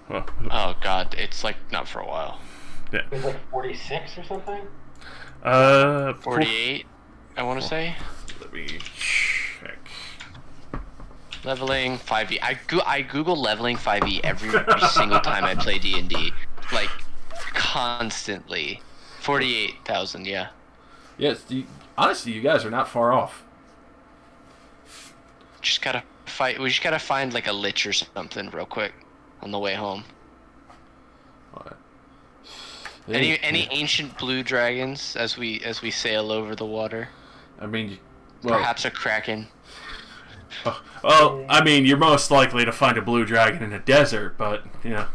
Well, Oh god, it's like not for a while. yeah. It was like 46 or something? 48, I want to say. Let me check. Leveling 5e. I Google leveling 5e every single time I play D&D. Like, constantly. 48,000, yeah. Yes, honestly, you guys are not far off. Just gotta fight. We just gotta find like a lich or something real quick on the way home. Any ancient blue dragons as we sail over the water? I mean, well, Perhaps a kraken. well, I mean, you're most likely to find a blue dragon in a desert, but you know,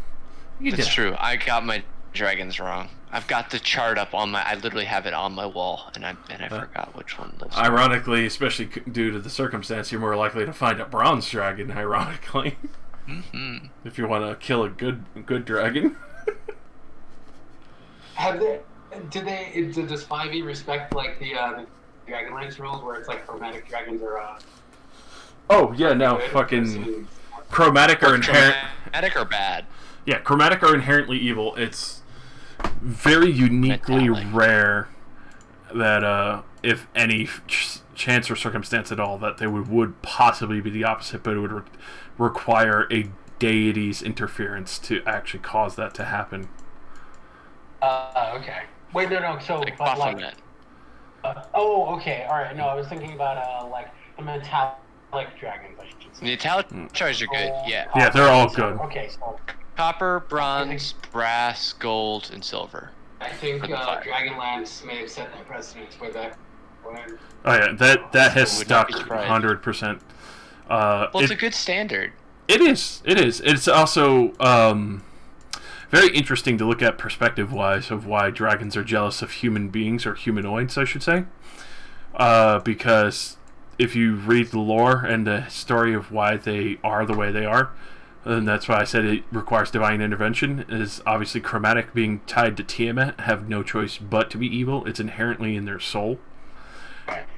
That's true. I got my dragons wrong. I've got the chart up on my. I literally have it on my wall, and I forgot which one lives. Ironically, especially due to the circumstance, you're more likely to find a bronze dragon. Ironically, if you want to kill a good dragon. Does 5e respect like the Dragonlance rules where it's like chromatic dragons are Oh yeah, no, fucking chromatic are inherent. Chromatic or bad? Yeah, chromatic are inherently evil. It's very uniquely rare that if any chance or circumstance at all that they would possibly be the opposite, but it would require a deity's interference to actually cause that to happen. Okay. Wait, no. So, Like but Baphomet. Okay. All right. No, I was thinking about like the metallic dragons. I should say. The Italic charges are good. Yeah. Yeah, they're all good. Okay, so Copper, bronze, brass, gold, and silver. I think For the fire. Dragonlance may have set that precedence with that. When Oh yeah, that has Would not be stuck surprised. 100%. Well, it's a good standard. It is. It's also very interesting to look at perspective-wise of why dragons are jealous of human beings, or humanoids, I should say. Because if you read the lore and the story of why they are the way they are, and that's why I said it requires divine intervention, is obviously chromatic being tied to Tiamat have no choice but to be evil. It's inherently in their soul.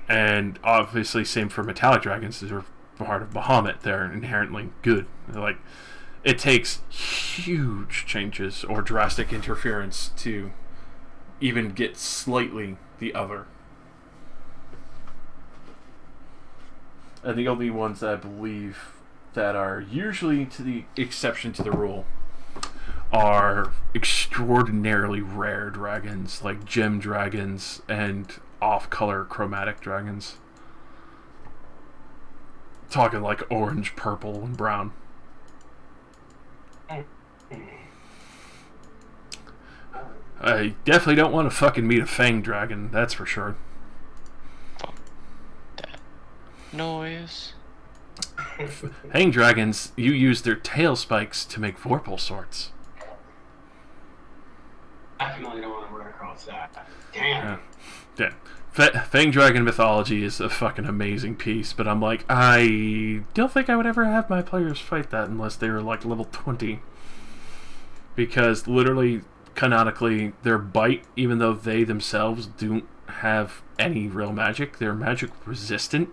And obviously same for metallic dragons. They're part of Bahamut. They're inherently good. They're like, it takes huge changes or drastic interference to even get slightly the other. And the only ones that I believe that are usually to the exception to the rule are extraordinarily rare dragons, like gem dragons and off-color chromatic dragons. Talking like orange, purple, and brown. I definitely don't want to fucking meet a fang dragon, that's for sure. noise. Hang dragons, you use their tail spikes to make vorpal swords. Definitely don't want to run across that. Damn. Yeah. Fang Dragon mythology is a fucking amazing piece, but I'm like, I don't think I would ever have my players fight that unless they were like level 20. Because literally, canonically, their bite, even though they themselves don't have any real magic, they're magic resistant.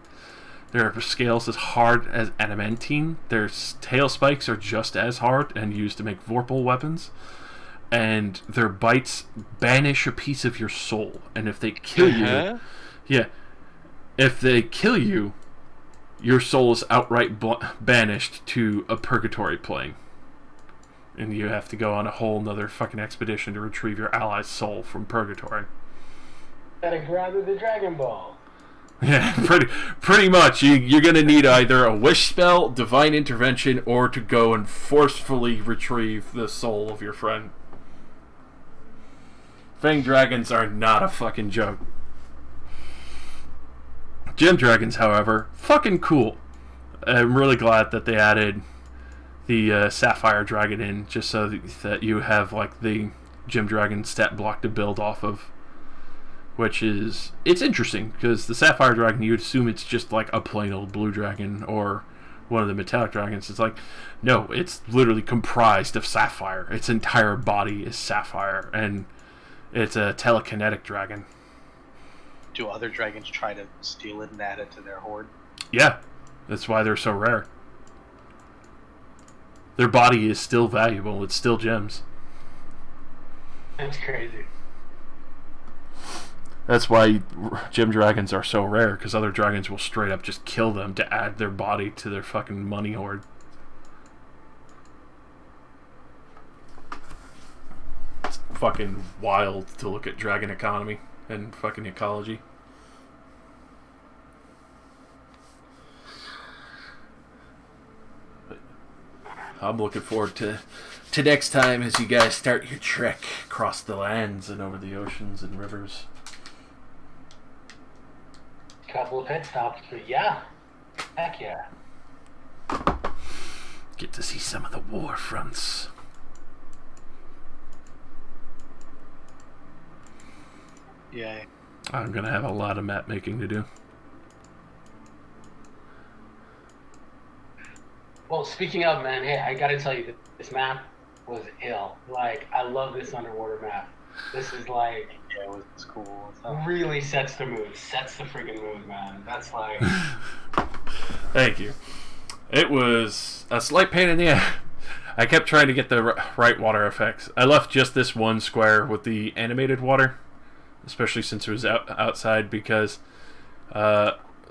Their scales as hard as adamantine. Their tail spikes are just as hard and used to make vorpal weapons. And their bites banish a piece of your soul. And if they kill you... Yeah. If they kill you, your soul is outright banished to a purgatory plane. And you have to go on a whole nother fucking expedition to retrieve your ally's soul from purgatory. Gotta grab the Dragon Ball. Yeah, pretty much. You're going to need either a wish spell, divine intervention, or to go and forcefully retrieve the soul of your friend. Fang dragons are not a fucking joke. Gem dragons, however, fucking cool. I'm really glad that they added the sapphire dragon in, just so that you have like the gem dragon stat block to build off of. Which is, it's interesting, because the sapphire dragon, you'd assume it's just like a plain old blue dragon or one of the metallic dragons. It's like, no, it's literally comprised of sapphire. Its entire body is sapphire, and it's a telekinetic dragon. Do other dragons try to steal it and add it to their horde? Yeah, that's why they're so rare. Their body is still valuable. It's still gems. That's crazy. That's why gem dragons are so rare, because other dragons will straight up just kill them to add their body to their fucking money hoard. It's fucking wild to look at dragon economy and fucking ecology. But I'm looking forward to next time as you guys start your trek across the lands and over the oceans and rivers. Couple of pit stops, but yeah. Heck yeah. Get to see some of the war fronts. Yay. I'm gonna have a lot of map making to do. Well, speaking of, man, hey, I gotta tell you, this map was ill. Like, I love this underwater map. This is like... Yeah, it was cool. Really sets the mood. Sets the friggin' mood, man. That's like... Thank you. It was a slight pain in the ass. I kept trying to get the right water effects. I left just this one square with the animated water, especially since it was outside, because,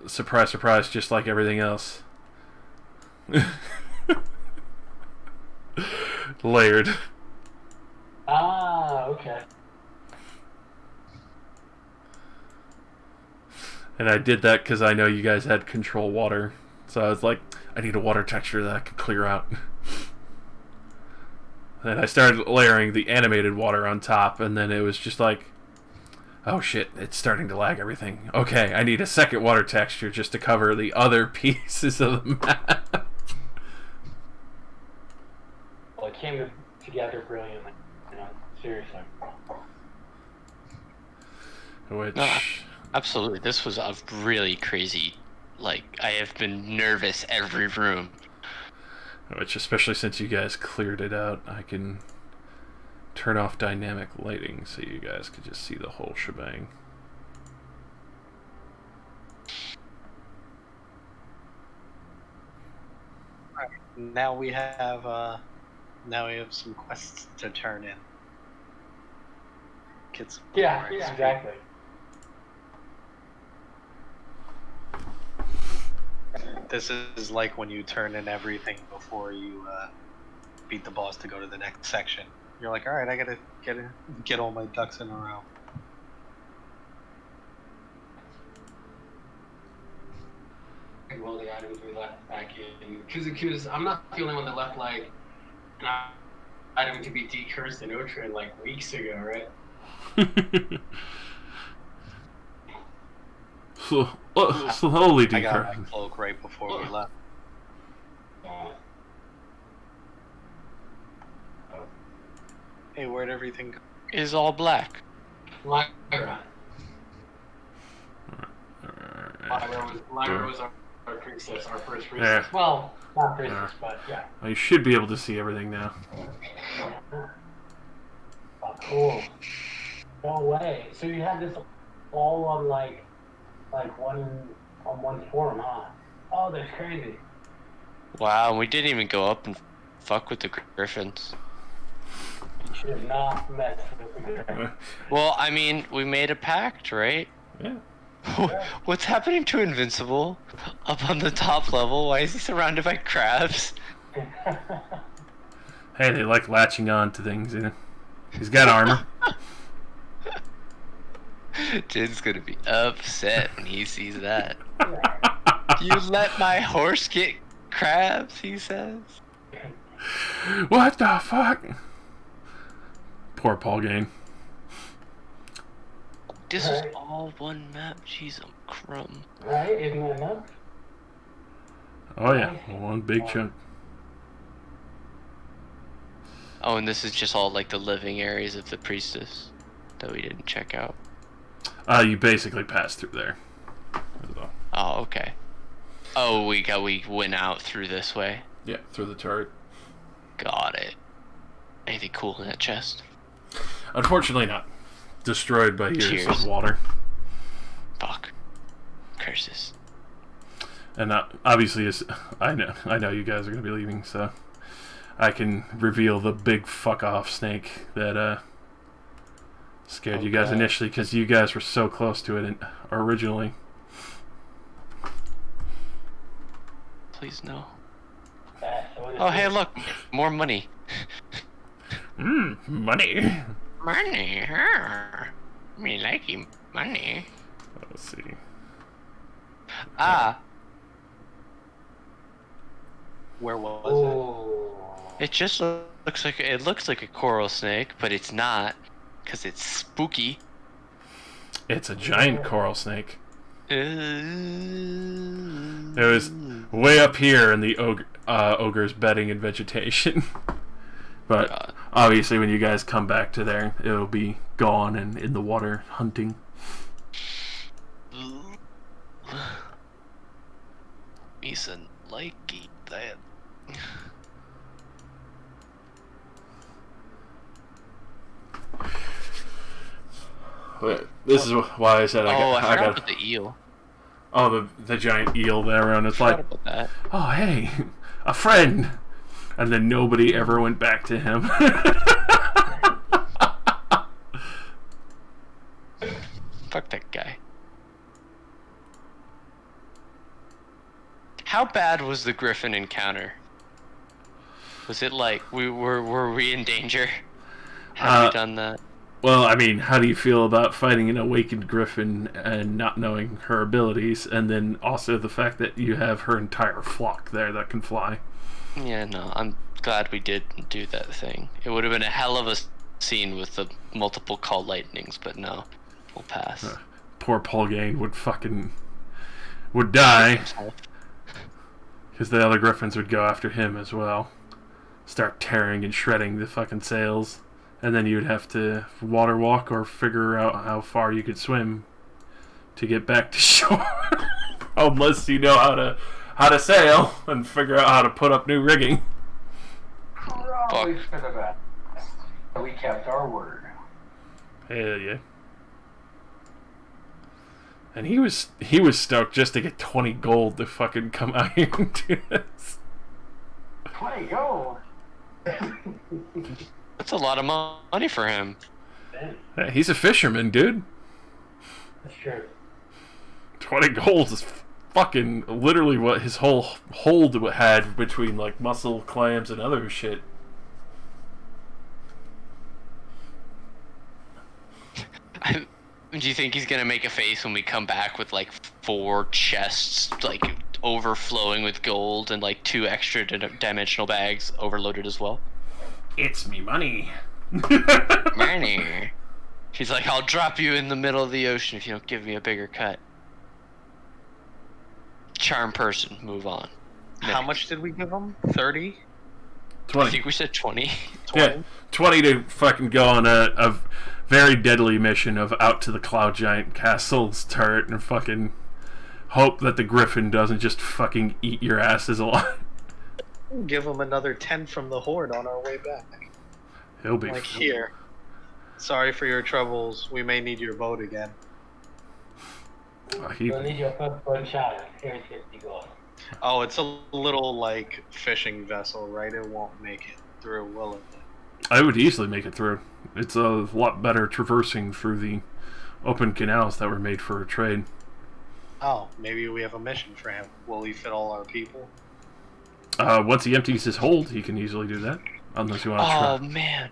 surprise, surprise, just like everything else. Layered. Ah, okay. And I did that because I know you guys had control water. So I was like, I need a water texture that I can clear out. And I started layering the animated water on top, and then it was just like, oh shit, it's starting to lag everything. Okay, I need a second water texture just to cover the other pieces of the map. Well, it came together brilliantly. You know, seriously. Which... No, absolutely. This was a really crazy, like, I have been nervous every room. Which, especially since you guys cleared it out, I can turn off dynamic lighting so you guys could just see the whole shebang. Now we have some quests to turn in. Get some Yeah, more XP. exactly. This is like when you turn in everything before you beat the boss to go to the next section. You're like, all right, I gotta get all my ducks in a row. Well, the items we left back in, because I'm not the only one that left like an item to be decursed in Otren like weeks ago, right? slowly I got decurve. my cloak right before we left. Hey, where'd everything go? Is all black. Lyra. Lyra was our priestess, our first priestess. Yeah. Well, not priestess, but yeah. Well, you should be able to see everything now. Oh, cool. No way. So you had this all on like one form, huh? Oh, that's crazy. Wow, we didn't even go up and fuck with the griffins. You should have not messed with the griffin. Well, I mean, we made a pact, right? Yeah. What's happening to Invincible up on the top level? Why is he surrounded by crabs? Hey, they like latching on to things, you know. He's got armor. Jin's gonna be upset when he sees that. You let my horse get crabs, he says. What the fuck? Poor Paul Gain. This is all one map. Jeez, I'm crumb. Right? Isn't that enough? Oh yeah, one big chunk. Oh, and this is just all like the living areas of the priestess that we didn't check out. You basically passed through there. Oh, okay. Oh, we went out through this way. Yeah, through the turret. Got it. Anything cool in that chest? Unfortunately not. Destroyed by years Cheers. of water. Fuck. Curses. And obviously, I know you guys are going to be leaving, so I can reveal the big fuck off snake that scared you guys initially, because you guys were so close to it originally. Please no. Oh, hey, look, more money. Money. Money, me likey money. Let's see. Ah, Where was it just looks like a coral snake, but it's not, cause it's spooky. It's a giant coral snake. It It was way up here in the ogre's bedding and vegetation. But obviously, when you guys come back to there, it'll be gone and in the water hunting. Mason likey that. This is why I said I I forgot got about the eel. Oh, the giant eel there, and it's Forgot like, about that. oh hey, a friend, and then nobody ever went back to him. Fuck that guy. How bad was the griffin encounter? Was it like were we in danger? Had we done that? Well, I mean, how do you feel about fighting an awakened griffin and not knowing her abilities, and then also the fact that you have her entire flock there that can fly? Yeah, no, I'm glad we didn't do that thing. It would have been a hell of a scene with the multiple call lightnings, but no, we'll pass. Poor Paul Gain would die, because the other griffins would go after him as well. Start tearing and shredding the fucking sails. And then you'd have to water walk or figure out how far you could swim to get back to shore. Unless you know how to sail and figure out how to put up new rigging. Probably for the best. We kept our word. Hell yeah. And he was stoked just to get 20 gold to fucking come out here and do this. 20 gold? That's a lot of money for him. Hey, he's a fisherman, dude. That's true. 20 gold is fucking literally what his whole hold had between like mussel, clams, and other shit. Do you think he's gonna make a face when we come back with like 4 chests like overflowing with gold and like 2 extra dimensional bags overloaded as well? It's me money. Money. He's like, I'll drop you in the middle of the ocean if you don't give me a bigger cut. charm person. Move on. How much did we give him? 30? 20. I think we said 20. 20? Yeah, 20 to fucking go on a very deadly mission of out to the Cloud Giant Castle's turret and fucking hope that the Griffin doesn't just fucking eat your asses alive. Give him another 10 from the Horde on our way back. He'll be Like, here. Sorry for your troubles. We may need your boat again. You'll need your first gunshot. Here's 50 gold. Oh, it's a little, like, fishing vessel, right? It won't make it through, will it? I would easily make it through. It's a lot better traversing through the open canals that were made for a trade. Oh, maybe we have a mission for him. Will he fit all our people? Once he empties his hold, he can easily do that. Unless you want to try. Oh man,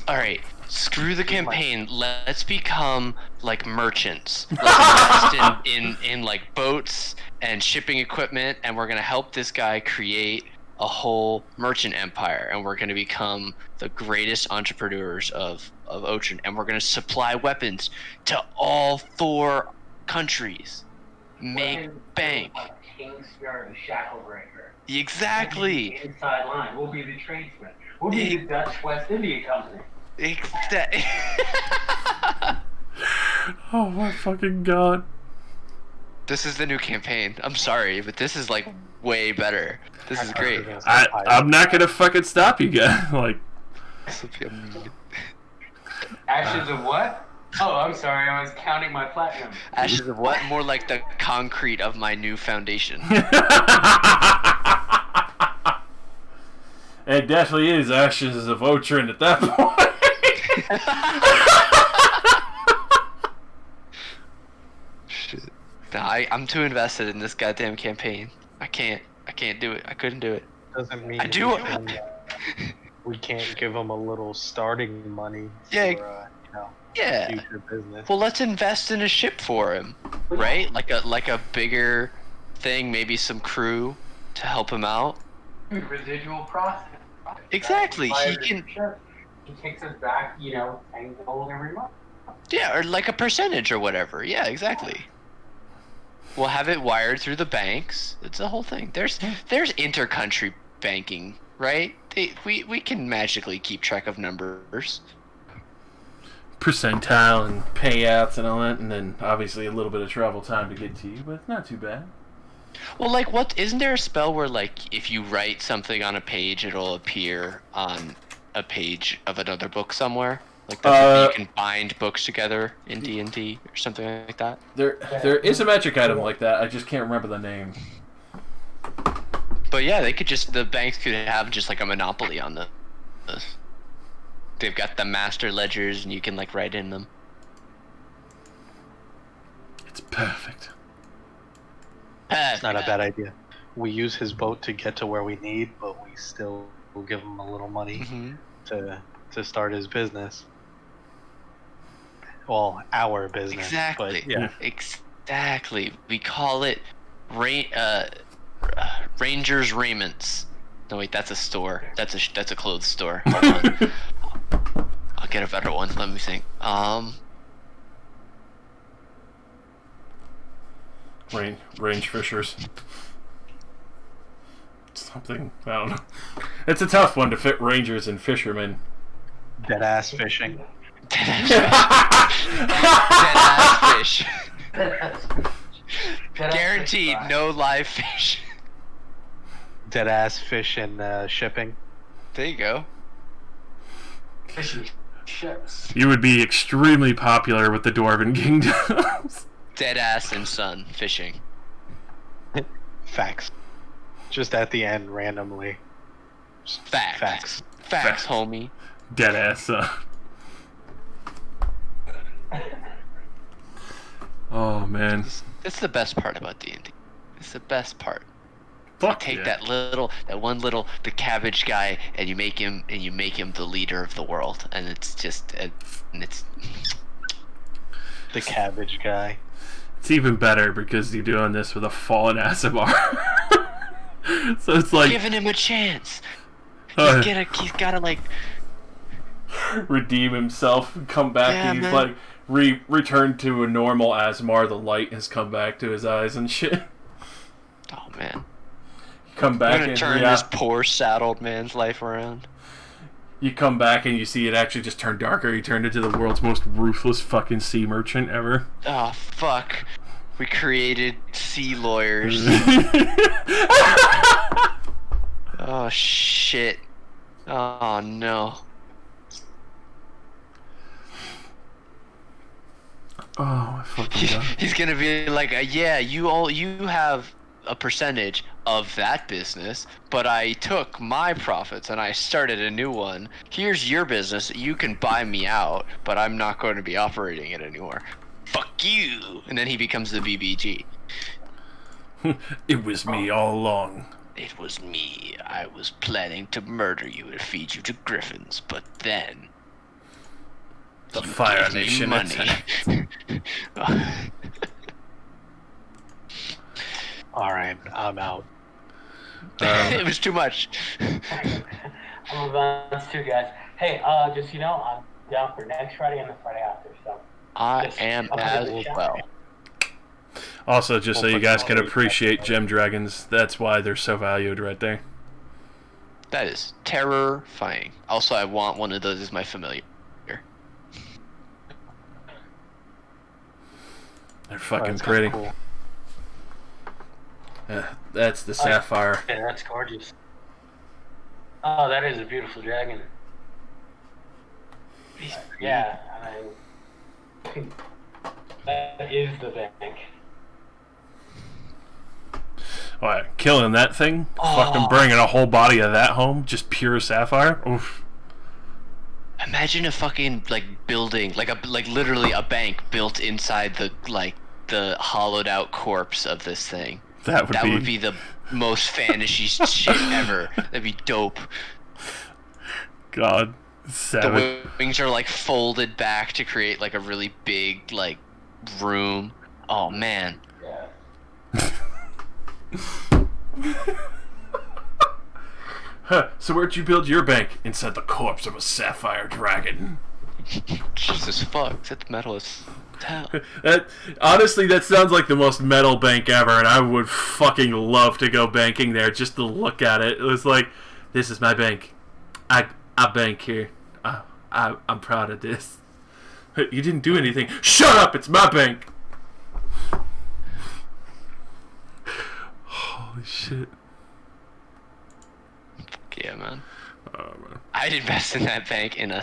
alright. Screw the campaign. Let's become like merchants. Let's invest in like boats and shipping equipment, and we're gonna help this guy create a whole merchant empire, and we're gonna become the greatest entrepreneurs of Otren, and we're gonna supply weapons to all 4 countries. Make bank. Like Kingsguard and Shacklebreaker. Exactly. We'll be the inside line. We'll be the tradesmen. We'll be the Dutch West India Company. Oh my fucking god. This is the new campaign. I'm sorry, but this is like way better. This is great. I'm not gonna fucking stop you guys. Like, Ashes of what? Oh, I'm sorry. I was counting my platinum. Ashes of what? More like the concrete of my new foundation. it definitely is Ashes of Otren at that point. Shit. Nah, I'm too invested in this goddamn campaign. I can't do it. I couldn't do it. Doesn't mean I do. we can't give him a little starting money Yeah. for, Yeah. future business. Well, let's invest in a ship for him, right? Like a bigger thing, maybe some crew to help him out. Residual profit. Exactly. Buy He the can. shirt. He takes us back, 10 gold every month. Yeah, or like a percentage or whatever. Yeah, exactly. We'll have it wired through the banks. It's the whole thing. There's intercountry banking, right? We can magically keep track of numbers. Percentile and payouts and all that, and then obviously a little bit of travel time to get to you, but not too bad. Well, like, isn't there a spell where, like, if you write something on a page, it'll appear on a page of another book somewhere? Like, you can bind books together in D&D or something like that? There is a magic item like that, I just can't remember the name. But yeah, the banks could have just, like, a monopoly on this. They've got the master ledgers, and you can, like, write in them. It's perfect. It's not a bad idea. We use his boat to get to where we need, but we still will give him a little money to start his business. Well, our business. Exactly. But, yeah. Exactly. We call it Rangers Raiments. No, wait, that's a store. That's a clothes store. Hold on. I'll get a better one. Let me think. Range fishers. Something. I don't know. It's a tough one to fit rangers and fishermen. Dead ass fishing. Dead ass fish. Guaranteed, no live fish. Dead ass fish and shipping. There you go. Fishing ships. You would be extremely popular with the Dwarven Kingdoms. Dead ass and sun fishing. Facts. Just at the end, randomly. Facts, Facts. homie. Dead ass. Oh man. That's the best part about D&D. It's the best part. Fuck Take yeah. the cabbage guy, and you make him the leader of the world, and it's just, it's The cabbage guy. It's even better because you're doing this with a fallen Asimar. So it's like giving him a chance. uh, He's gotta like redeem himself and come back. Yeah, and he's man. like return to a normal Asmar. The light has come back to his eyes and shit. Oh man. Come back I'm gonna turn this poor saddled man's life around. You come back and you see it actually just turned darker. He turned into the world's most ruthless fucking sea merchant ever. Oh fuck. We created sea lawyers. Oh shit. Oh no. Oh my fucking god. He's gonna be like, yeah, you have a percentage of that business, but I took my profits and I started a new one. Here's your business. You can buy me out, but I'm not going to be operating it anymore. Fuck you. And then he becomes the BBG. It was me all along. It was me. I was planning to murder you and feed you to griffins, but then The Fire gave me Nation money. attacked. All right, I'm out. It was too much. I'm moving on too, guys. Hey, just I'm down for next Friday and the Friday after. So I Just- am I'll as give it a shot. well. Also, just so you guys can appreciate gem dragons, that's why they're so valued right there. That is terrifying. Also, I want one of those as my familiar. They're fucking That's pretty. cool. That's the sapphire. Yeah, that's gorgeous. Oh, that is a beautiful dragon. Yeah, I mean, that is the bank. Alright, killing that thing, fucking bringing a whole body of that home, just pure sapphire. Oof. Imagine a fucking building, like literally a bank built inside the hollowed out corpse of this thing. That would be the most fantasy shit ever. That'd be dope. God, savage. The wings are folded back to create a really big room. Oh man. Yeah. Huh, so where'd you build your bank? Inside the corpse of a sapphire dragon. Jesus fuck, that's metal as hell. Honestly, that sounds like the most metal bank ever, and I would fucking love to go banking there just to look at it. It was like, this is my bank. I bank here. I'm proud of this. You didn't do anything. Shut up! It's my bank! Holy shit. Yeah, man. Oh, man. I'd invest in that bank in a